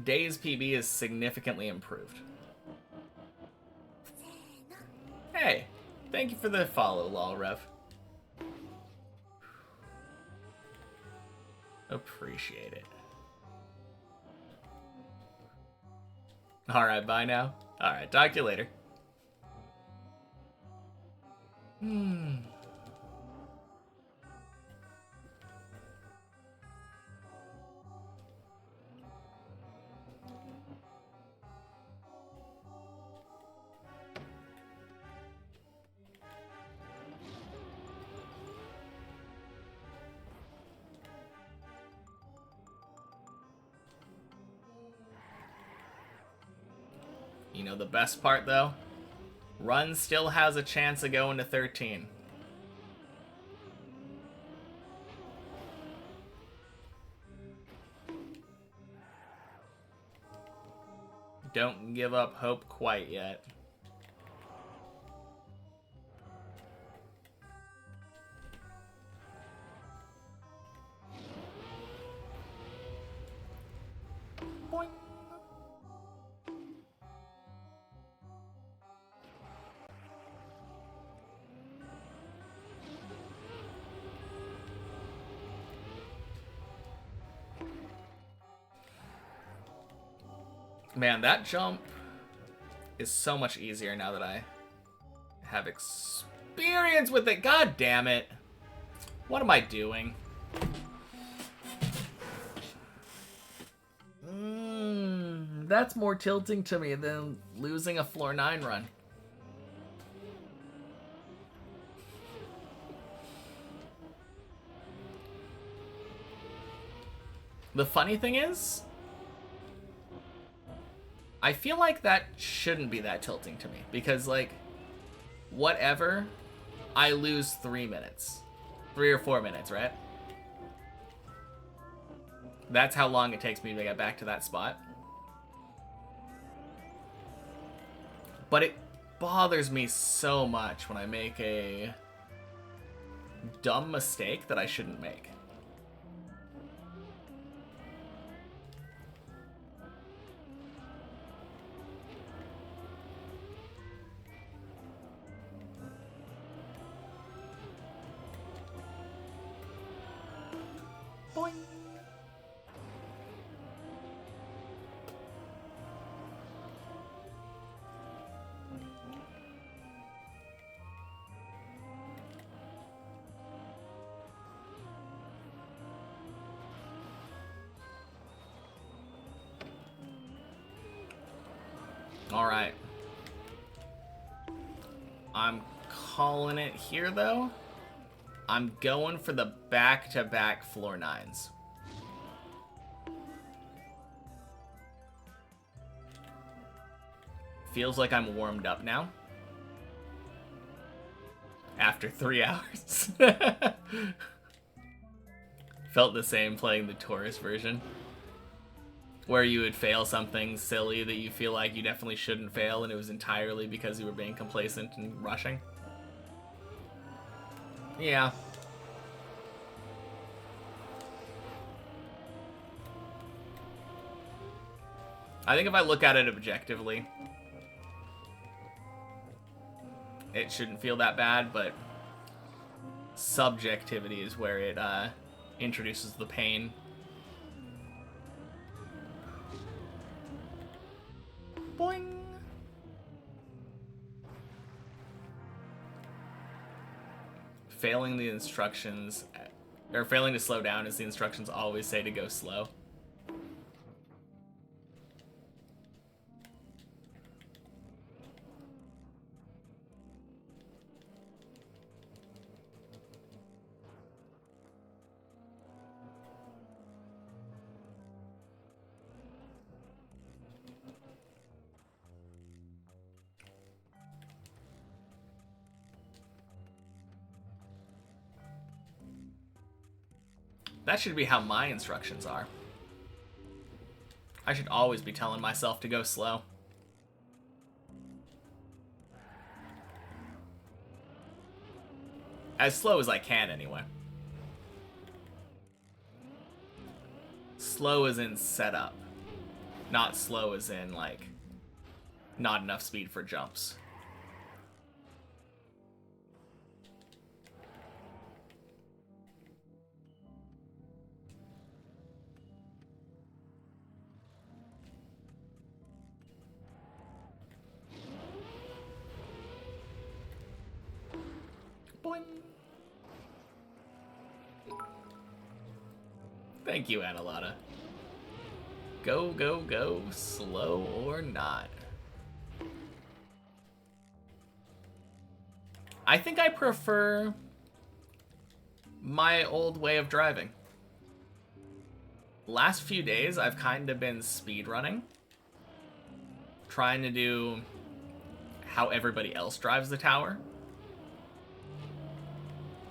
Day's PB is significantly improved. Hey, thank you for the follow, LolRev. Appreciate it. Alright, bye now. Alright, talk to you later. You know the best part, though? Run still has a chance of going to 13. Don't give up hope quite yet. Boing. Man, that jump is so much easier now that I have experience with it. God damn it. What am I doing? That's more tilting to me than losing a floor 9 run. The funny thing is, I feel like that shouldn't be that tilting to me because, like, whatever, I lose 3 minutes. 3 or 4 minutes, right? That's how long it takes me to get back to that spot. But it bothers me so much when I make a dumb mistake that I shouldn't make. Boing. Alright. I'm calling it here, though. I'm going for the back-to-back floor 9s. Feels like I'm warmed up now. After 3 hours. Felt the same playing the tourist version. Where you would fail something silly that you feel like you definitely shouldn't fail, and it was entirely because you were being complacent and rushing. Yeah. I think if I look at it objectively, it shouldn't feel that bad, but subjectivity is where it introduces the pain. Boing! Failing the instructions, or failing to slow down as the instructions always say to go slow. That should be how my instructions are. I should always be telling myself to go slow. As slow as I can, anyway. Slow as in setup. Not slow as in, like, not enough speed for jumps. Boing. Thank you, Analata. Go, go, go, slow or not. I think I prefer my old way of driving. Last few days, I've kind of been speedrunning. Trying to do how everybody else drives the tower.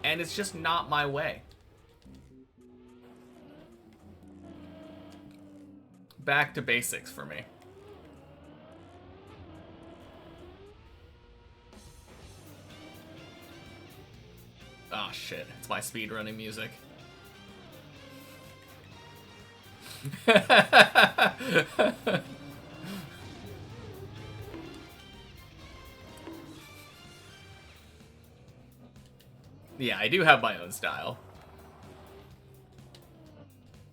And it's just not my way. Back to basics for me. Oh shit, it's my speedrunning music. Yeah, I do have my own style.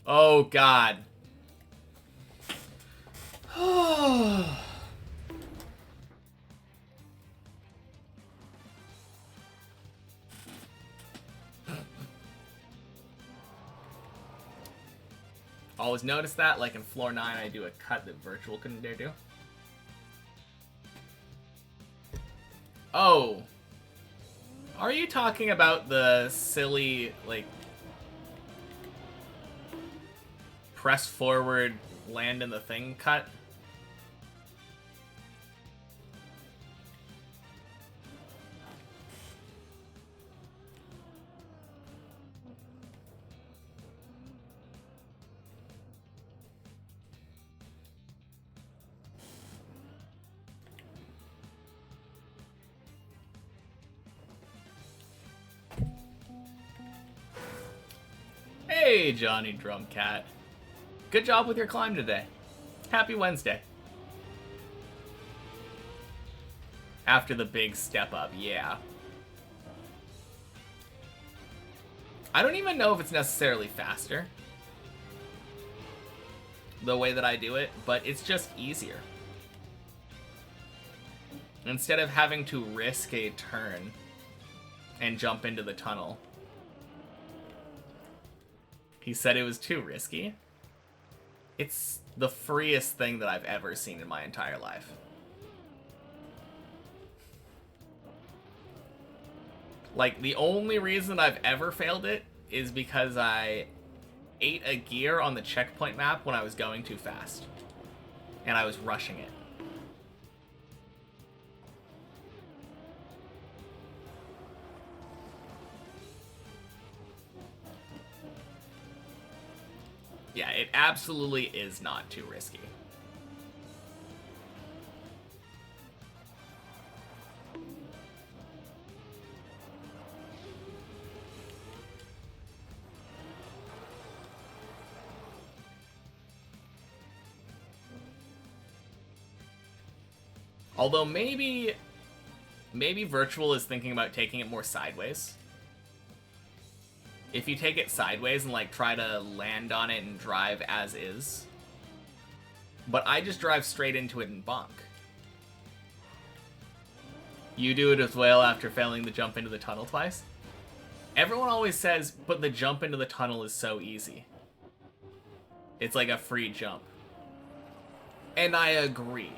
Oh god. Always notice that, like in floor 9, I do a cut that virtual couldn't dare do. Oh. Are you talking about the silly, like, press forward, land in the thing cut? Hey, Johnny Drumcat. Good job with your climb today. Happy Wednesday. After the big step up, yeah. I don't even know if it's necessarily faster, the way that I do it, but it's just easier. Instead of having to risk a turn and jump into the tunnel. He said it was too risky. It's the freest thing that I've ever seen in my entire life. Like, the only reason I've ever failed it is because I ate a gear on the checkpoint map when I was going too fast. And I was rushing it. Yeah, it absolutely is not too risky. Although maybe Virtual is thinking about taking it more sideways. If you take it sideways and like try to land on it and drive as is. But I just drive straight into it and bonk. You do it as well after failing the jump into the tunnel twice? Everyone always says, but the jump into the tunnel is so easy. It's like a free jump. And I agree.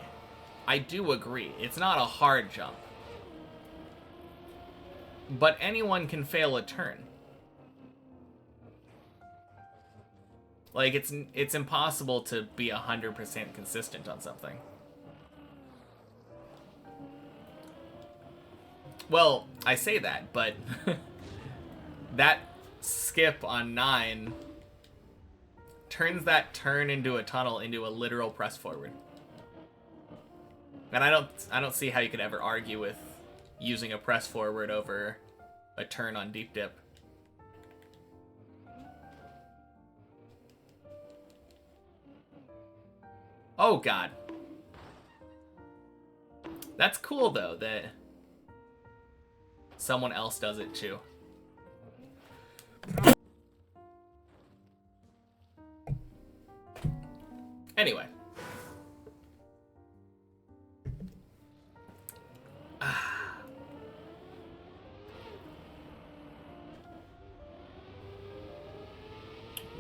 I do agree. It's not a hard jump. But anyone can fail a turn. Like, it's impossible to be 100% consistent on something. Well, I say that, but that skip on 9 turns that turn into a tunnel into a literal press forward. And I don't see how you could ever argue with using a press forward over a turn on deep dip. Oh god. That's cool though that someone else does it too. Anyway.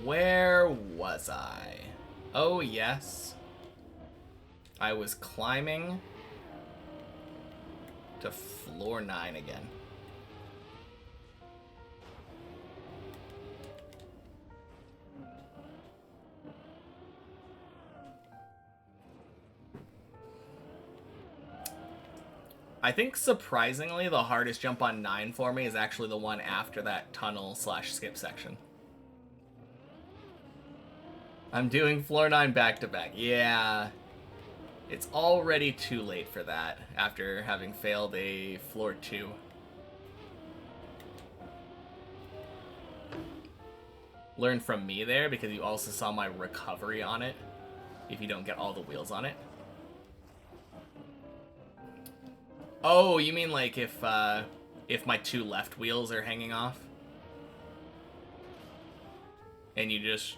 Where was I? Oh, yes. I was climbing to floor 9 again. I think surprisingly the hardest jump on 9 for me is actually the one after that tunnel / skip section. I'm doing floor 9 back to back. Yeah. It's already too late for that after having failed a floor 2. Learn from me there because you also saw my recovery on it if you don't get all the wheels on it. Oh, you mean like if my 2 left wheels are hanging off? And you just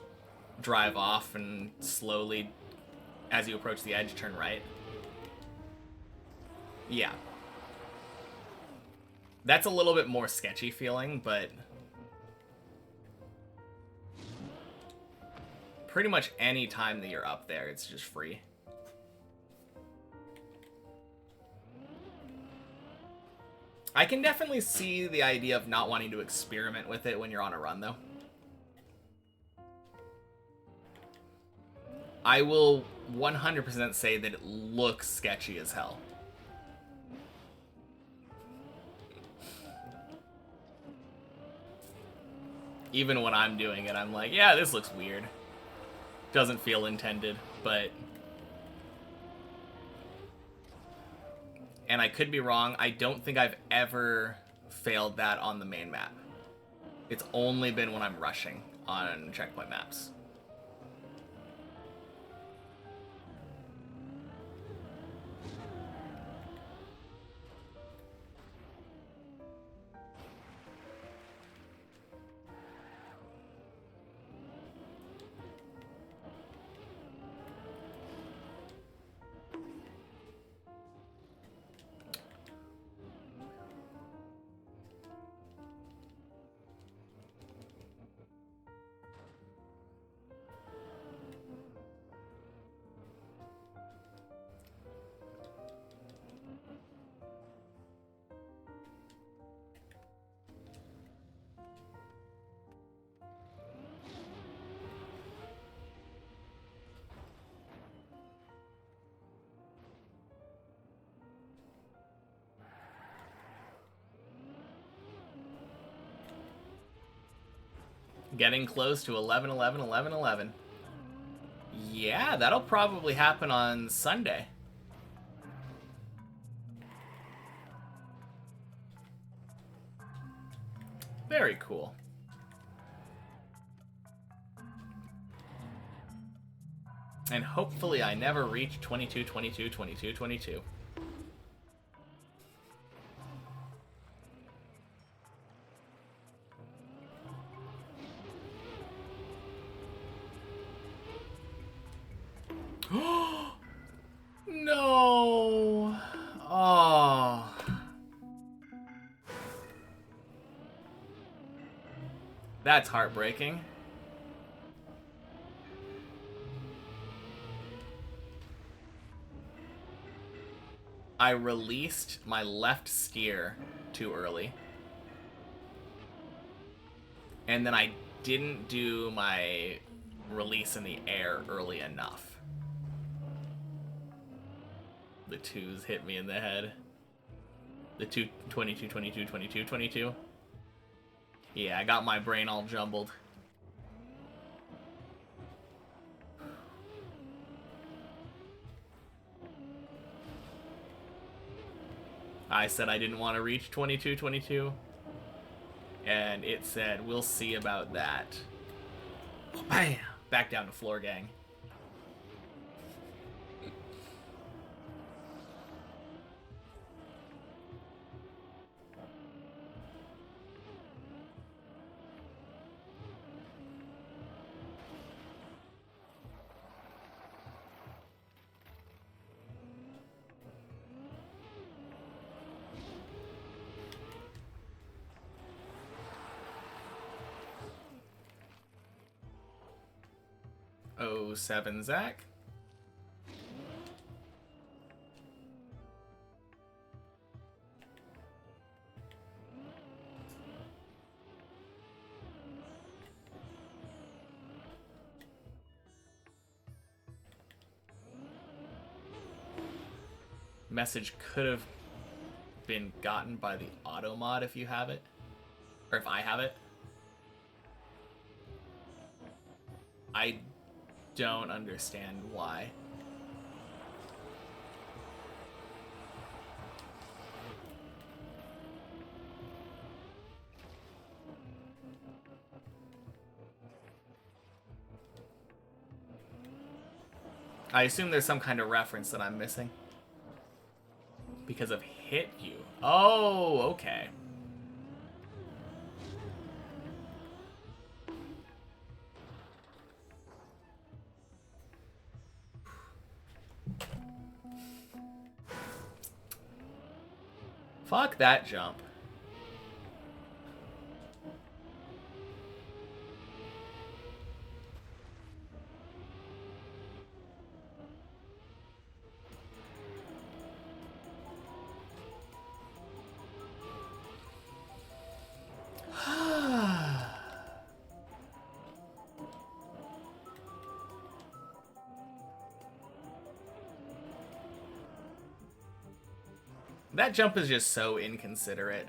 drive off and slowly, as you approach the edge, turn right? Yeah. That's a little bit more sketchy feeling, but pretty much any time that you're up there, it's just free. I can definitely see the idea of not wanting to experiment with it when you're on a run, though. I will 100% say that it looks sketchy as hell. Even when I'm doing it, I'm like, yeah, this looks weird. Doesn't feel intended, but... And I could be wrong, I don't think I've ever failed that on the main map. It's only been when I'm rushing on checkpoint maps. Getting close to 11, 11, 11, 11. Yeah, that'll probably happen on Sunday. Very cool. And hopefully I never reach 22, 22, 22, 22. No! Oh. That's heartbreaking. I released my left steer too early. And then I didn't do my release in the air early enough. The twos hit me in the head. The 22, 22, 22, 22. Yeah, I got my brain all jumbled. I said I didn't want to reach 22, 22. And it said, we'll see about that. Bam! Back down to floor gang. Oh, 07 Zach. Message could have been gotten by the auto mod if you have it. Or if I have it. I don't understand why. I assume there's some kind of reference that I'm missing. Because of hit you. Oh, okay. Fuck that jump. That jump is just so inconsiderate.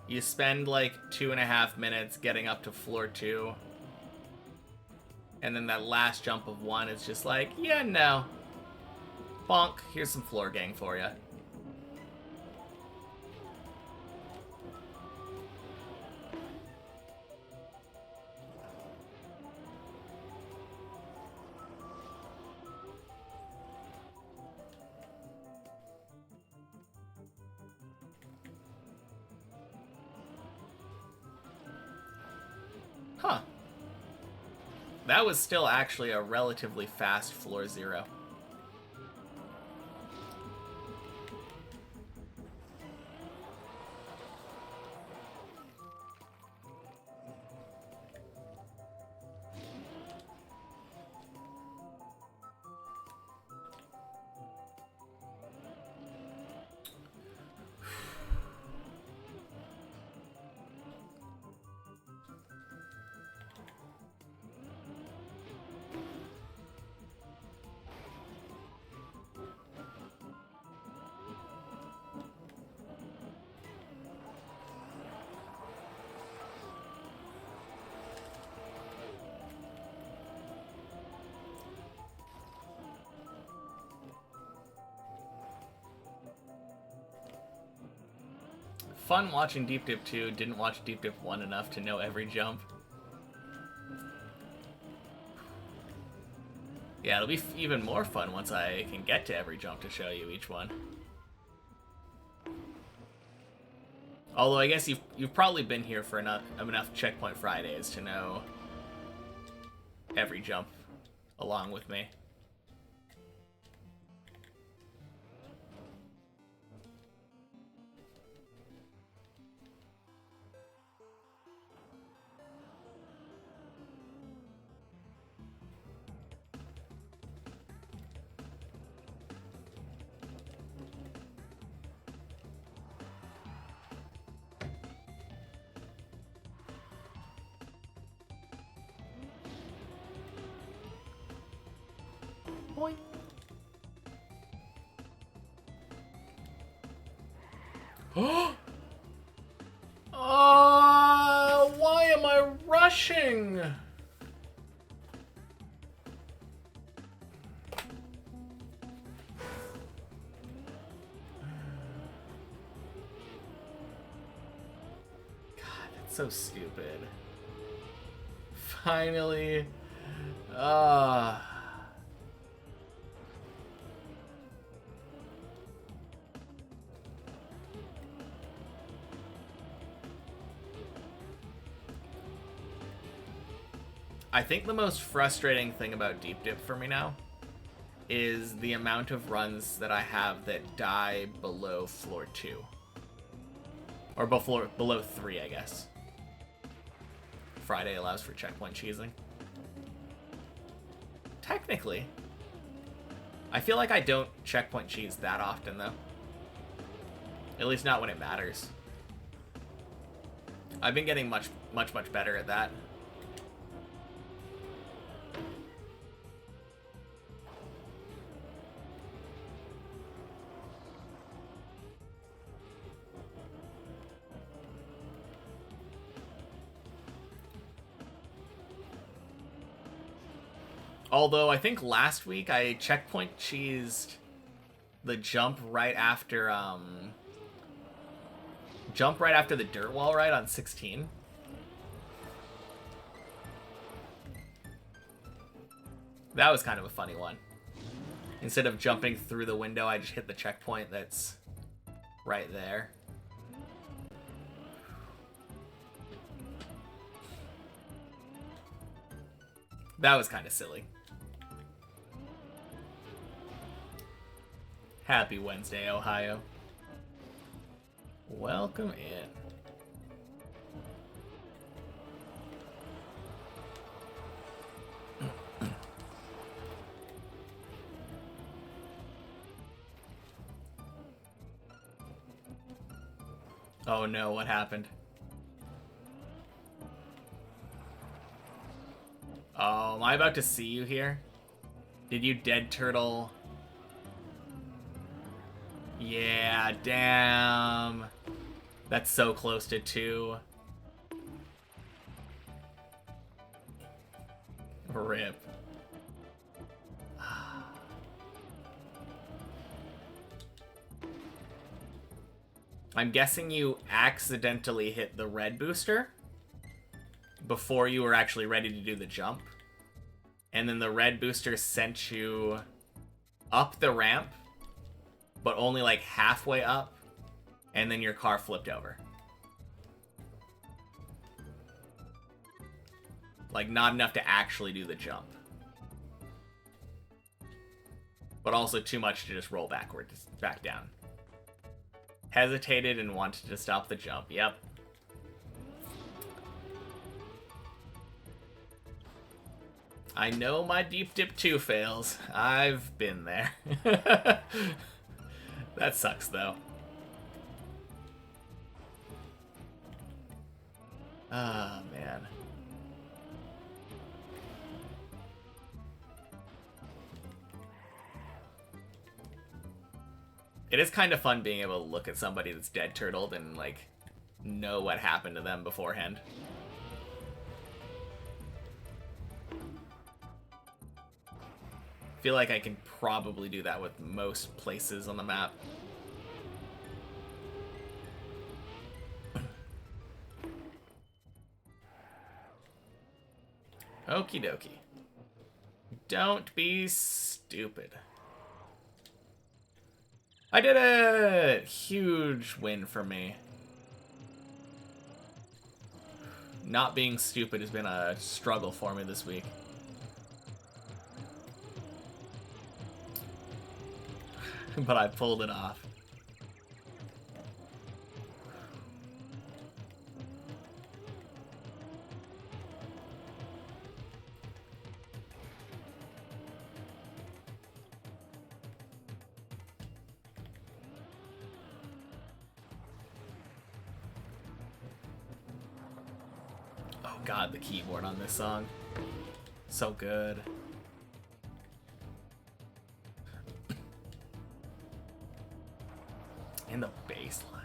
You spend like 2.5 minutes getting up to floor 2. And then that last jump of 1 is just like, yeah, no. Bonk, here's some floor gang for you. Huh. That was still actually a relatively fast floor 0. fun watching Deep Dip 2. Didn't watch Deep Dip 1 enough to know every jump. Yeah, it'll be even more fun once I can get to every jump to show you each one. Although I guess you've probably been here for enough Checkpoint Fridays to know every jump along with me. Boing. Why am I rushing? God, that's so stupid. Finally. I think the most frustrating thing about Deep Dip for me now is the amount of runs that I have that die below floor 2. Or below 3, I guess. Friday allows for checkpoint cheesing. Technically. I feel like I don't checkpoint cheese that often, though. At least not when it matters. I've been getting much better at that. Although I think last week I checkpoint cheesed the jump right after the dirt wall ride on 16. That was kind of a funny one. Instead of jumping through the window, I just hit the checkpoint that's right there. That was kind of silly. Happy Wednesday, Ohio. Welcome in. Oh no, what happened? Oh, am I about to see you here? Did you dead turtle? Yeah, damn. That's so close to 2. Rip. I'm guessing you accidentally hit the red booster before you were actually ready to do the jump. And then the red booster sent you up the ramp, but only like halfway up, and then your car flipped over. Like, not enough to actually do the jump. But also too much to just roll back down. Hesitated and wanted to stop the jump. Yep. I know my Deep Dip 2 fails. I've been there. That sucks, though. Ah, man. It is kind of fun being able to look at somebody that's dead turtled and, like, know what happened to them beforehand. Feel like I can probably do that with most places on the map. Okie dokie. Don't be stupid. I did it! Huge win for me. Not being stupid has been a struggle for me this week. But I pulled it off. Oh god, the keyboard on this song. So good. And the bass line.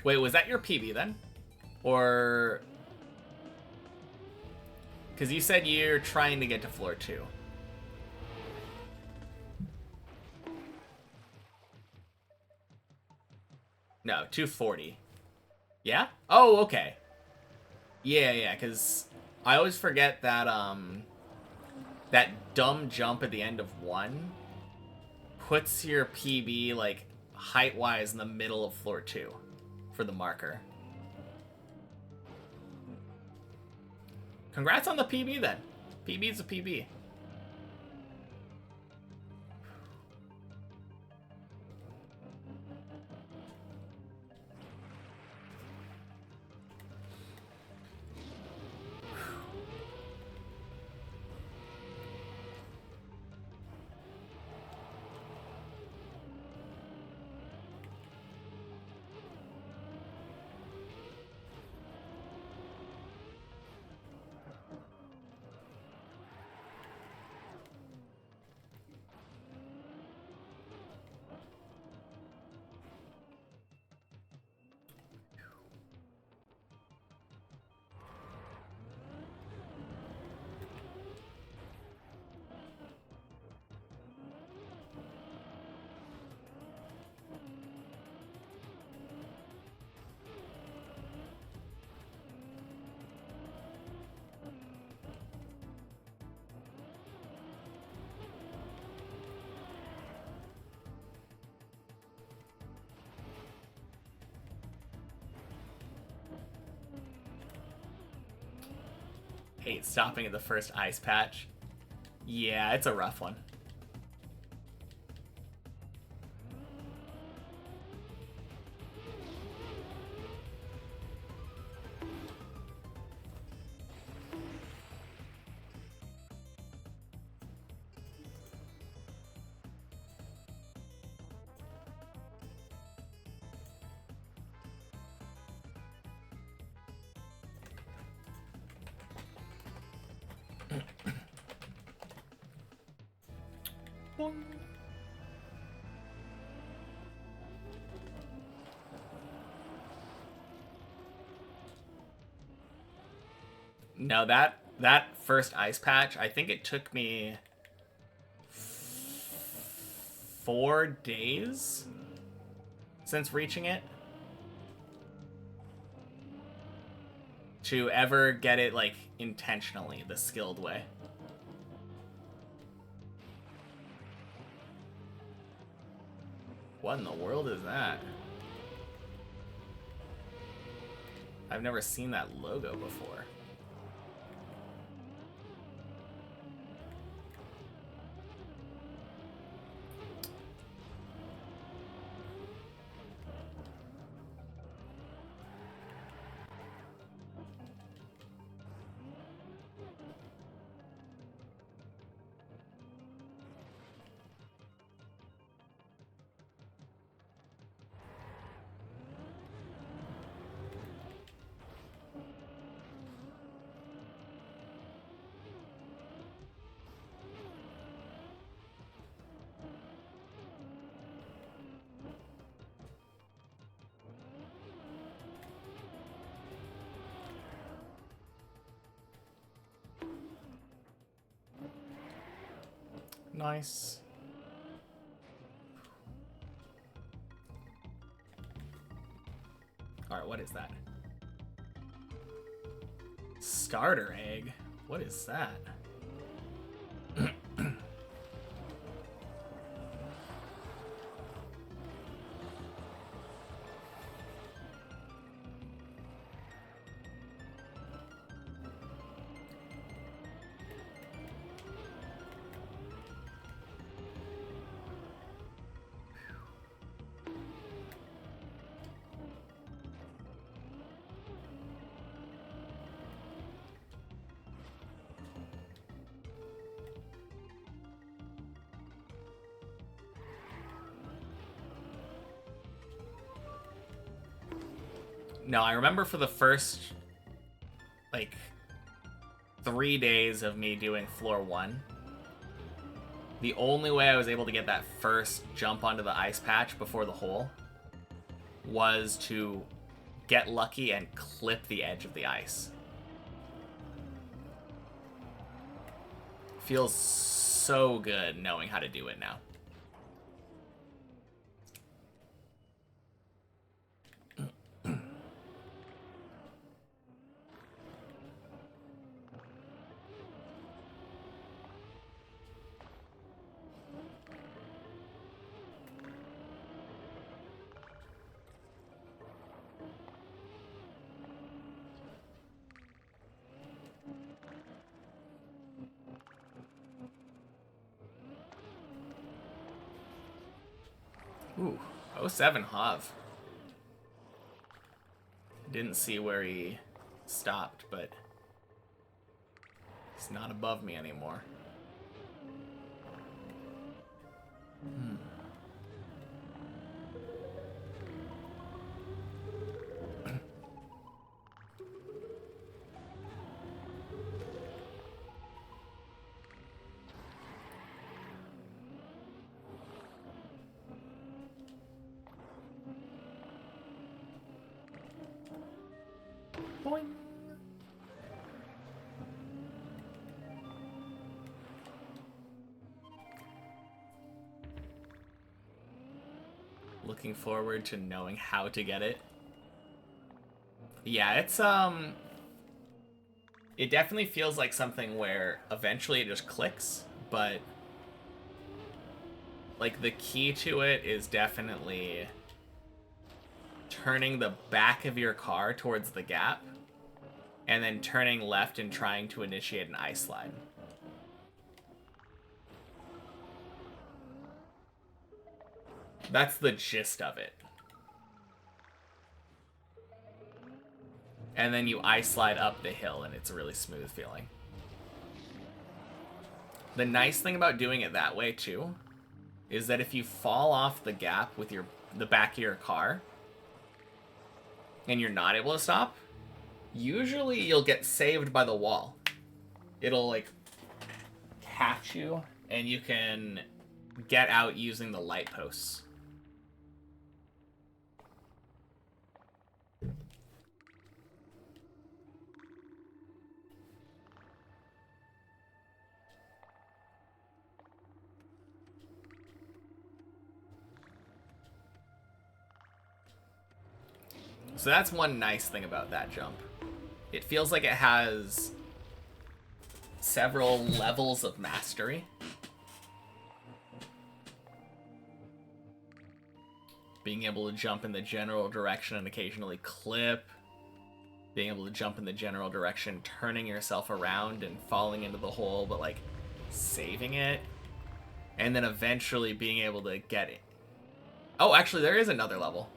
Wait, was that your PB then? Or... Because you said you're trying to get to floor 2. No, 240. Yeah? Oh, okay. Yeah, because I always forget that, that dumb jump at the end of 1 puts your PB, like, height-wise in the middle of floor 2 for the marker. Congrats on the PB then. PB's a PB. Hate stopping at the first ice patch. Yeah, it's a rough one. No, that first ice patch, I think it took me 4 days since reaching it to ever get it, like, intentionally, the skilled way. What in the world is that? I've never seen that logo before. Nice. Alright, what is that? Starter egg? What is that? No, I remember for the first, like, 3 days of me doing floor 1, the only way I was able to get that first jump onto the ice patch before the hole was to get lucky and clip the edge of the ice. Feels so good knowing how to do it now. Ooh, 07 Hav. Didn't see where he stopped, but he's not above me anymore. Boing. Looking forward to knowing how to get it. Yeah, it's it definitely feels like something where eventually it just clicks, but like the key to it is definitely turning the back of your car towards the gap and then turning left and trying to initiate an ice slide. That's the gist of it. And then you ice slide up the hill and it's a really smooth feeling. The nice thing about doing it that way too is that if you fall off the gap with the back of your car and you're not able to stop, usually you'll get saved by the wall. It'll like catch you and you can get out using the light posts. So that's one nice thing about that jump. It feels like it has several levels of mastery. Being able to jump in the general direction and occasionally clip. Being able to jump in the general direction, turning yourself around and falling into the hole, but like saving it. And then eventually being able to get it. Oh, actually, there is another level.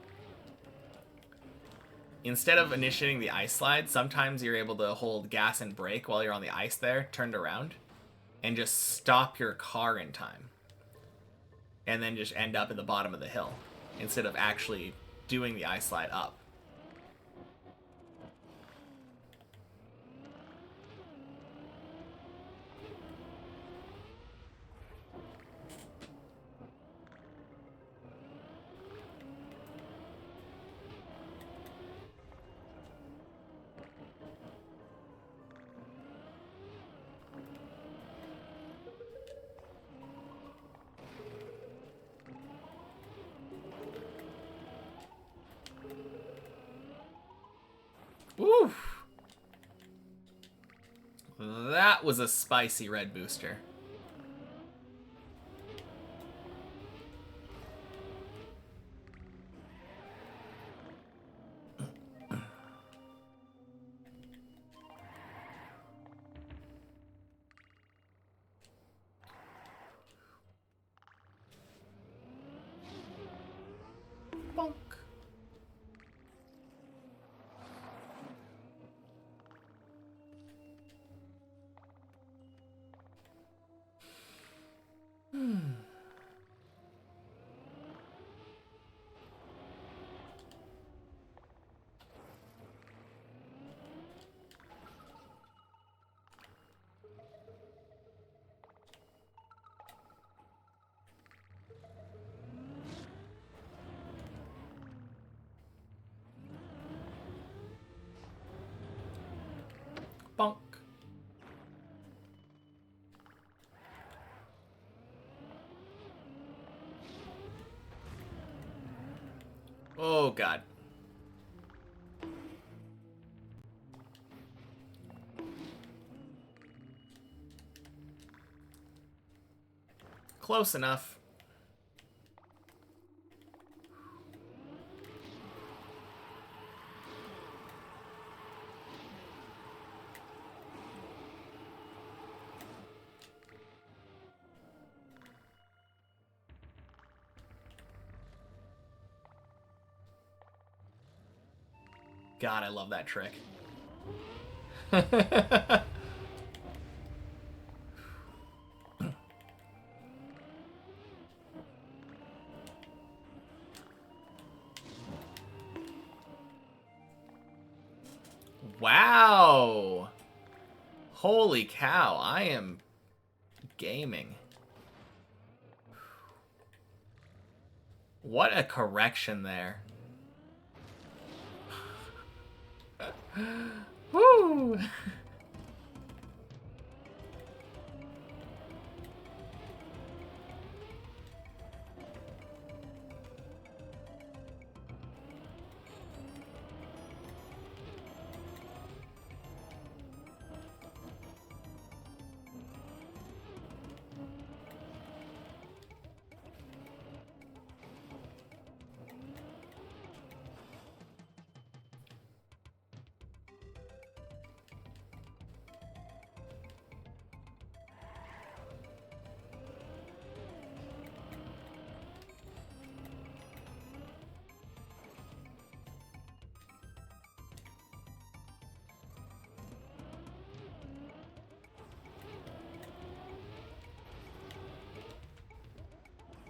Instead of initiating the ice slide, sometimes you're able to hold gas and brake while you're on the ice there, turned around, and just stop your car in time. And then just end up at the bottom of the hill, instead of actually doing the ice slide up. Oof. That was a spicy red booster. Bonk. Bonk. Oh, God. Close enough. God, I love that trick. Wow. Holy cow, I am gaming. What a correction there. Woo!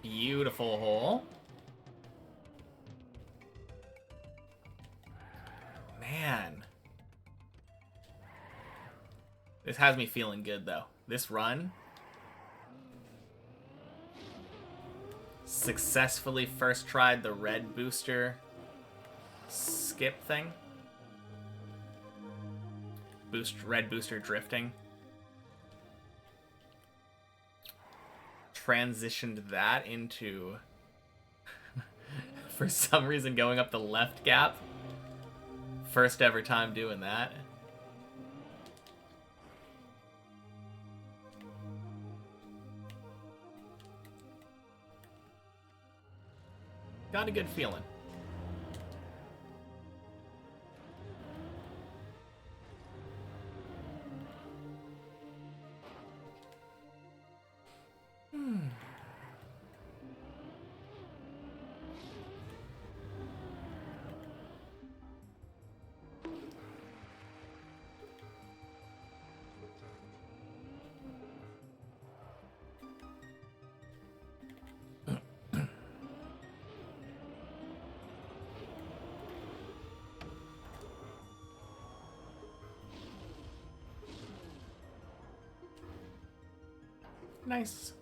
Beautiful hole. Man. This has me feeling good, though. This run. Successfully first tried the red booster skip thing. Red booster drifting. Transitioned that into, for some reason, going up the left gap. First ever time doing that. Got a good feeling. Nice.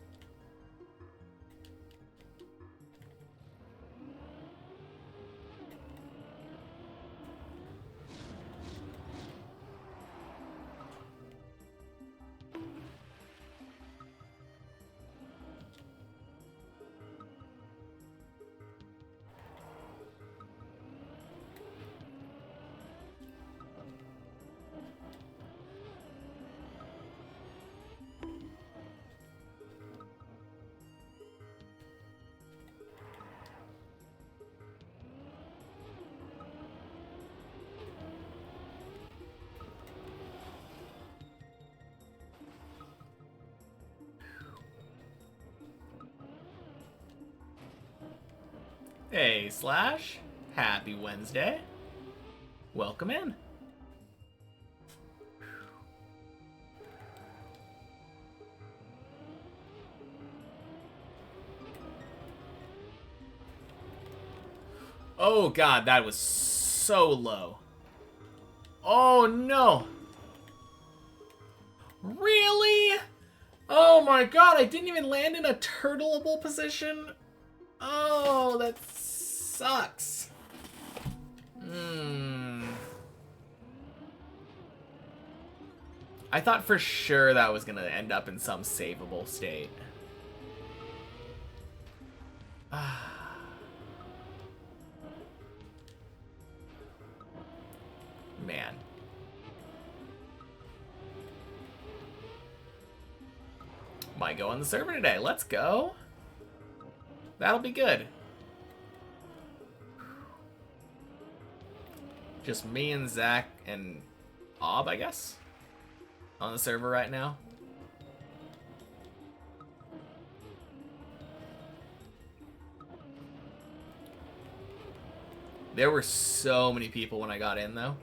Hey, Slash. Happy Wednesday. Welcome in. Oh god, that was so low. Oh no. Really? Oh my god, I didn't even land in a turtleable position. Oh, that sucks. I thought for sure that was gonna end up in some savable state. Man. Might go on the server today. Let's go. That'll be good. Just me and Zach and Ob, I guess, on the server right now. There were so many people when I got in, though.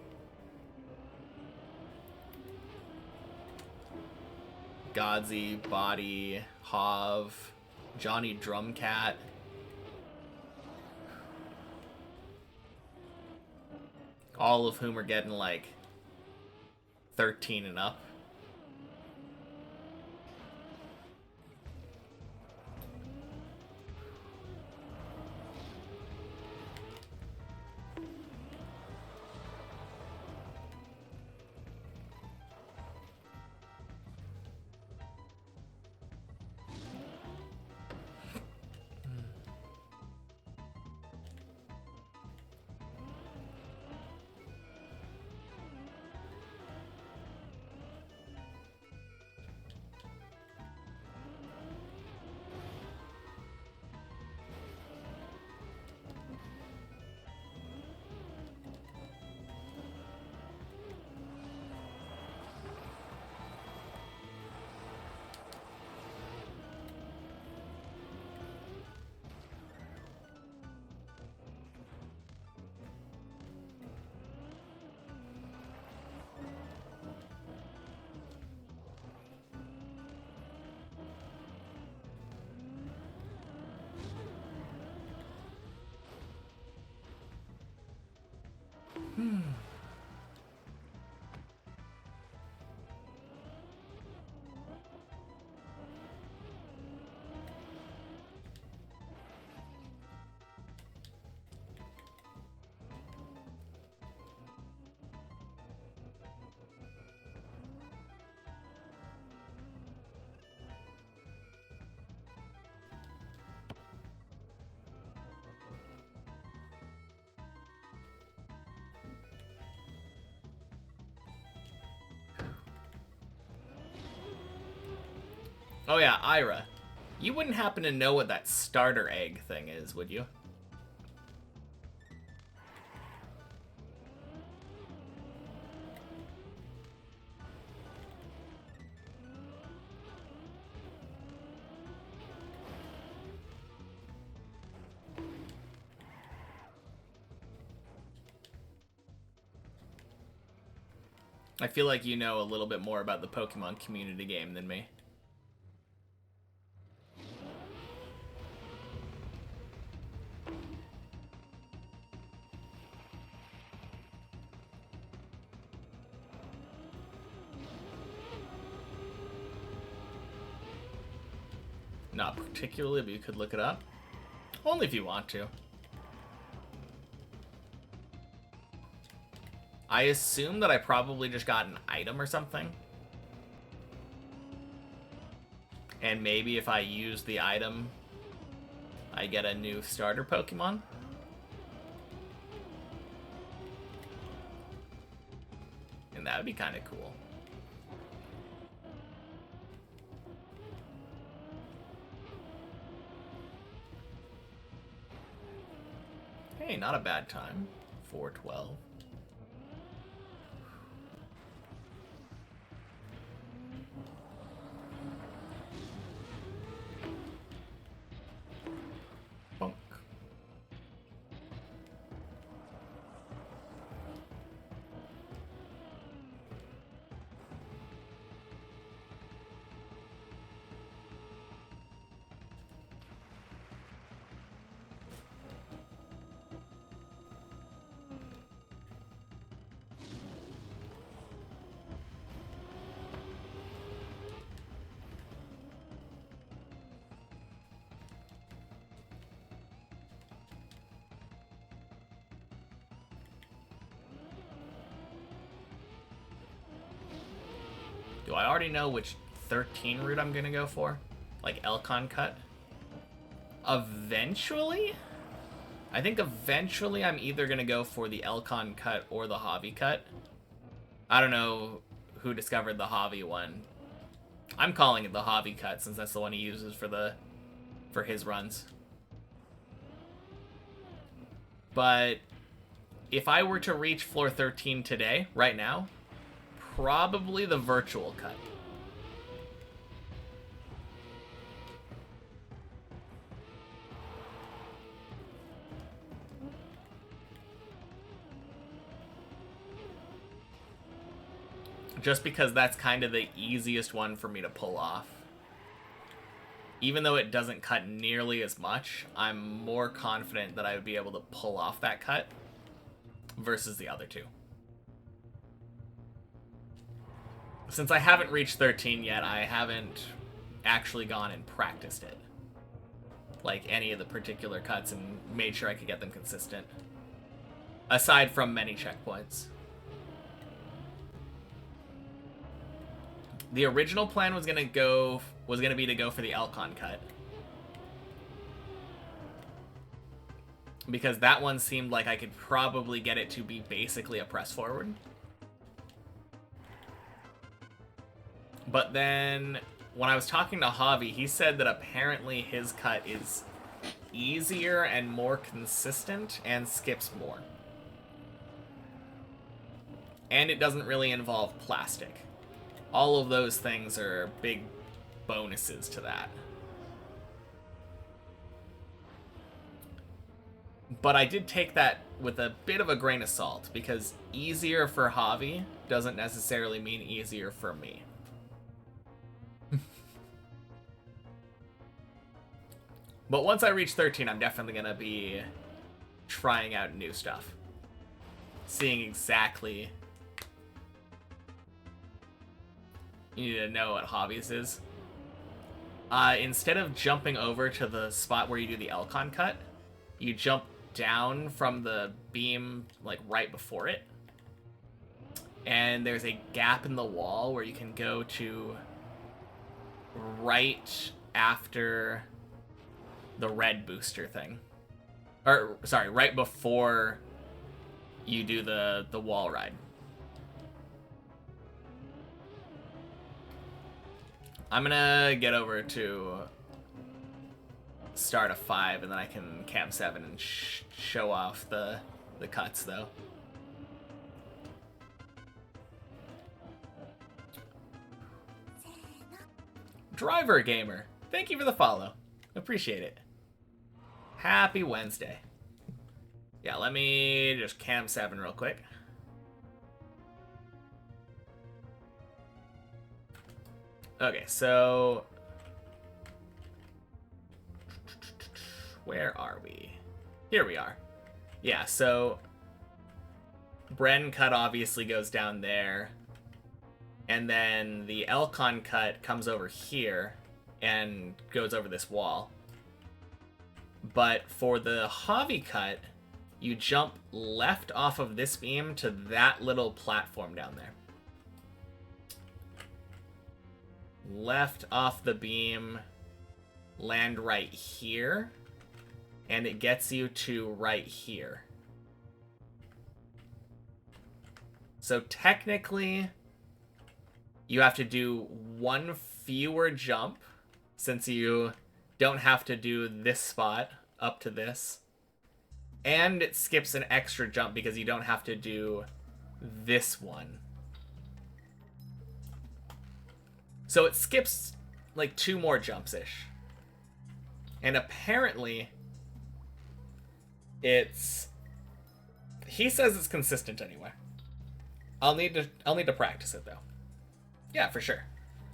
Godzy, Body, Hav, Johnny Drumcat. All of whom are getting like 13 and up. Oh yeah, Ira. You wouldn't happen to know what that starter egg thing is, would you? I feel like you know a little bit more about the Pokemon community game than me. Not particularly, but you could look it up. Only if you want to. I assume that I probably just got an item or something. And maybe if I use the item, I get a new starter Pokemon. And that would be kind of cool. Hey, not a bad time. 412. Bonk. I already know which 13 route I'm gonna go for? Like Elcon cut? Eventually? I think eventually I'm either gonna go for the Elcon cut or the Javi cut. I don't know who discovered the Javi one. I'm calling it the Javi cut since that's the one he uses for his runs. But if I were to reach floor 13 today, right now, probably the virtual cut. Just because that's kind of the easiest one for me to pull off. Even though it doesn't cut nearly as much, I'm more confident that I would be able to pull off that cut versus the other two. Since I haven't reached 13 yet, I haven't actually gone and practiced it. Like any of the particular cuts and made sure I could get them consistent. Aside from many checkpoints. The original plan was gonna be to go for the Elcon cut. Because that one seemed like I could probably get it to be basically a press forward. But then, when I was talking to Javi, he said that apparently his cut is easier and more consistent and skips more. And it doesn't really involve plastic. All of those things are big bonuses to that. But I did take that with a bit of a grain of salt, because easier for Javi doesn't necessarily mean easier for me. But once I reach 13, I'm definitely going to be trying out new stuff. Seeing exactly... You need to know what Javi's is. Instead of jumping over to the spot where you do the Elcon cut, you jump down from the beam, like, right before it. And there's a gap in the wall where you can go to right after the red booster thing. Or, sorry, right before you do the wall ride. I'm gonna get over to start a 5, and then I can camp 7 and show off the cuts, though. Driver Gamer, thank you for the follow. Appreciate it. Happy Wednesday. Yeah, let me just cam 7 real quick. Okay, so... Where are we? Here we are. Yeah, so... Bren cut obviously goes down there. And then the Elcon cut comes over here and goes over this wall. But for the Javi cut, you jump left off of this beam to that little platform down there. Left off the beam, land right here, and it gets you to right here. So technically, you have to do one fewer jump, since you don't have to do this spot up to this. And it skips an extra jump because you don't have to do this one. So it skips like 2 more jumps-ish. And apparently it's... He says it's consistent anyway. I'll need to practice it though. Yeah, for sure.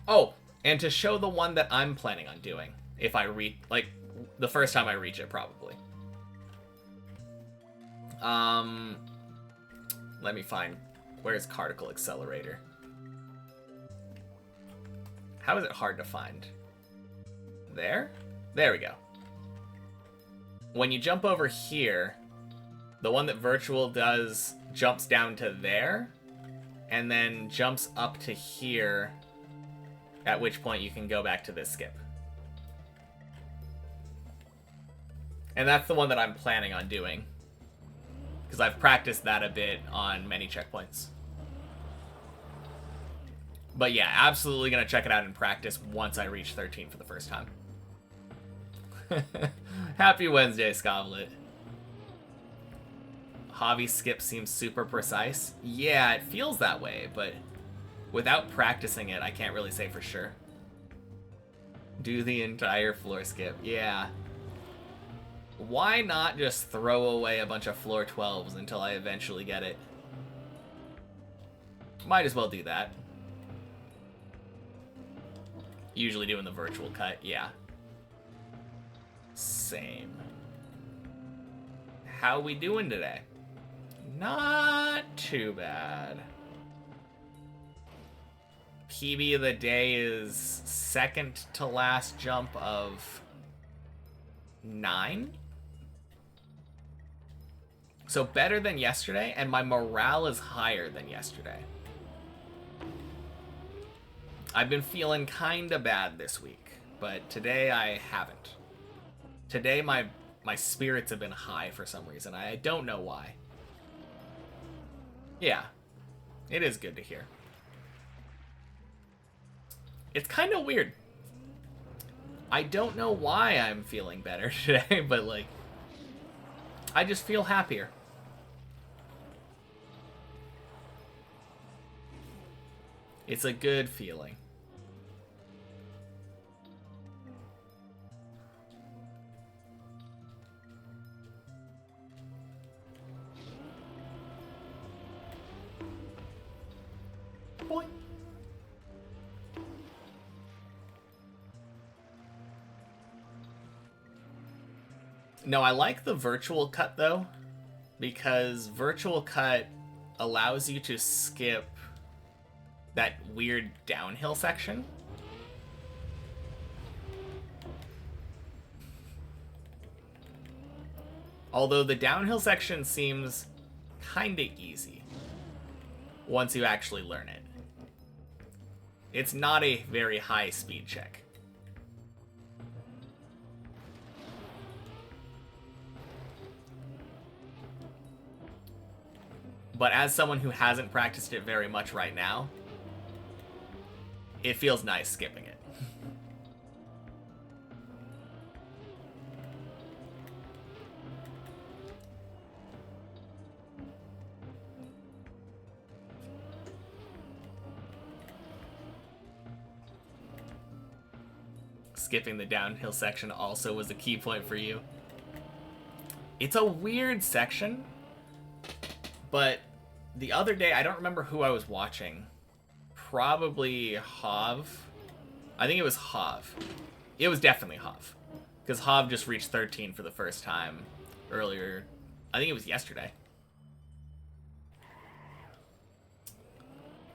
Oh, and to show the one that I'm planning on doing, if I reach, like, the first time I reach it, probably. Let me find, where's Particle Accelerator? How is it hard to find? There? There we go. When you jump over here, the one that Virtual does jumps down to there, and then jumps up to here At which point you can go back to this skip. And that's the one that I'm planning on doing, because I've practiced that a bit on many checkpoints. But yeah, absolutely going to check it out in practice once I reach 13 for the first time. Happy Wednesday, Scovlet. Javi's skip seems super precise. Yeah, it feels that way, but without practicing it, I can't really say for sure. Do the entire floor skip. Yeah. Why not just throw away a bunch of floor 12s until I eventually get it? Might as well do that. Usually doing the virtual cut, yeah. Same. How we doing today? Not too bad. PB of the day is second to last jump of 9. So better than yesterday, and my morale is higher than yesterday. I've been feeling kinda bad this week, but today I haven't. Today my spirits have been high for some reason. I don't know why. Yeah, it is good to hear. It's kind of weird. I don't know why I'm feeling better today, but like, I just feel happier. It's a good feeling. Boing. No, I like the virtual cut though, because virtual cut allows you to skip that weird downhill section. Although the downhill section seems kinda easy once you actually learn it. It's not a very high speed check. But as someone who hasn't practiced it very much right now, it feels nice skipping it. Skipping the downhill section also was a key point for you. It's a weird section, but the other day, I don't remember who I was watching. Probably Hav. I think it was Hav. It was definitely Hav, because Hav just reached 13 for the first time earlier. I think it was yesterday.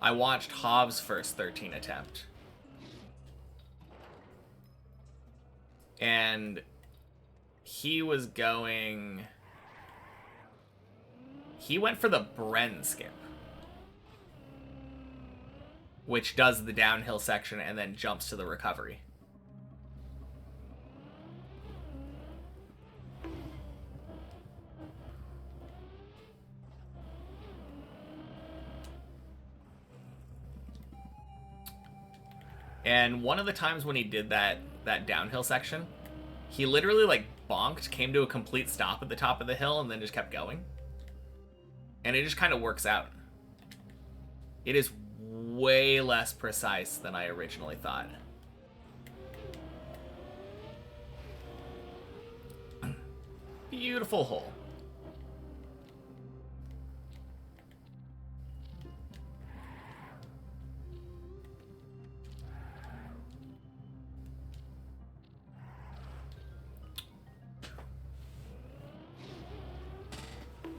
I watched Hav's first 13 attempt. And he was going... He went for the Bren skip, which does the downhill section and then jumps to the recovery. And one of the times when he did that downhill section, he literally like bonked, came to a complete stop at the top of the hill, and then just kept going. And it just kind of works out. It is way less precise than I originally thought. Beautiful hole.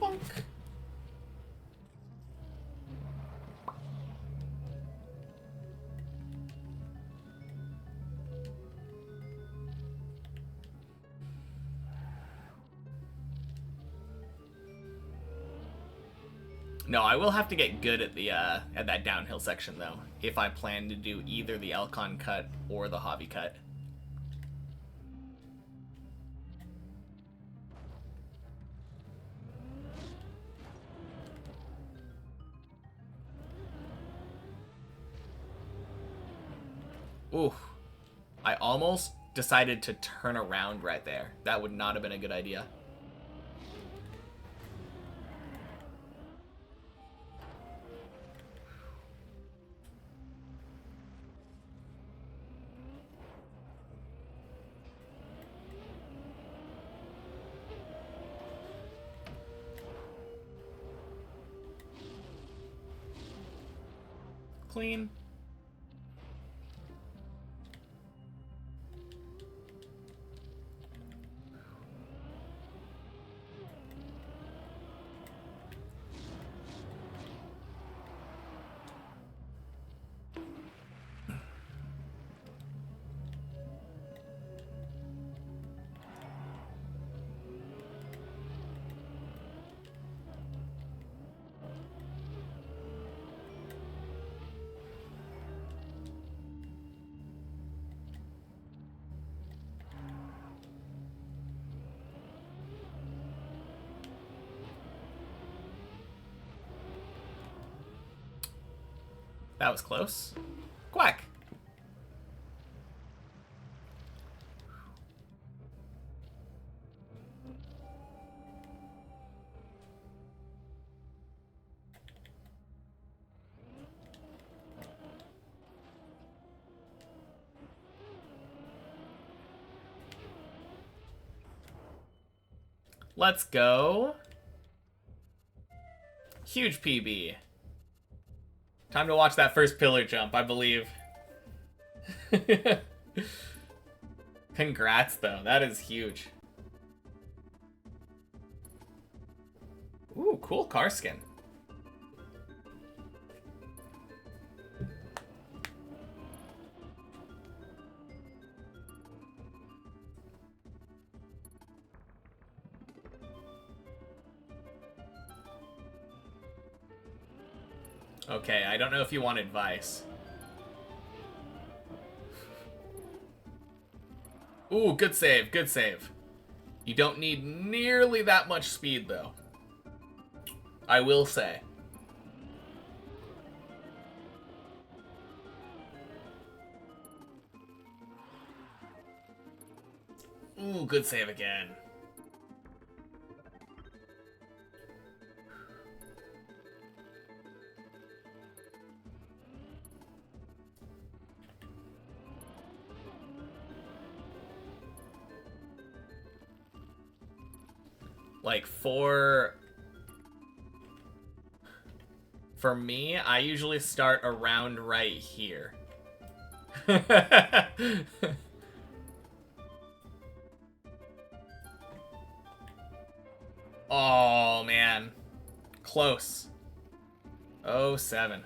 Bonk. No, I will have to get good at the at that downhill section though, if I plan to do either the Elcon cut or the hobby cut. Ooh, I almost decided to turn around right there. That would not have been a good idea. Clean. That was close. Quack. Let's go. Huge PB. Time to watch that first pillar jump, I believe. Congrats, though. That is huge. Ooh, cool car skin. Okay, I don't know if you want advice. Ooh, good save, good save. You don't need nearly that much speed, though. I will say. Ooh, good save again. Like, for me, I usually start around right here. Oh, man. Close. 07.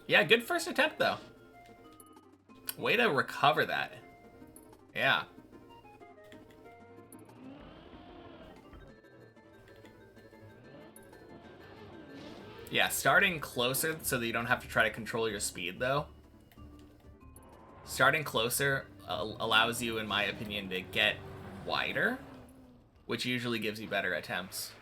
Yeah, good first attempt, though. Way to recover that. Yeah. Yeah, starting closer so that you don't have to try to control your speed, though. Starting closer allows you, in my opinion, to get wider, which usually gives you better attempts.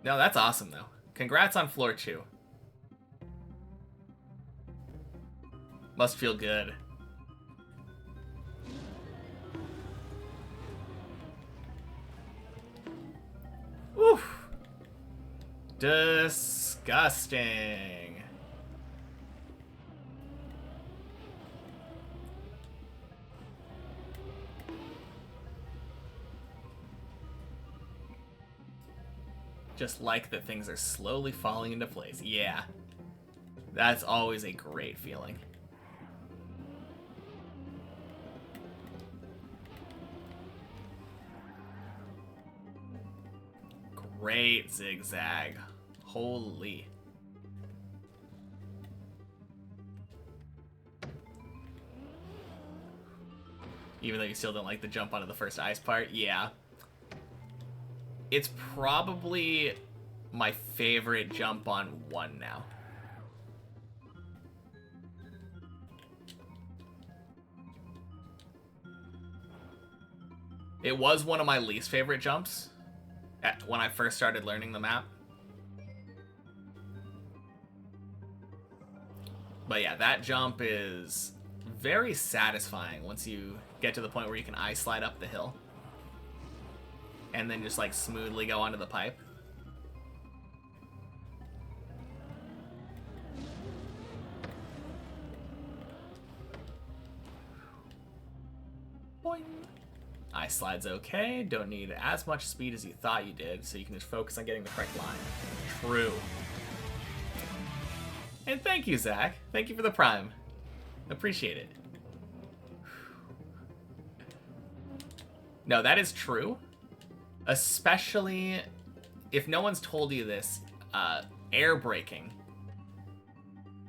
No, that's awesome, though. Congrats on floor 2. Must feel good. Oof. Disgusting. Just like that things are slowly falling into place. Yeah. That's always a great feeling. Great zigzag. Holy. Even though you still don't like the jump onto the first ice part. Yeah. It's probably my favorite jump on 1 now. It was one of my least favorite jumps when I first started learning the map. But yeah, that jump is very satisfying once you get to the point where you can ice slide up the hill. And then just like smoothly go onto the pipe. Boing. Ice slide's okay. Don't need as much speed as you thought you did, so you can just focus on getting the correct line. True. And thank you, Zach. Thank you for the prime. Appreciate it. No, that is true. Especially if no one's told you this, air braking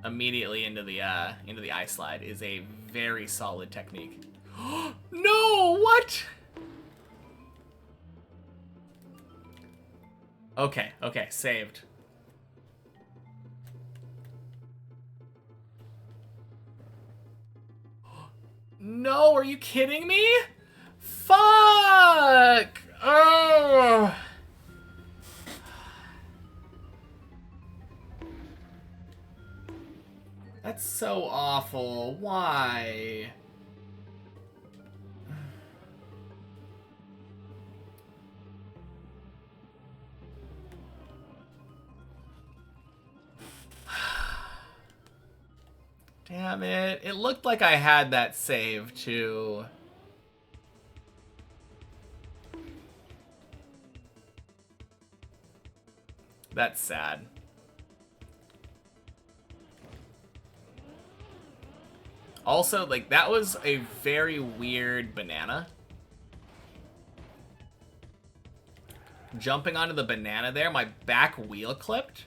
immediately into the ice slide is a very solid technique. No, what? Okay, saved. No, are you kidding me? Fuck! Oh! That's so awful. Why? Damn it. It looked like I had that save, too. That's sad. Also, like, that was a very weird banana. Jumping onto the banana there, my back wheel clipped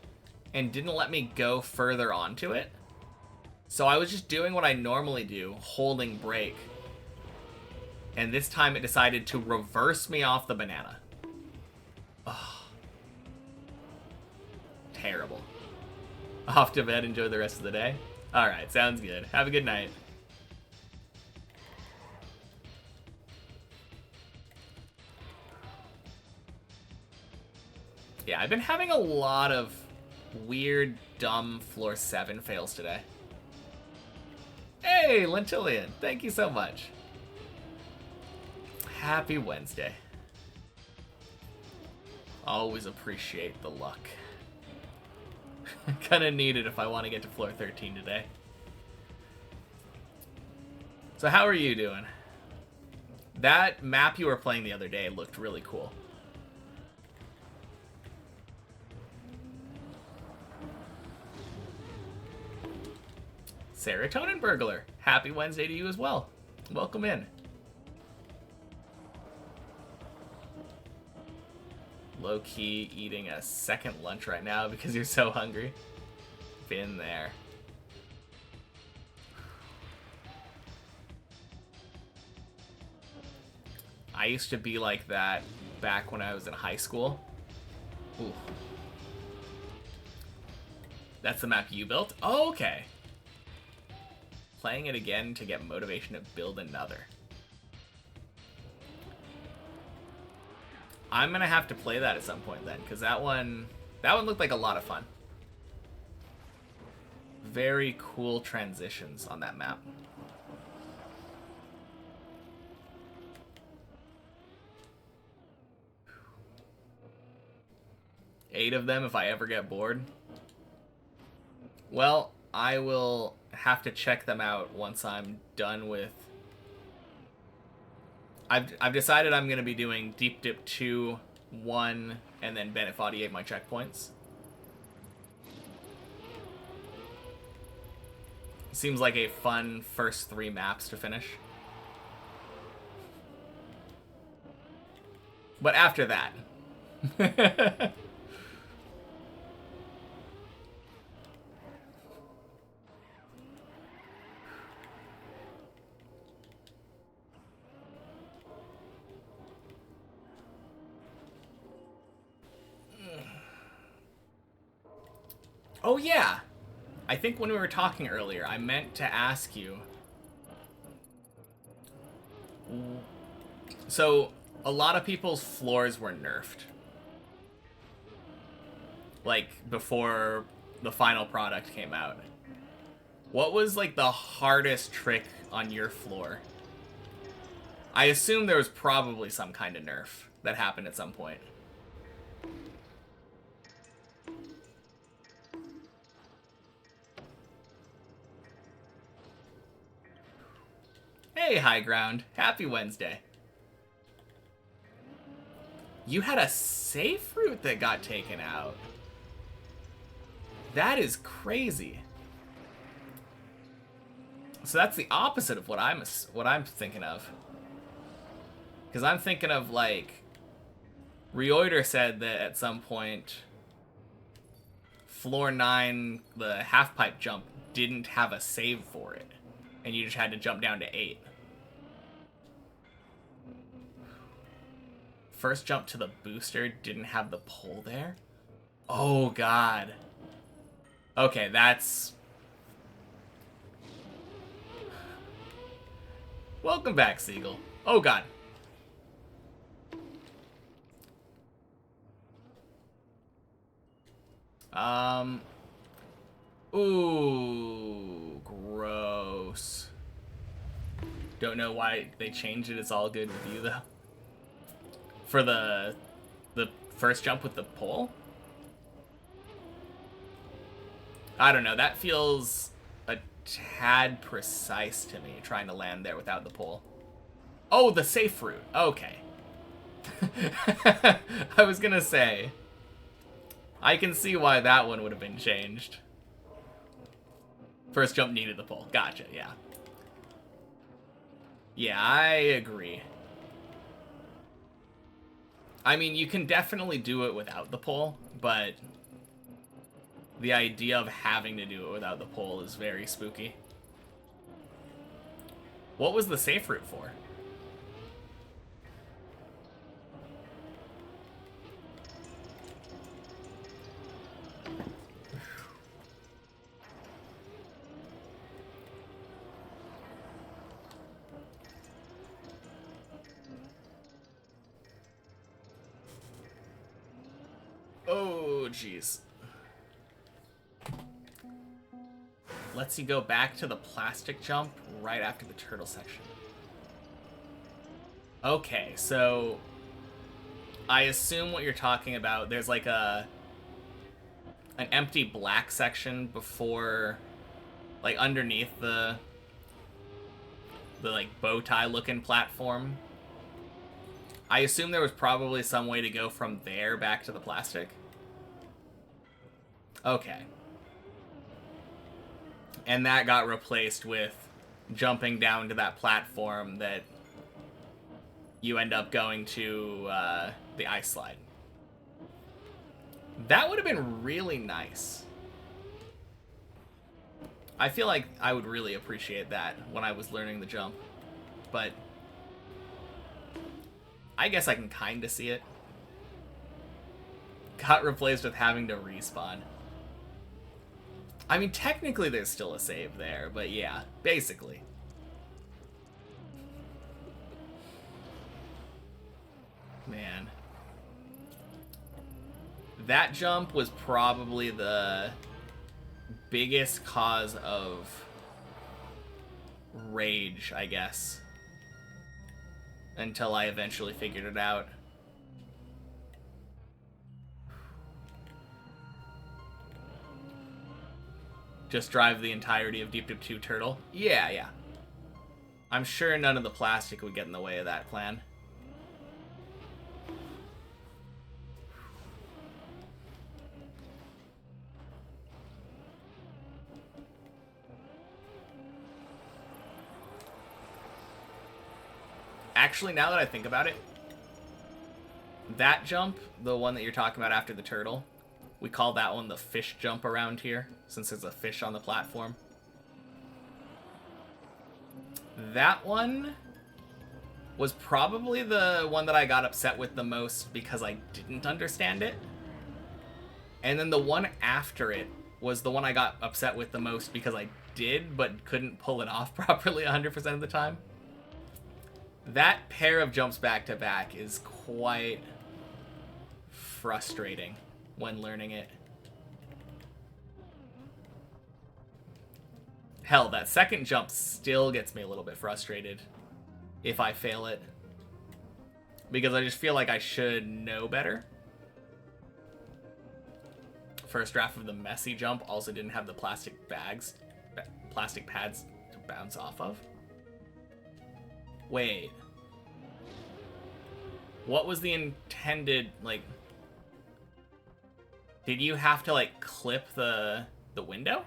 and didn't let me go further onto it. So I was just doing what I normally do, holding brake. And this time it decided to reverse me off the banana. Ugh. Terrible. Off to bed, enjoy the rest of the day. Alright, sounds good. Have a good night. Yeah, I've been having a lot of weird, dumb floor 7 fails today. Hey, Lentillian, thank you so much. Happy Wednesday. Always appreciate the luck. Kinda need it if I want to get to floor 13 today. So how are you doing? That map you were playing the other day looked really cool. Serotonin Burglar, happy Wednesday to you as well. Welcome in. Low-key eating a second lunch right now because you're so hungry. Been there. I used to be like that back when I was in high school. Ooh. That's the map you built? Oh, okay. Playing it again to get motivation to build another. I'm gonna have to play that at some point then, because that one looked like a lot of fun. Very cool transitions on that map. Eight of them if I ever get bored. Well, I will have to check them out once I'm done with... I've decided I'm going to be doing Deep Dip 2, 1, and then Bennett 48 my checkpoints. Seems like a fun first 3 maps to finish. But after that... Oh, yeah. I think when we were talking earlier, I meant to ask you. So, a lot of people's floors were nerfed. Like, before the final product came out. What was, like, the hardest trick on your floor? I assume there was probably some kind of nerf that happened at some point. Hey, High Ground. Happy Wednesday. You had a safe route that got taken out. That is crazy. So that's the opposite of what I'm thinking of. Because I'm thinking of, like, Reoider said that at some point, floor 9, the half-pipe jump, didn't have a save for it. And you just had to jump down to 8. First jump to the booster didn't have the pole there? Oh, God. Okay, that's... Welcome back, Siegel. Oh, God. Ooh, gross. Don't know why they changed it. It's all good with you, though. For the first jump with the pole? I don't know. That feels a tad precise to me, trying to land there without the pole. Oh, the safe route. Okay. I was gonna say, I can see why that one would have been changed. First jump needed the pole. Gotcha, yeah. Yeah, I agree. I mean, you can definitely do it without the pole, but the idea of having to do it without the pole is very spooky. What was the safe route for? Oh, jeez. Lets you go back to the plastic jump right after the turtle section. Okay, so I assume what you're talking about, there's like an empty black section before, like underneath the like bow tie looking platform. I assume there was probably some way to go from there back to the plastic. Okay. And that got replaced with jumping down to that platform that you end up going to the ice slide. That would have been really nice. I feel like I would really appreciate that when I was learning the jump. But I guess I can kind of see it. Got replaced with having to respawn. I mean, technically there's still a save there, but yeah, basically. Man. That jump was probably the biggest cause of rage, I guess. Until I eventually figured it out. Just drive the entirety of Deep Dip 2 Turtle? Yeah. I'm sure none of the plastic would get in the way of that plan. Actually, now that I think about it, that jump, the one that you're talking about after the turtle, we call that one the fish jump around here, since there's a fish on the platform. That one was probably the one that I got upset with the most because I didn't understand it. And then the one after it was the one I got upset with the most because I did but couldn't pull it off properly 100% of the time. That pair of jumps back to back is quite frustrating when learning it. Hell, that second jump still gets me a little bit frustrated if I fail it, because I just feel like I should know better. First draft of the messy jump also didn't have the plastic pads to bounce off of. Wait. What was the intended, like... Did you have to, like, clip the window?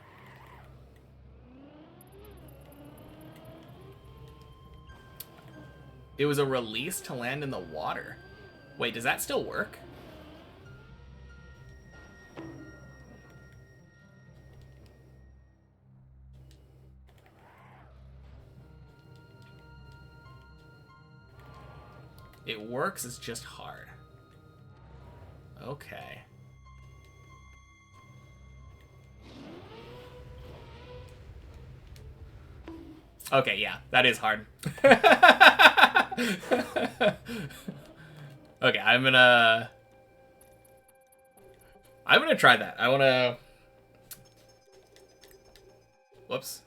It was a release to land in the water. Wait, does that still work? It works, it's just hard. Okay. Okay, yeah, that is hard. Okay, I'm gonna try that. I wanna... Whoops.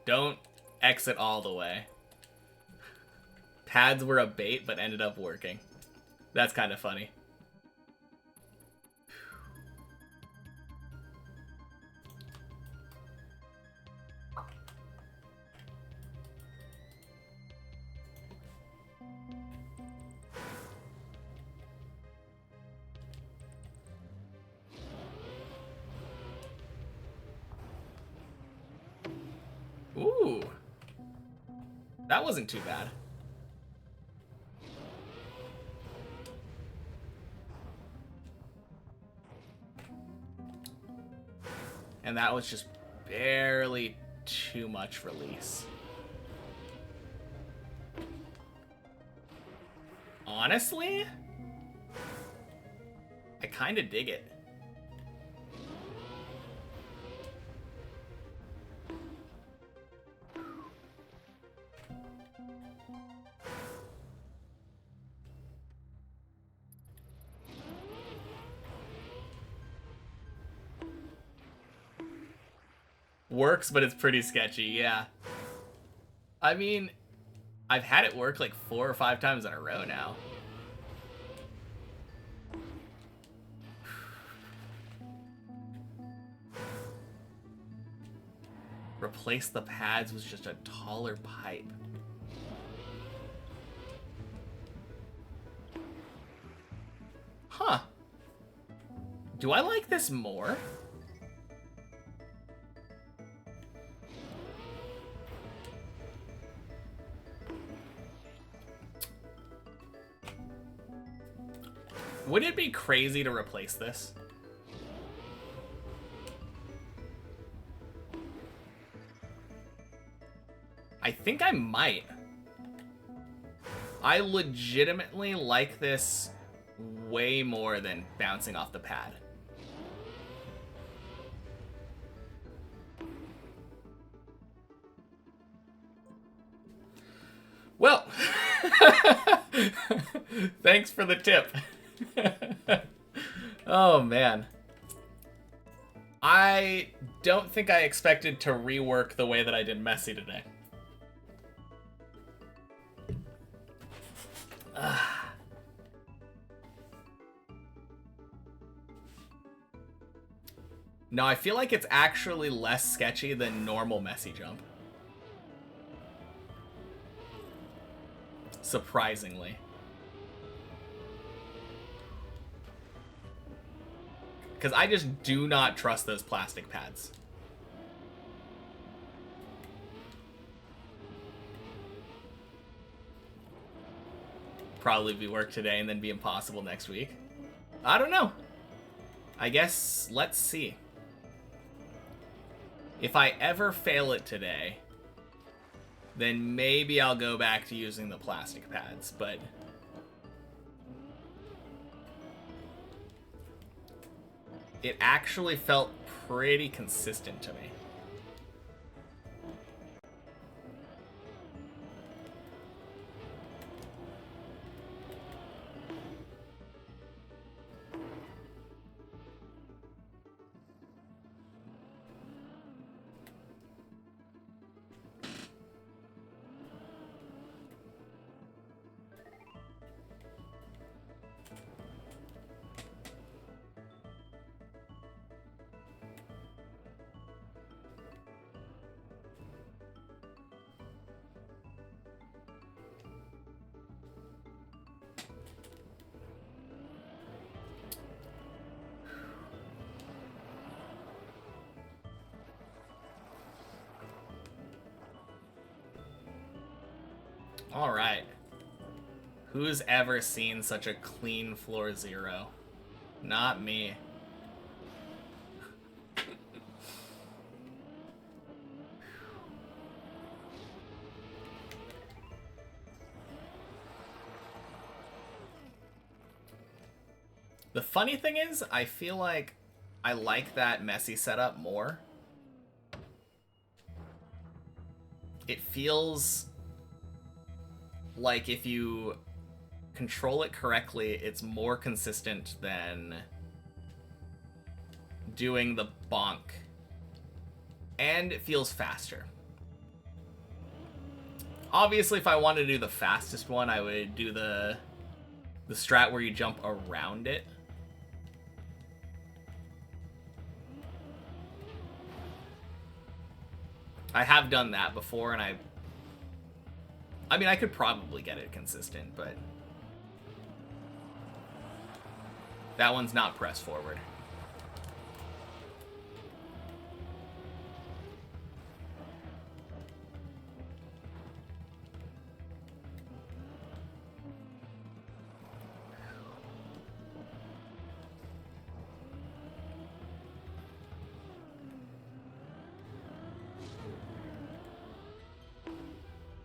Don't exit all the way. Pads were a bait, but ended up working. That's kind of funny. Ooh. That wasn't too bad. And that was just barely too much release. Honestly, I kind of dig it. Works, but it's pretty sketchy, yeah. I mean, I've had it work like 4 or 5 times in a row now. Replace the pads with just a taller pipe. Huh. Do I like this more? Would it be crazy to replace this? I think I might. I legitimately like this way more than bouncing off the pad. Well, thanks for the tip. Oh, man. I don't think I expected to rework the way that I did Messy today. No, I feel like it's actually less sketchy than normal Messy jump. Surprisingly. Because I just do not trust those plastic pads. Probably be work today and then be impossible next week. I don't know. I guess let's see. If I ever fail it today, then maybe I'll go back to using the plastic pads, but... it actually felt pretty consistent to me. Alright. Who's ever seen such a clean floor 0? Not me. The funny thing is, I feel like I like that messy setup more. It feels like if you control it correctly, it's more consistent than doing the bonk. And it feels faster. Obviously, if I wanted to do the fastest one, I would do the strat where you jump around it. I have done that before, and I mean, I could probably get it consistent, but that one's not press forward.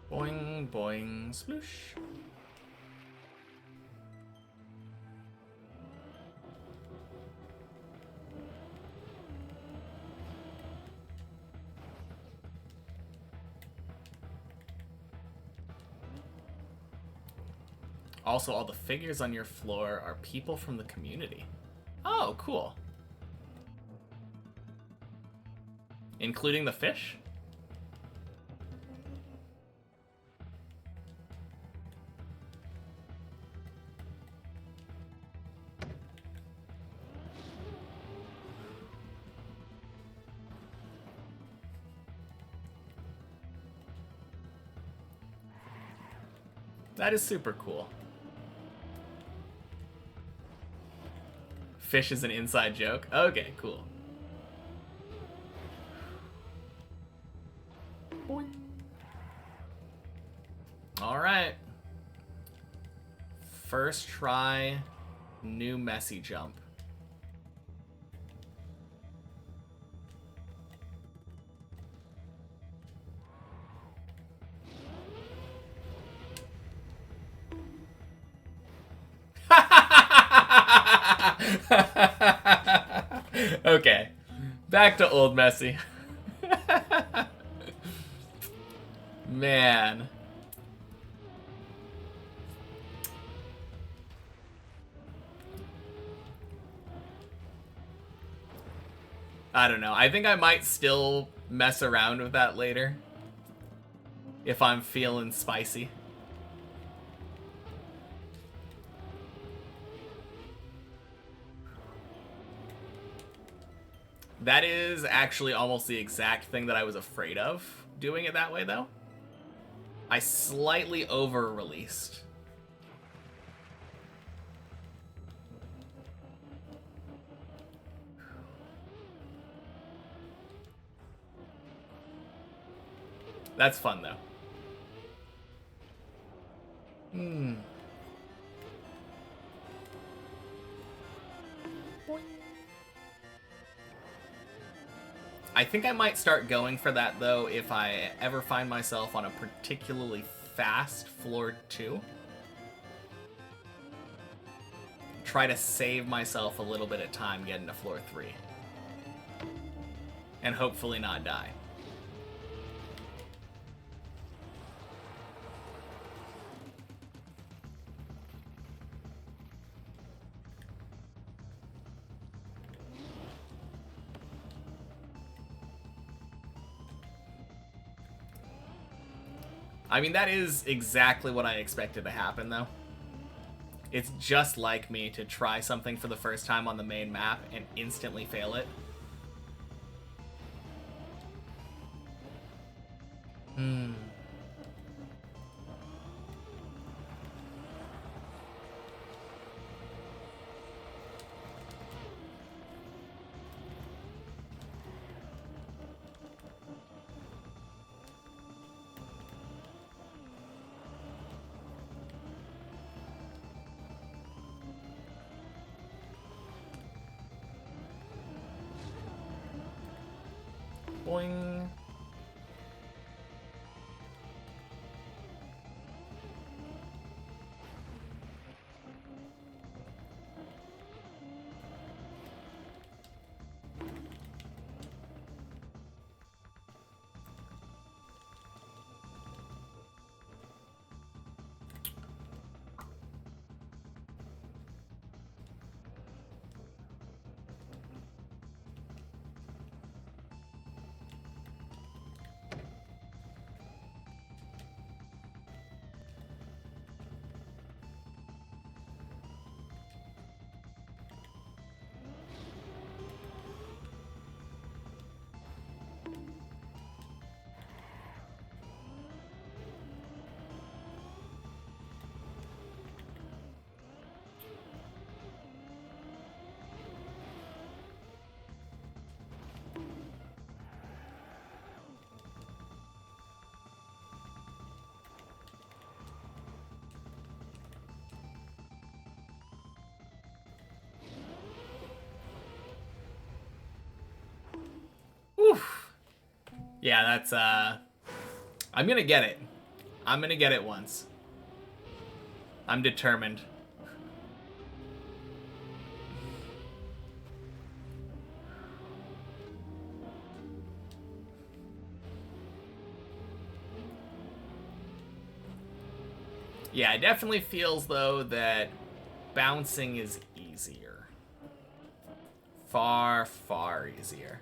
Boing, boing, sploosh. Also, all the figures on your floor are people from the community. Oh, cool. Including the fish? That is super cool. Fish is an inside joke? Okay, cool. Boing. All right. First try, new messy jump. Okay, back to old messy. Man. I don't know. I think I might still mess around with that later. If I'm feeling spicy. That is actually almost the exact thing that I was afraid of, doing it that way, though. I slightly over-released. That's fun, though. I think I might start going for that, though, if I ever find myself on a particularly fast floor 2. try to save myself a little bit of time getting to floor 3. And hopefully not die. I mean, that is exactly what I expected to happen, though. It's just like me to try something for the first time on the main map and instantly fail it. Boing. Oof. Yeah, that's, I'm gonna get it. I'm gonna get it once. I'm determined. Yeah, it definitely feels, though, that bouncing is easier. Far, far easier.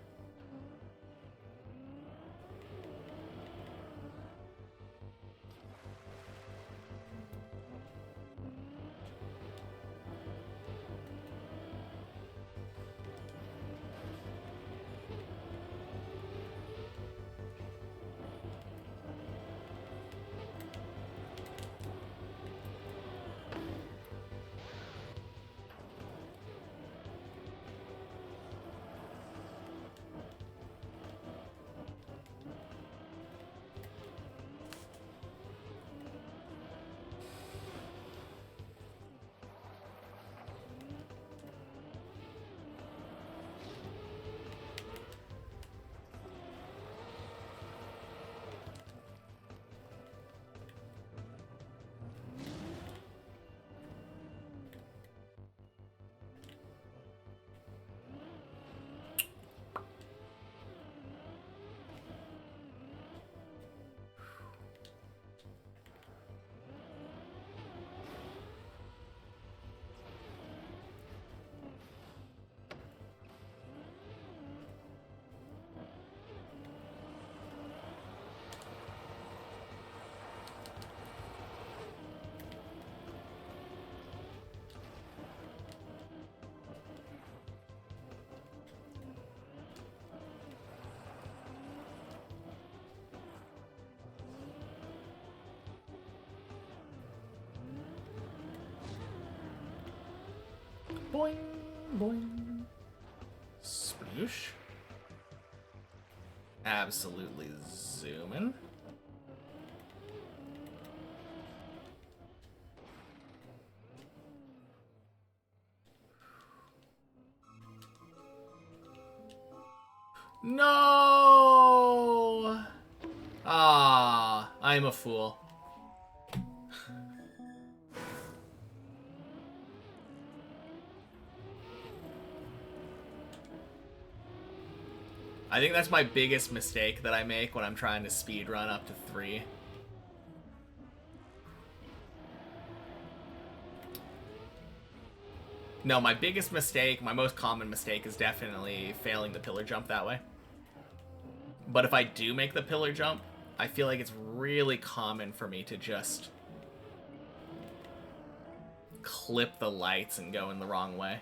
Boing, boing. Sploosh. Absolutely zooming. No! Ah, I'm a fool. I think that's my biggest mistake that I make when I'm trying to speed run up to 3. No, my biggest mistake, my most common mistake is definitely failing the pillar jump that way. But if I do make the pillar jump, I feel like it's really common for me to just clip the lights and go in the wrong way.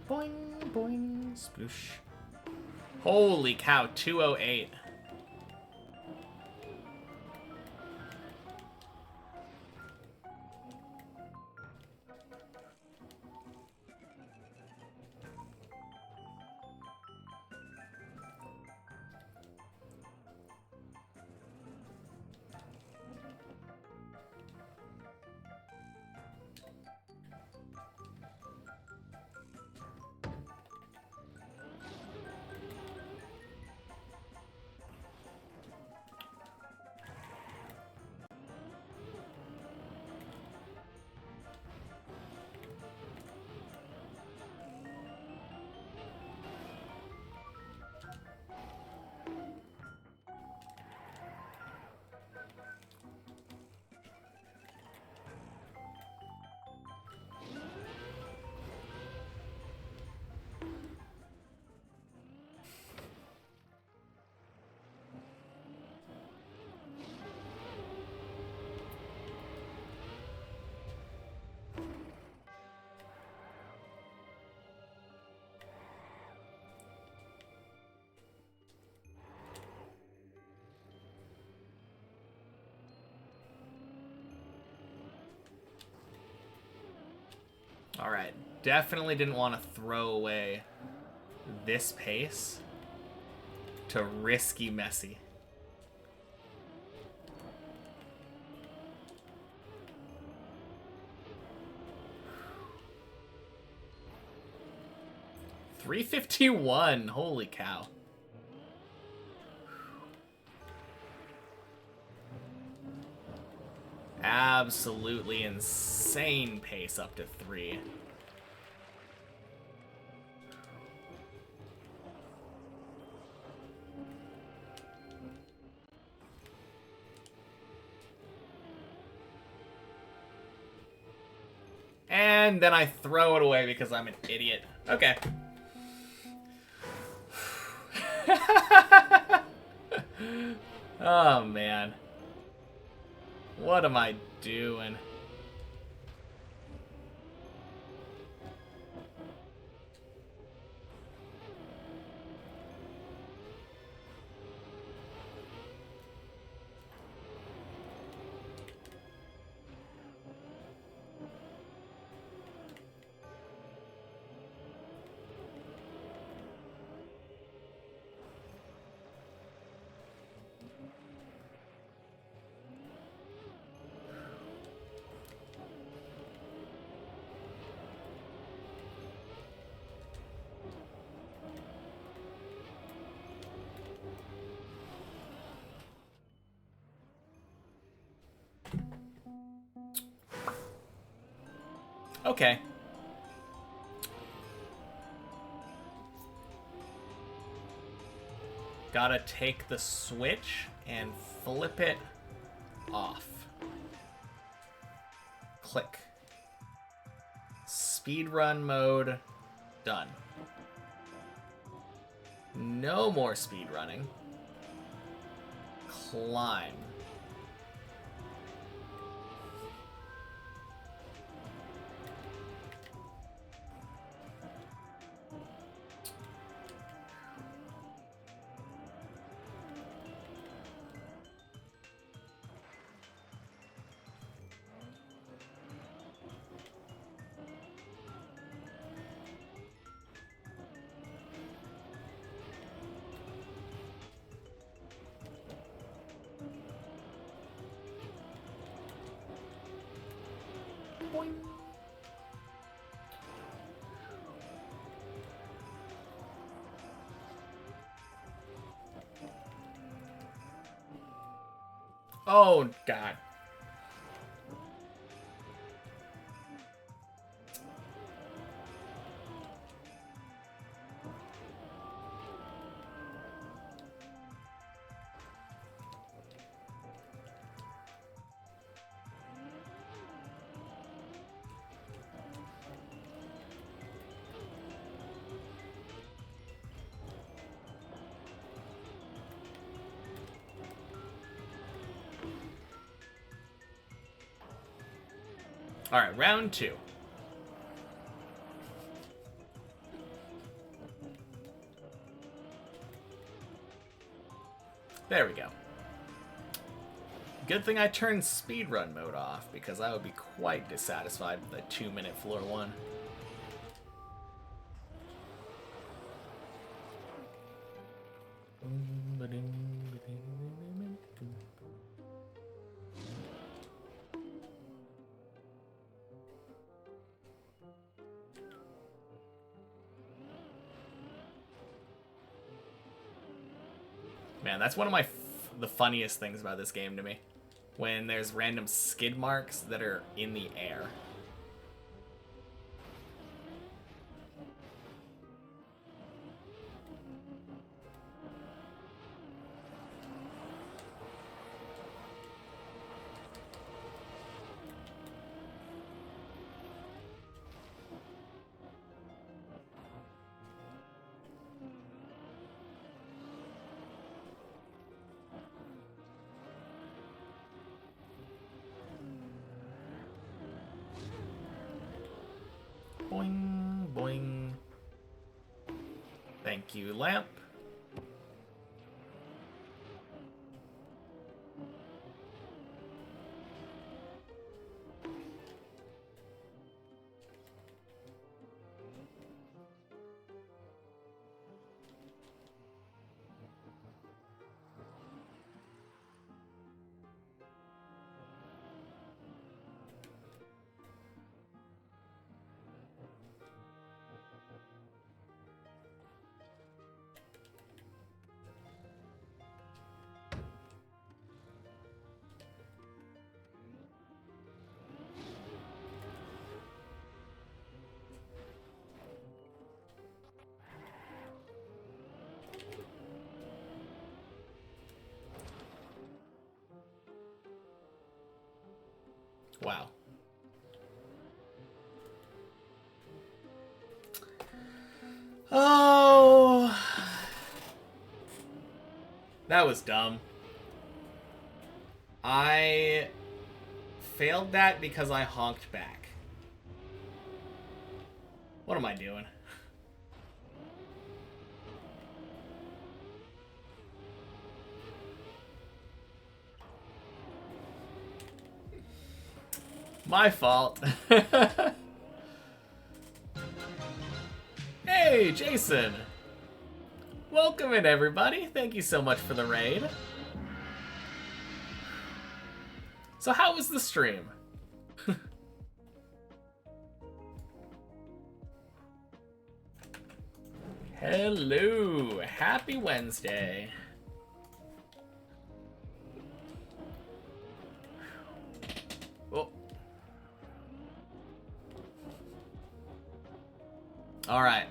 Boing, boing, sploosh. Holy cow, 208. Alright, definitely didn't want to throw away this pace to risky messy. $351, holy cow. Absolutely insane pace up to 3. And then I throw it away because I'm an idiot. Okay. Oh, man. What am I doing? Okay. Gotta take the switch and flip it off. Click. Speedrun mode. Done. No more speedrunning. Climb. Boing. Oh, God. All right, round 2. There we go. Good thing I turned speedrun mode off, because I would be quite dissatisfied with a 2-minute floor 1. Man, that's one of the funniest things about this game to me. When there's random skid marks that are in the air. Boing, boing. Thank you, lamp. Wow. Oh, that was dumb. I failed that because I honked back. What am I doing? My fault. Hey, Jason! Welcome in, everybody. Thank you so much for the raid. So how was the stream? Hello! Happy Wednesday. Oh. Alright.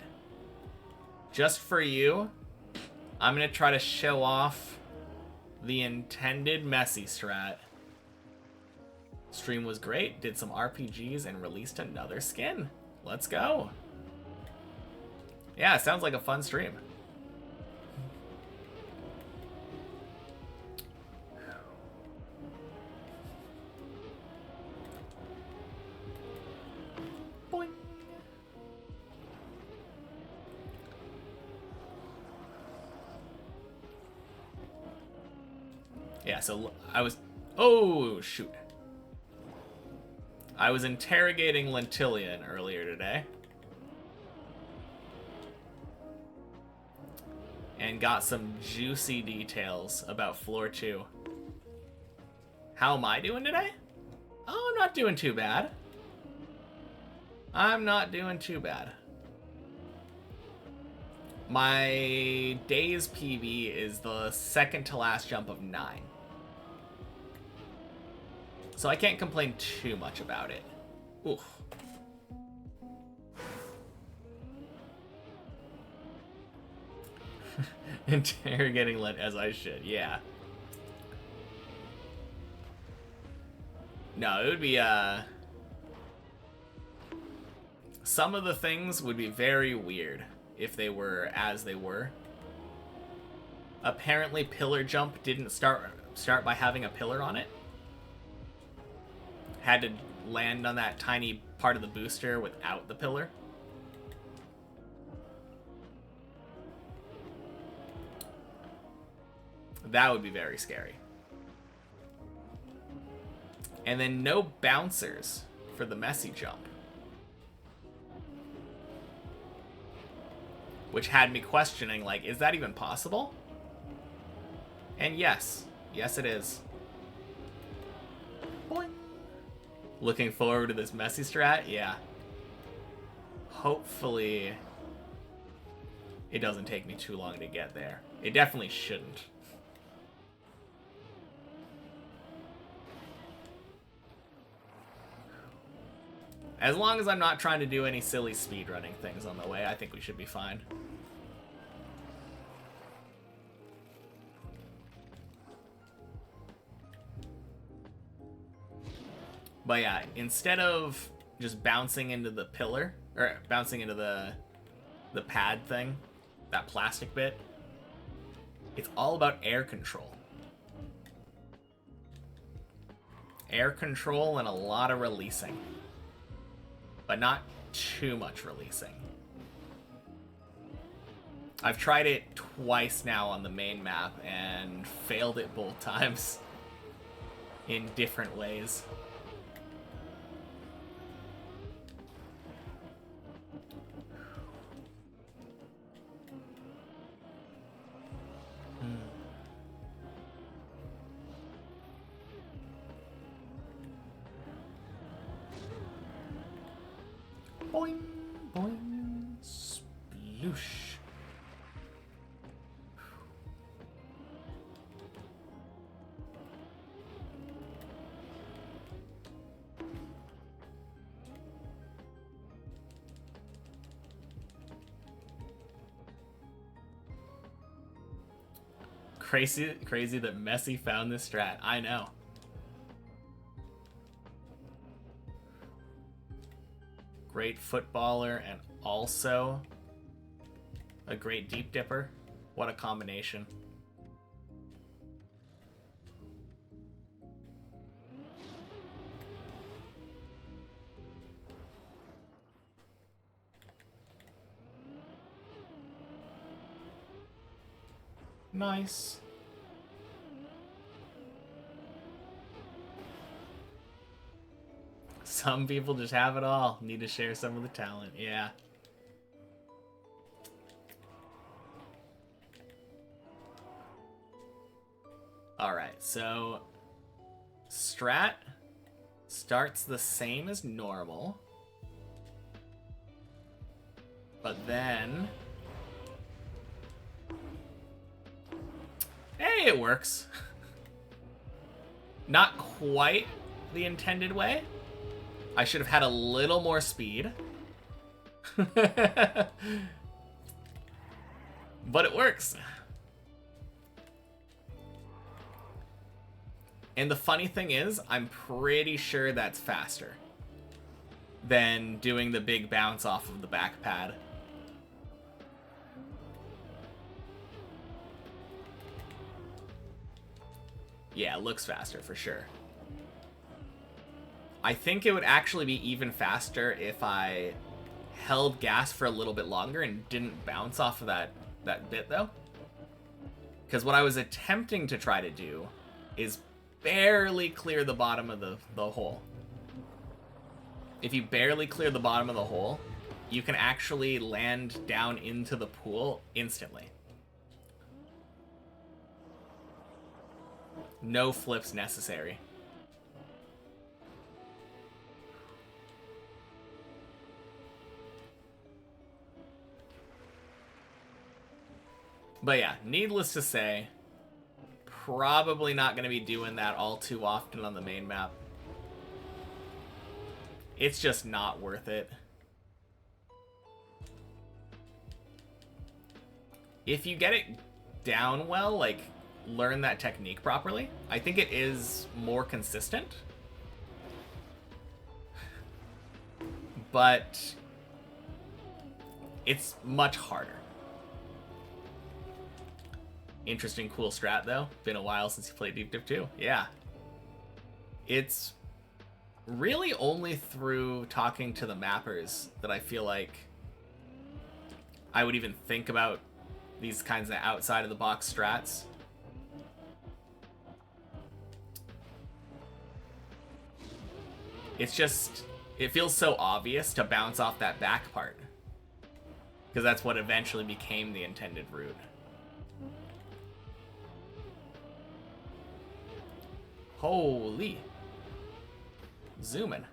Just for you, I'm going to try to show off the intended messy strat. Stream was great, did some RPGs, and released another skin. Let's go. Yeah, it sounds like a fun stream. Boing. Yeah, so I was... Oh, shoot. I was interrogating Lentillion earlier today. And got some juicy details about Floor 2. How am I doing today? Oh, I'm not doing too bad. I'm not doing too bad. My day's PB is the second to last jump of 9. So I can't complain too much about it. Oof. Interrogating Lent as I should, yeah. No, it would be, some of the things would be very weird if they were as they were. Apparently, pillar jump didn't start by having a pillar on it. Had to land on that tiny part of the booster without the pillar. That would be very scary. And then no bouncers for the messy jump. Which had me questioning, like, is that even possible? And yes. Yes, it is. Boing. Looking forward to this messy strat? Yeah. Hopefully it doesn't take me too long to get there. It definitely shouldn't. As long as I'm not trying to do any silly speedrunning things on the way, I think we should be fine. But yeah, instead of just bouncing into the pillar, or bouncing into the pad thing, that plastic bit, it's all about air control. Air control and a lot of releasing. But not too much releasing. I've tried it twice now on the main map and failed it both times in different ways. Boing, boing, sploosh. Crazy that Messi found this strat. I know. Great footballer and also a great deep dipper. What a combination. Nice. Some people just have it all. Need to share some of the talent. Yeah. Alright, so strat starts the same as normal. But then... Hey, it works. Not quite the intended way. I should have had a little more speed. But it works. And the funny thing is, I'm pretty sure that's faster than doing the big bounce off of the back pad. Yeah, it looks faster for sure. I think it would actually be even faster if I held gas for a little bit longer and didn't bounce off of that bit though. Because what I was attempting to try to do is barely clear the bottom of the hole. If you barely clear the bottom of the hole, you can actually land down into the pool instantly. No flips necessary. But yeah, needless to say, probably not going to be doing that all too often on the main map. It's just not worth it. If you get it down well, like, learn that technique properly, I think it is more consistent. But it's much harder. Interesting, cool strat, though. Been a while since you played Deep Dip 2. Yeah. It's really only through talking to the mappers that I feel like I would even think about these kinds of outside-of-the-box strats. It's just, it feels so obvious to bounce off that back part, because that's what eventually became the intended route. Holy. Zooming.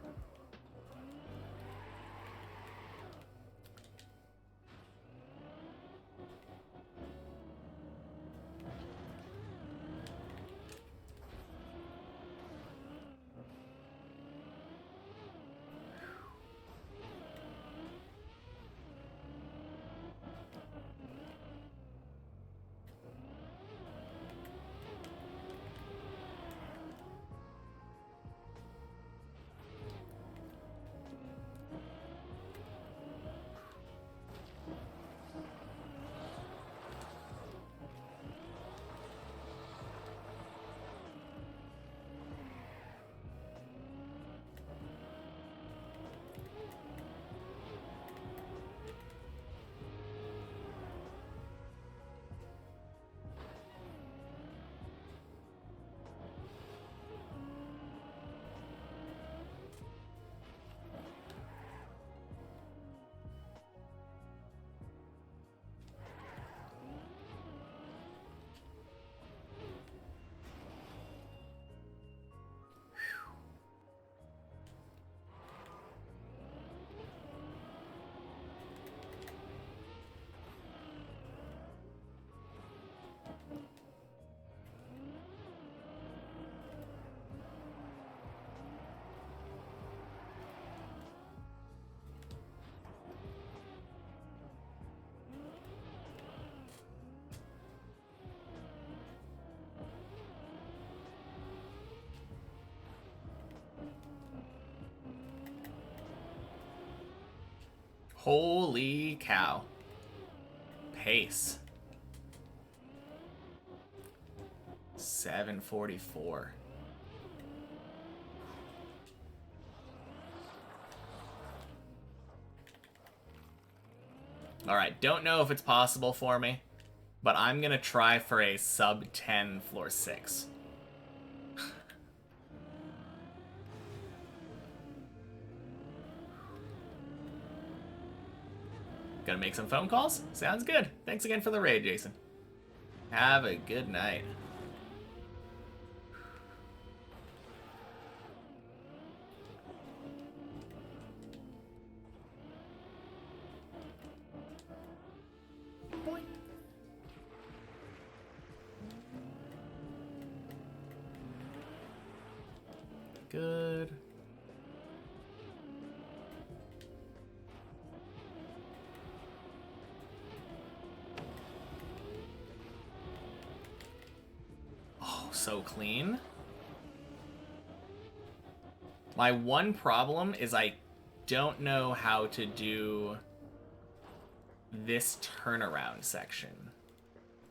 Holy cow. Pace. 744. Alright, don't know if it's possible for me, but I'm gonna try for a sub 10 floor 6. Gonna make some phone calls? Sounds good. Thanks again for the raid, Jason. Have a good night. Boing. Good. so clean. My one problem is I don't know how to do this turnaround section.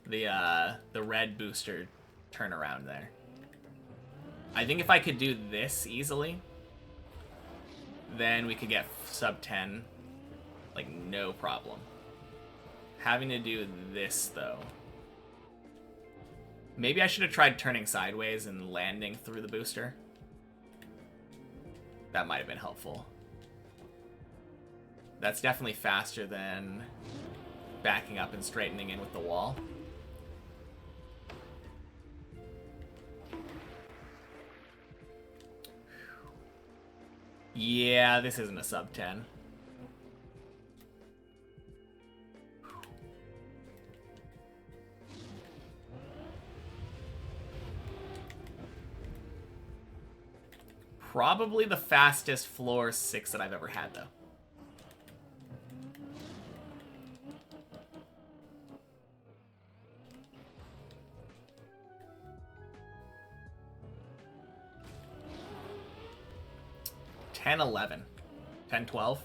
The red booster turnaround there. I think if I could do this easily, then we could get sub 10, like, no problem. Having to do this, though. Maybe I should have tried turning sideways and landing through the booster. That might have been helpful. That's definitely faster than backing up and straightening in with the wall. Yeah, this isn't a sub 10. Probably the fastest floor 6 that I've ever had, though. $10, $11. $10, $12.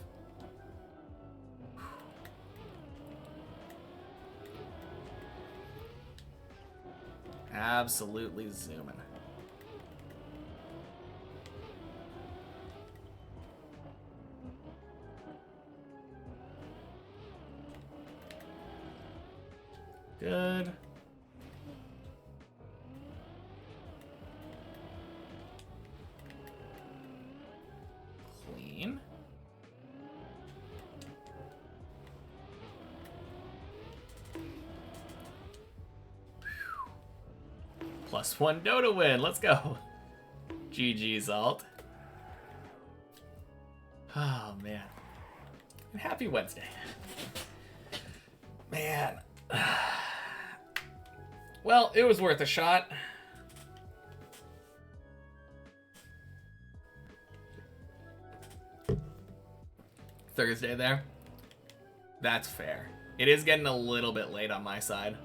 Absolutely zooming. Good. Clean. +1 Dota win. Let's go. GG's alt. Oh, man. And happy Wednesday. Man. Well, it was worth a shot. Thursday there. That's fair. It is getting a little bit late on my side.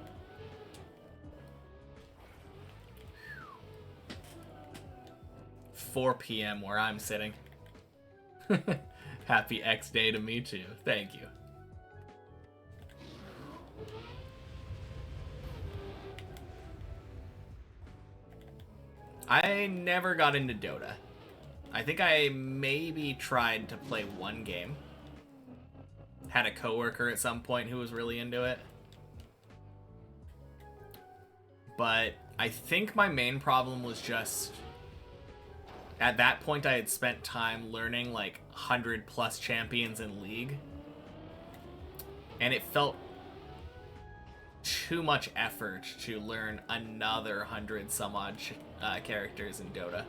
$4 p.m. where I'm sitting. Happy X day to me too. Thank you. I never got into Dota. I think I maybe tried to play one game. Had a coworker at some point who was really into it. But I think my main problem was just... At that point, I had spent time learning like 100+ champions in League. And it felt too much effort to learn another 100 some odd characters in Dota.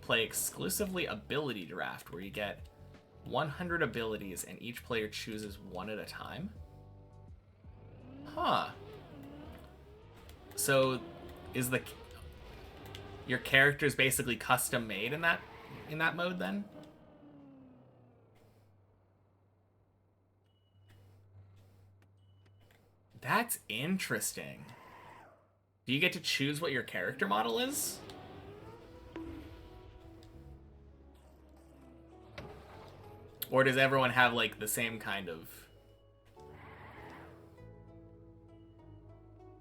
Play exclusively ability draft, where you get 100 abilities and each player chooses one at a time. Huh. So is your character's basically custom made in that mode then? That's interesting. Do you get to choose what your character model is? Or does everyone have, like, the same kind of...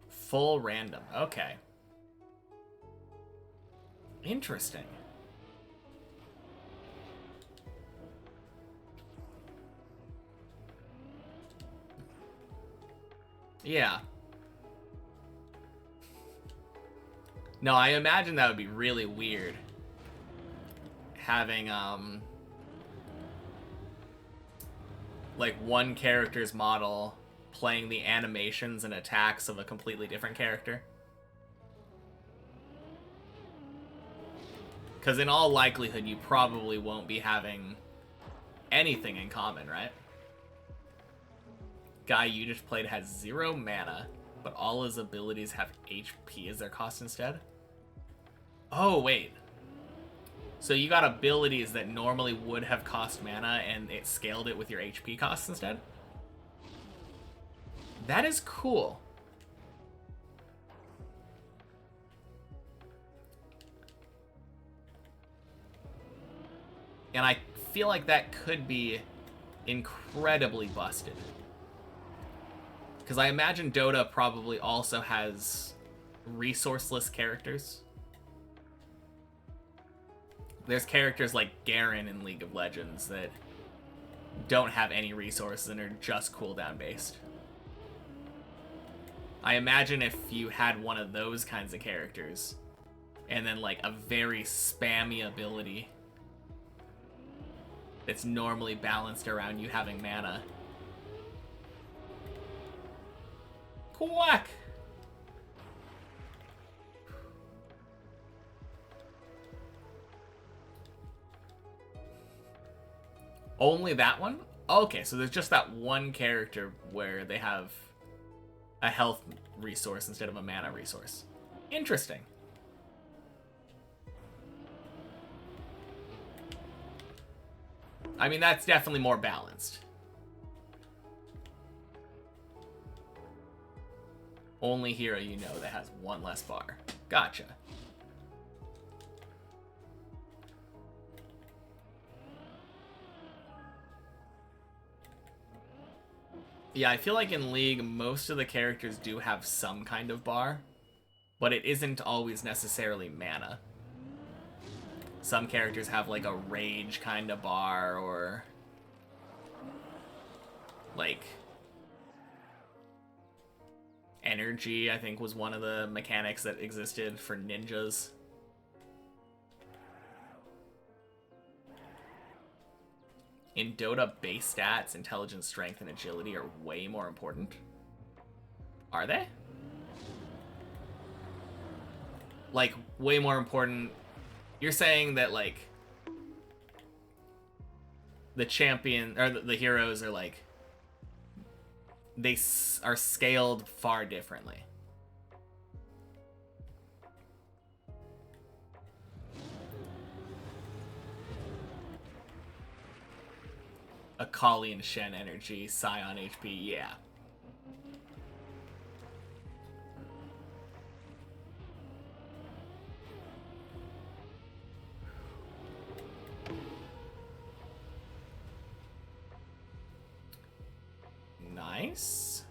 Full random. Okay. Interesting. Yeah. No, I imagine that would be really weird. Having, like, one character's model playing the animations and attacks of a completely different character. Because in all likelihood, you probably won't be having anything in common, right? Guy you just played has 0 mana. but all his abilities have HP as their cost instead. Oh, wait. So you got abilities that normally would have cost mana, and it scaled it with your HP costs instead? That is cool. And I feel like that could be incredibly busted. Because I imagine Dota probably also has resourceless characters. There's characters like Garen in League of Legends that don't have any resources and are just cooldown based. I imagine if you had one of those kinds of characters and then like a very spammy ability that's normally balanced around you having mana. Quack! Only that one? Okay, so there's just that one character where they have a health resource instead of a mana resource. Interesting. I mean, that's definitely more balanced. Only hero you know that has one less bar. Gotcha. Yeah, I feel like in League, most of the characters do have some kind of bar, but it isn't always necessarily mana. Some characters have like a rage kind of bar, or like energy, I think, was one of the mechanics that existed for ninjas. In Dota, base stats, intelligence, strength, and agility are way more important. Are they? Like, way more important. You're saying that, like, the champion, or the heroes are, like, they are scaled far differently. Akali and Shen energy, Scion HP, yeah. Nice.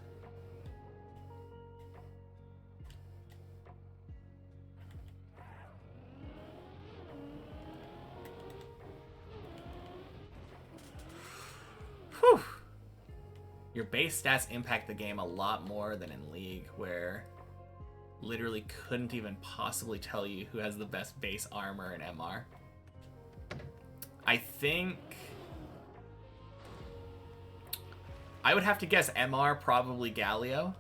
Whew. Your base stats impact the game a lot more than in League, where literally couldn't even possibly tell you who has the best base armor and MR. I think I would have to guess MR, probably Galio.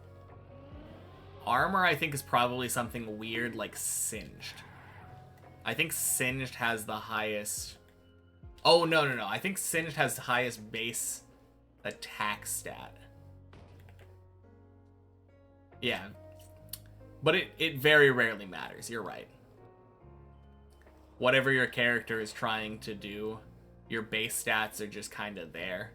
Armor, I think, is probably something weird like Singed. I think Singed has the highest... Oh, no. I think Singed has the highest base attack stat. Yeah. But it very rarely matters. You're right. Whatever your character is trying to do, your base stats are just kind of there.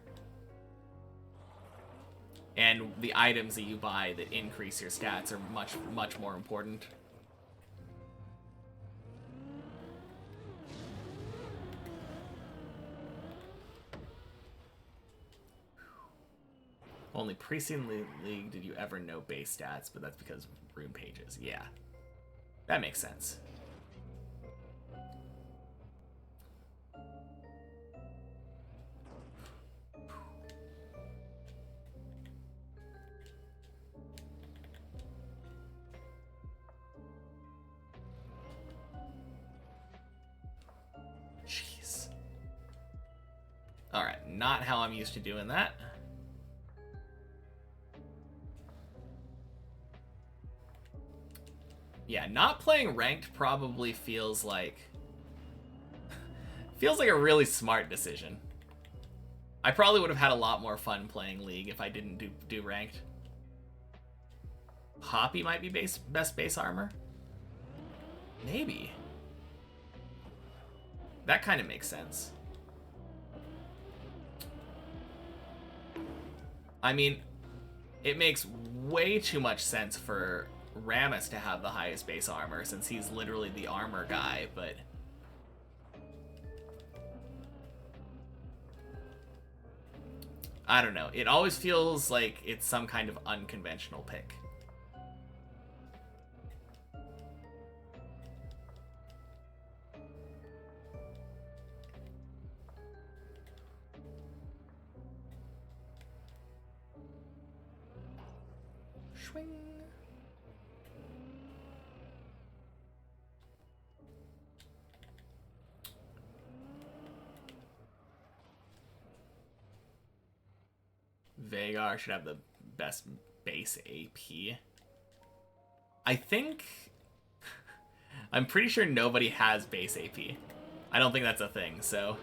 And the items that you buy that increase your stats are much more important. Only Preseason League did you ever know base stats, but that's because of room pages. Yeah. That makes sense. Jeez. Alright, not how I'm used to doing that. Yeah, not playing ranked probably feels like a really smart decision. I probably would have had a lot more fun playing League if I didn't do ranked. Poppy might be best base armor. Maybe. That kind of makes sense. I mean, it makes way too much sense for Rammus to have the highest base armor since he's literally the armor guy, but... I don't know. It always feels like it's some kind of unconventional pick. Swing. Vhagar should have the best base AP. I think... I'm pretty sure nobody has base AP. I don't think that's a thing, so...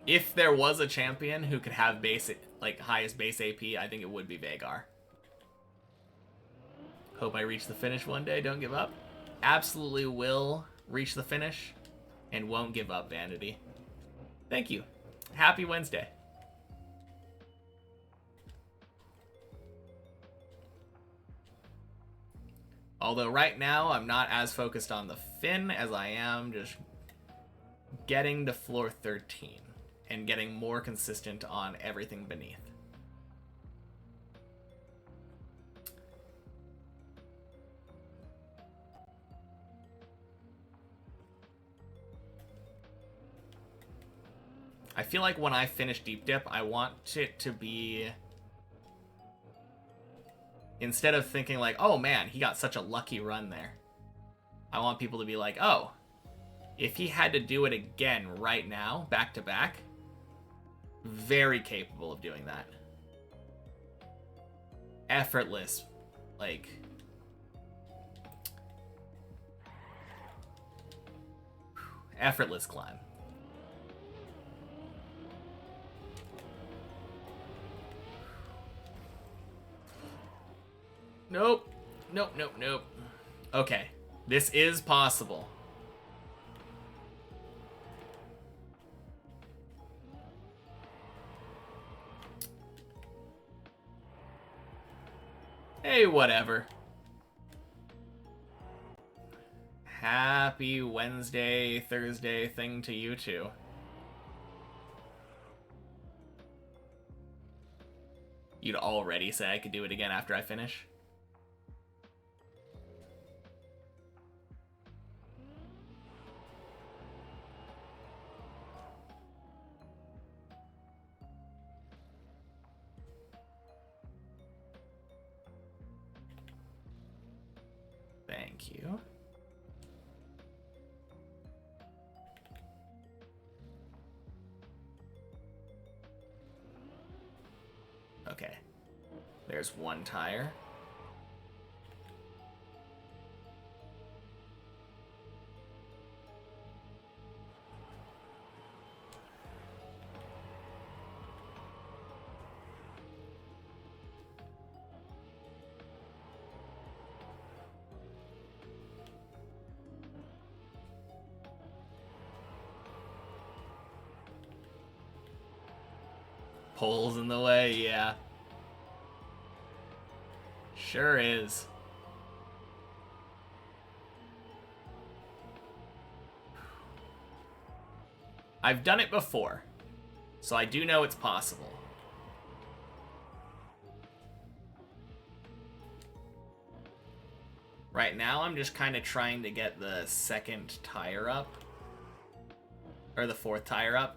If there was a champion who could have base, like, highest base AP, I think it would be Vhagar. Hope I reach the finish one day, don't give up. Absolutely will reach the finish, and won't give up, Vanity. Thank you. Happy Wednesday. Although right now, I'm not as focused on the Finn as I am just getting to floor 13 and getting more consistent on everything beneath. I feel like when I finish Deep Dip, I want it to be... Instead of thinking like, oh man, he got such a lucky run there. I want people to be like, oh, if he had to do it again right now, back to back, very capable of doing that. Effortless, like... Effortless climb. Nope. Nope, nope, nope. Okay. This is possible. Hey, whatever. Happy Wednesday, Thursday thing to you two. You'd already say I could do it again after I finish? Thank you. Okay. There's one tire. Pole's in the way, yeah. Sure is. I've done it before, so I do know it's possible. Right now, I'm just kind of trying to get the second tire up. Or the fourth tire up.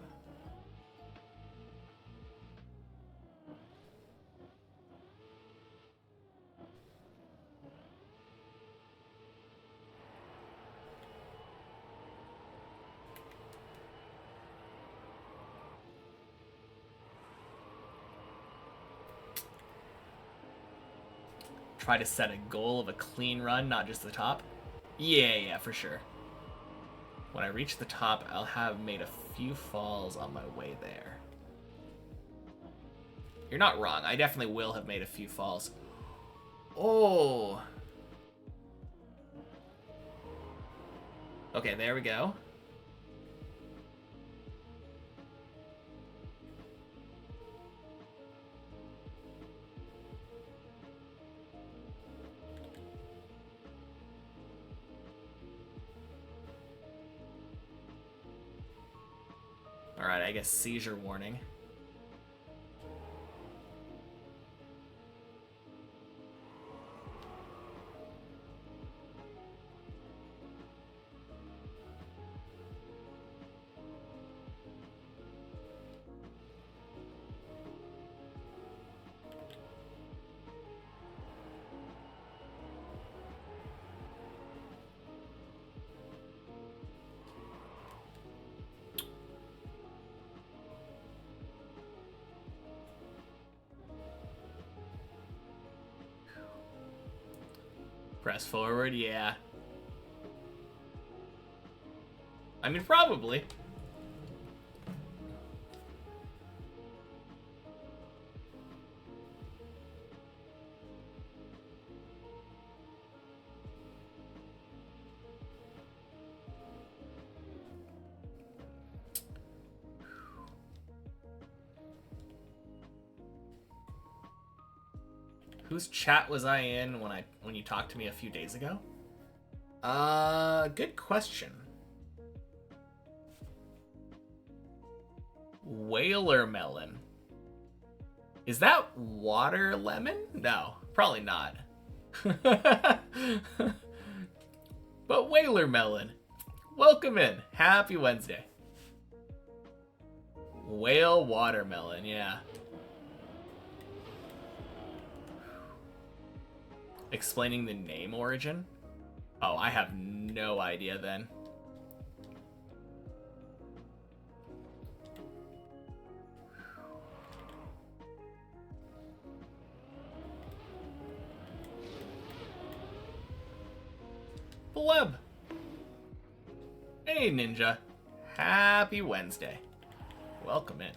Try to set a goal of a clean run, not just the top. Yeah, for sure. When I reach the top, I'll have made a few falls on my way there. You're not wrong. I definitely will have made a few falls. Oh. Okay, there we go. Alright, I guess seizure warning. Press forward, yeah. I mean, probably. Whose chat was I in when you talked to me a few days ago? Good question. Whaler melon. Is that water lemon? No, probably not. But whaler melon. Welcome in. Happy Wednesday. Whale watermelon, yeah. Explaining the name origin? Oh, I have no idea then. Bleb! Hey, Ninja. Happy Wednesday. Welcome in.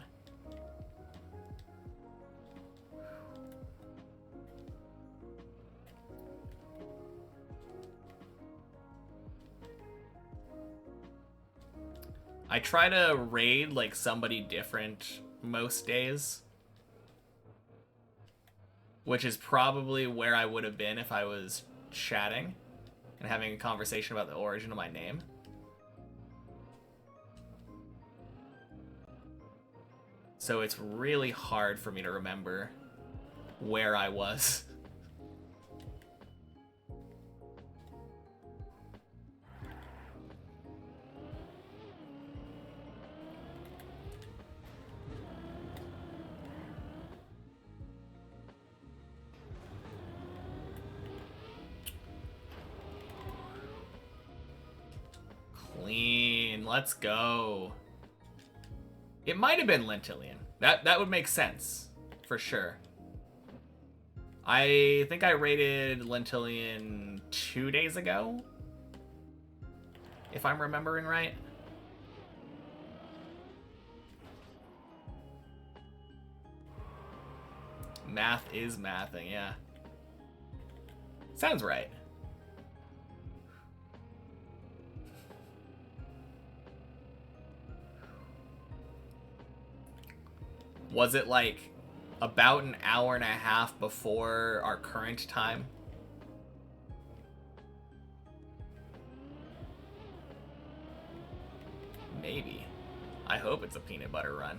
I try to raid like somebody different most days, which is probably where I would have been if I was chatting and having a conversation about the origin of my name. So it's really hard for me to remember where I was. Clean. Let's go. It might have been Lentillion. That would make sense, for sure. I think I rated Lentillion 2 days ago, if I'm remembering right. Math is mathing, yeah. Sounds right. Was it like about an hour and a half before our current time? Maybe. I hope it's a peanut butter run.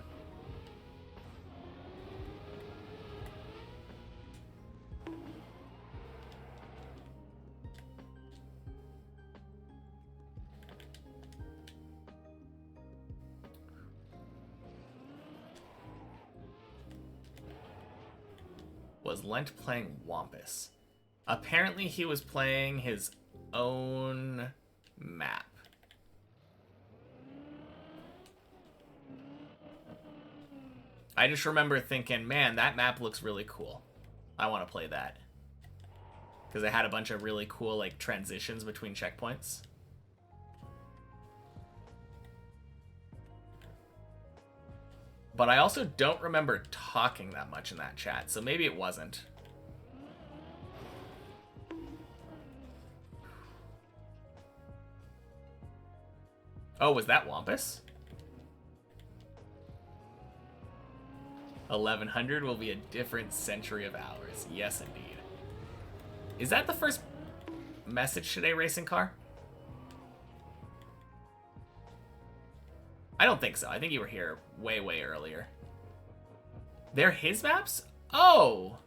Was Lent playing Wampus? Apparently he was playing his own map. I just remember thinking, man, that map looks really cool. I want to play that. Because it had a bunch of really cool like transitions between checkpoints. But I also don't remember talking that much in that chat, so maybe it wasn't. Oh, was that Wampus? 1100 will be a different century of ours. Yes, indeed. Is that the first message today racing car? I don't think so. I think you were here way, way earlier. They're his maps? Oh!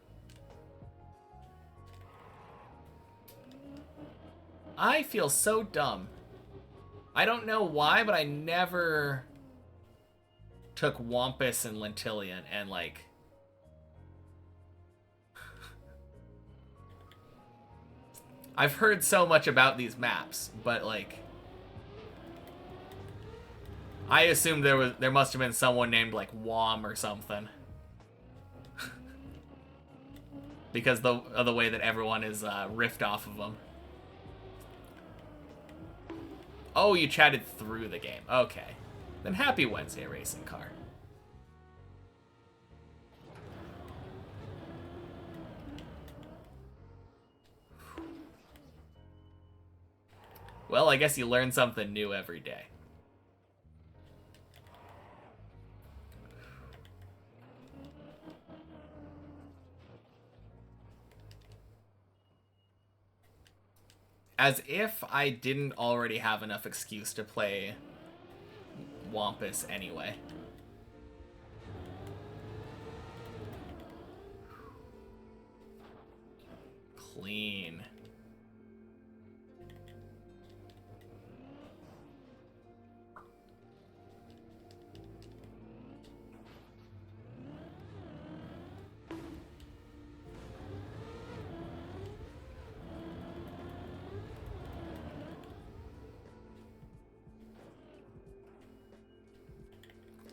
I feel so dumb. I don't know why, but I never took Wampus and Lentillion and, like... I've heard so much about these maps, but, like... I assumed there must have been someone named, like, Wom or something. Because of the way that everyone is riffed off of them. Oh, you chatted through the game. Okay. Then happy Wednesday, racing car. Well, I guess you learn something new every day. As if I didn't already have enough excuse to play Wampus anyway. Clean.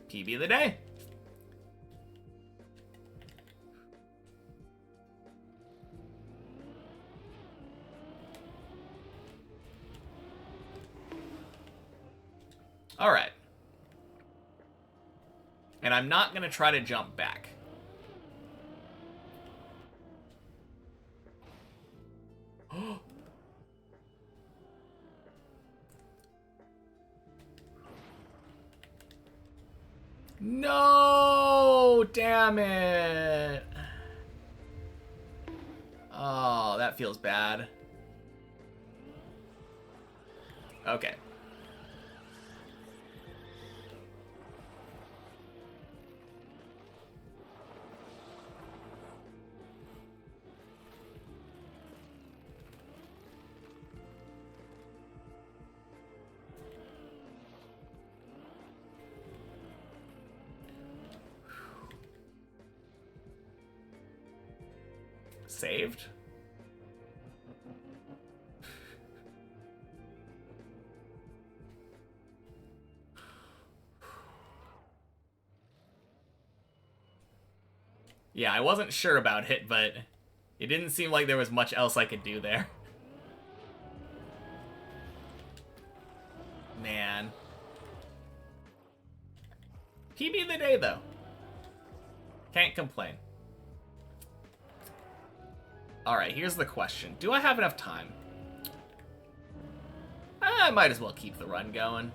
PB of the day. All right. And I'm not going to try to jump back. No! Damn it! Oh, that feels bad. Okay. Saved? Yeah, I wasn't sure about it, but it didn't seem like there was much else I could do there. Man. PB of the day, though. Can't complain. Alright, here's the question. Do I have enough time? I might as well keep the run going.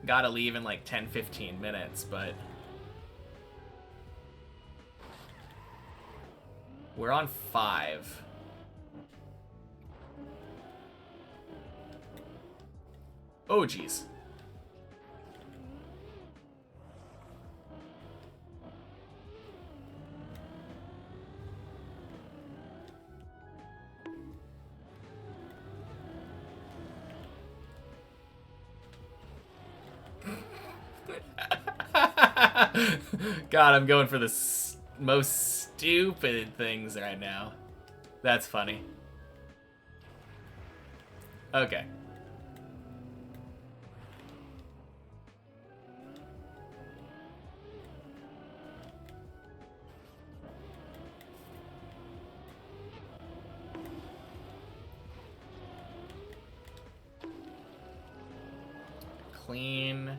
Gotta leave in like 10-15 minutes, but... we're on 5. Oh, geez. God, I'm going for the most stupid things right now. That's funny. Okay. Clean.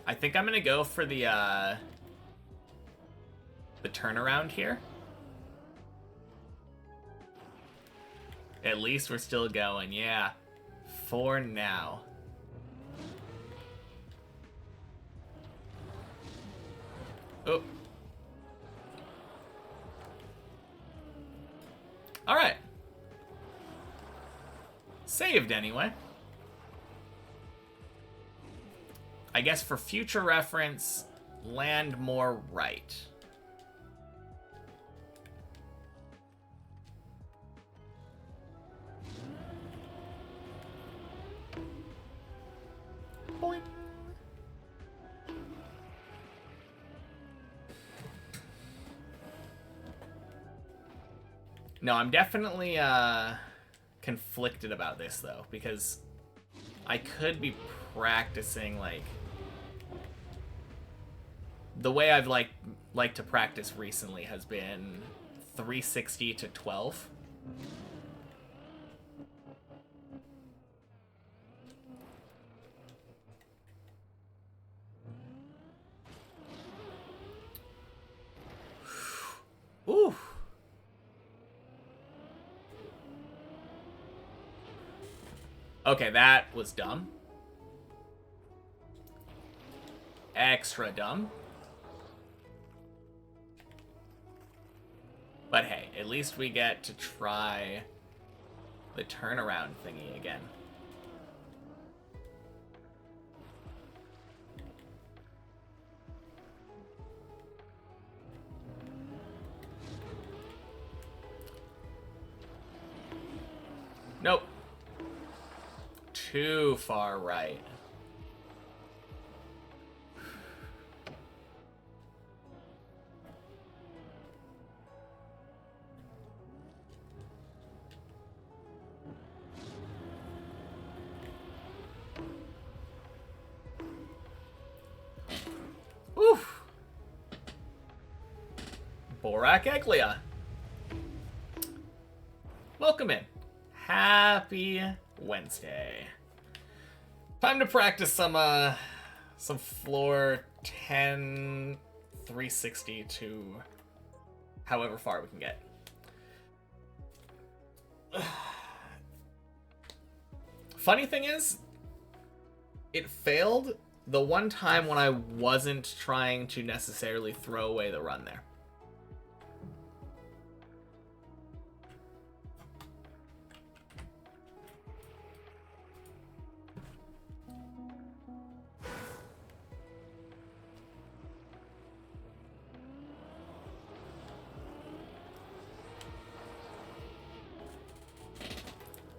I think I'm gonna go for the turnaround here. At least we're still going, yeah. For now. Oh. Alright. Saved anyway. I guess for future reference, land more right. Boing. No, I'm definitely conflicted about this though, because I could be practicing like the way I've like to practice recently has been 360 to 12. Ooh. Okay, that was dumb. Extra dumb. But hey, at least we get to try the turnaround thingy again. Nope. Too far right. Oof. Borak Eglia. Welcome in. Happy Wednesday. Time to practice some floor 10, 360 to however far we can get. Funny thing is, it failed the one time when I wasn't trying to necessarily throw away the run there.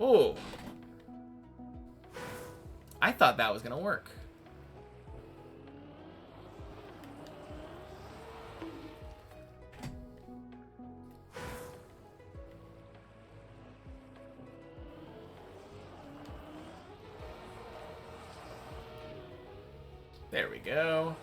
Oh, I thought that was gonna work. There we go.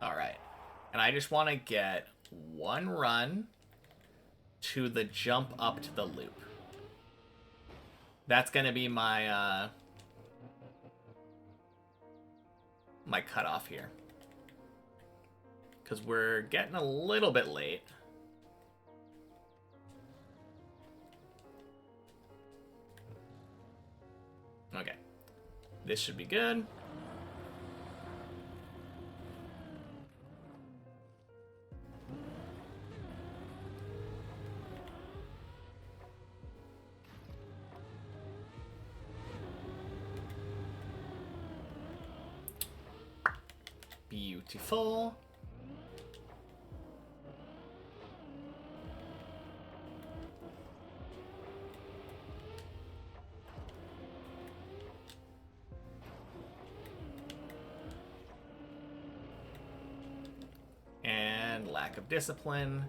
Alright. And I just want to get one run to the jump up to the loop. That's going to be my my cutoff here. Because we're getting a little bit late. Okay. This should be good. Beautiful. And lack of discipline.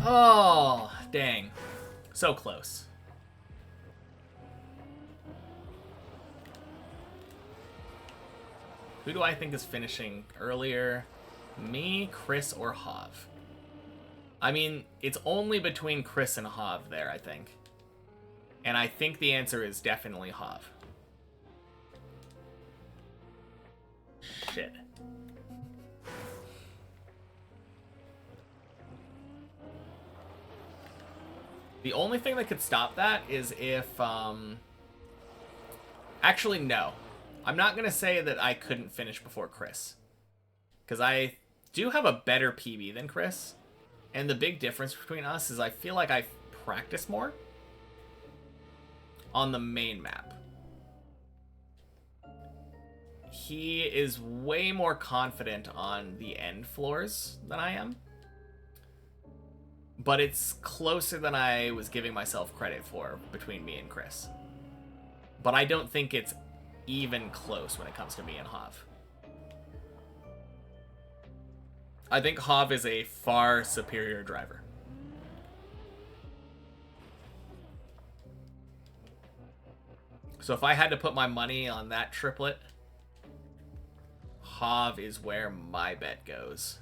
Oh, dang. So close. Who do I think is finishing earlier? Me, Chris, or Hav? I mean, it's only between Chris and Hav there, I think. And I think the answer is definitely Hav. Shit. The only thing that could stop that is if, Actually, no. I'm not going to say that I couldn't finish before Chris. Because I do have a better PB than Chris. And the big difference between us is I feel like I practice more on the main map. He is way more confident on the end floors than I am. But it's closer than I was giving myself credit for between me and Chris. But I don't think it's even close when it comes to me and Hav. I think Hav is a far superior driver. So if I had to put my money on that triplet, Hav is where my bet goes.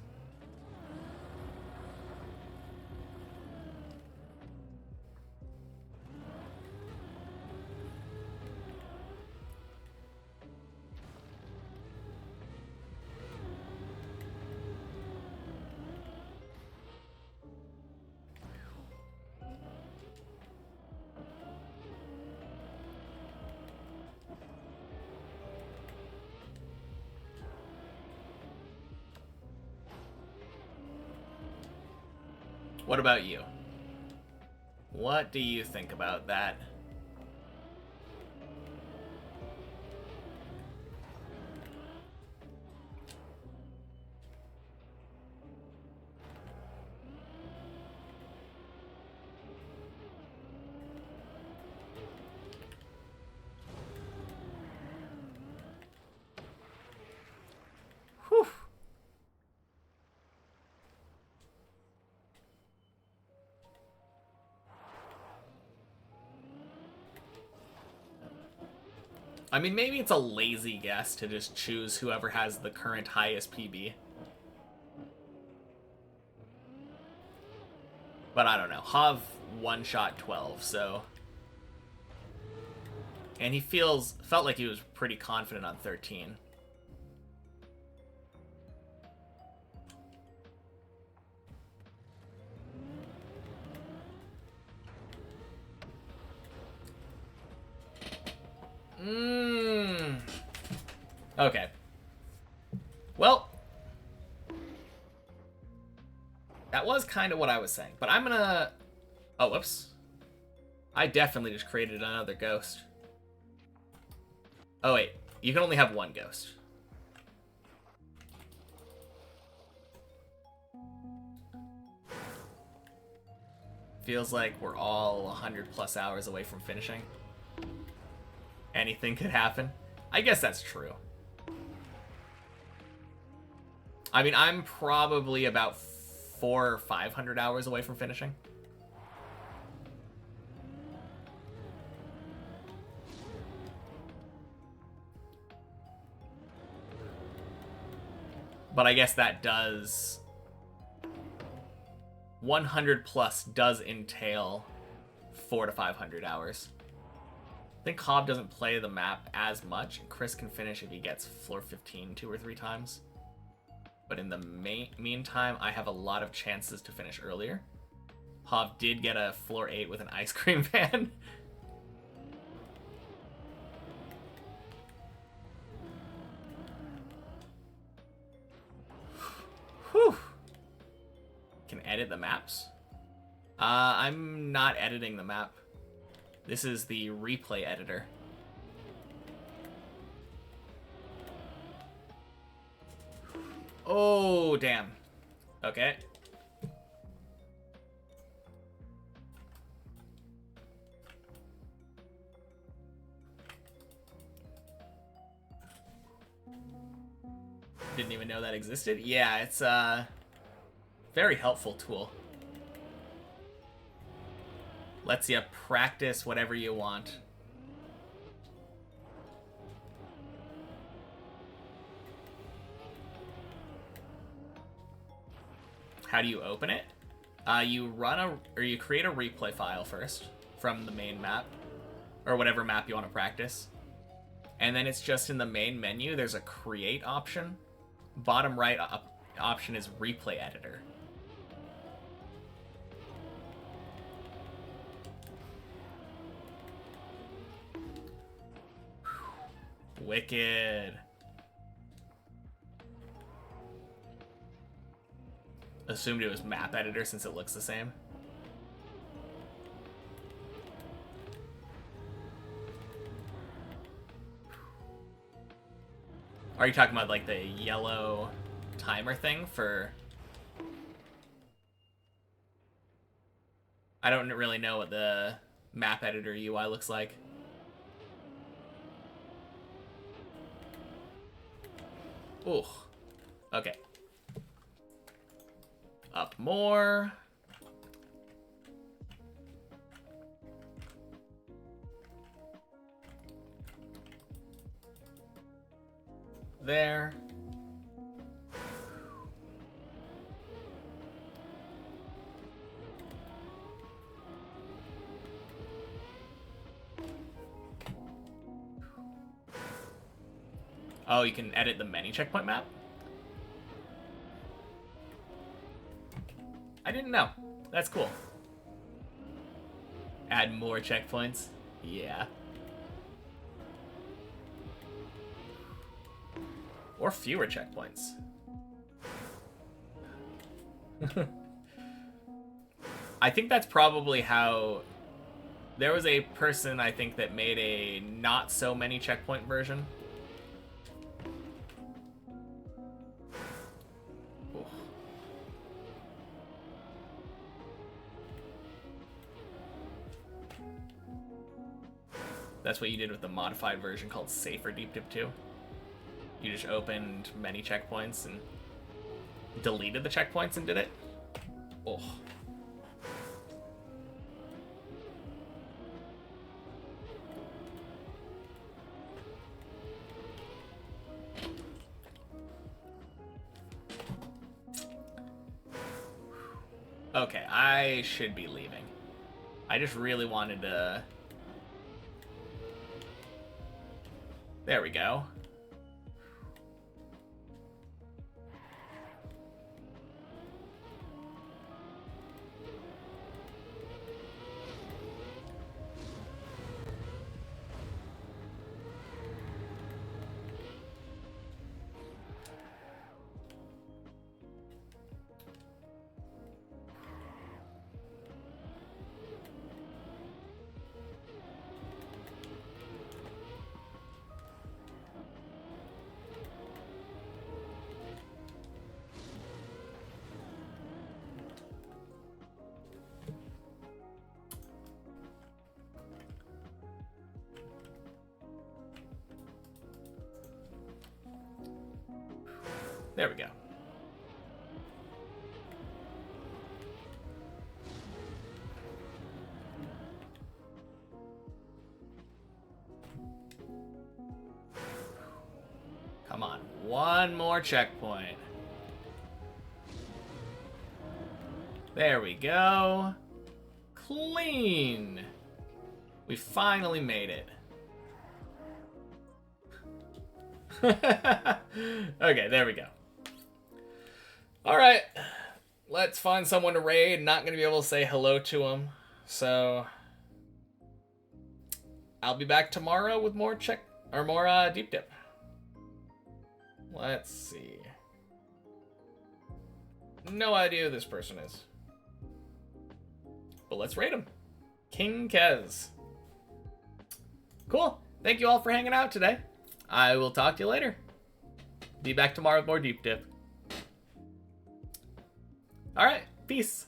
What about you? What do you think about that? Whew. I mean, maybe it's a lazy guess to just choose whoever has the current highest PB. But I don't know. Hav one-shot 12, so... And he felt like he was pretty confident on 13. Okay. Well, that was kind of what I was saying, but I'm gonna... Oh, whoops. I definitely just created another ghost. Oh, wait. You can only have one ghost. Feels like we're all 100 plus hours away from finishing. Anything could happen. I guess that's true. I mean, I'm probably about 400 or 500 hours away from finishing. But I guess that does... 100 plus does entail 400 to 500 hours. I think Cobb doesn't play the map as much. Chris can finish if he gets floor 15 2 or 3 times. But in the meantime, I have a lot of chances to finish earlier. Hav did get a floor 8 with an ice cream van. Whew. Can edit the maps? I'm not editing the map. This is the replay editor. Oh, damn. Okay. Didn't even know that existed. Yeah, it's a very helpful tool. Lets you practice whatever you want. How do you open it? You create a replay file first from the main map, or whatever map you want to practice. And then it's just in the main menu, there's a create option. Bottom right option is replay editor. Wicked. Assumed it was map editor since it looks the same. Are you talking about like the yellow timer thing for... I don't really know what the map editor UI looks like. Ooh. Okay. Up more. There. Oh, you can edit the many checkpoint map? I didn't know. That's cool. Add more checkpoints? Yeah. Or fewer checkpoints. I think that's probably how... There was a person, I think, that made a not so many checkpoint version. Ooh. That's what you did with the modified version called Safer Deep Dip 2. You just opened many checkpoints and deleted the checkpoints and did it. Oh. Okay, I should be leaving. I just really wanted to... There we go. There we go. Come on, one more checkpoint. There we go. Clean. We finally made it. Okay, there we go. Alright, let's find someone to raid. Not going to be able to say hello to them. So, I'll be back tomorrow with more Deep Dip. Let's see. No idea who this person is. But let's raid him. King Kez. Cool. Thank you all for hanging out today. I will talk to you later. Be back tomorrow with more Deep Dip. All right, peace.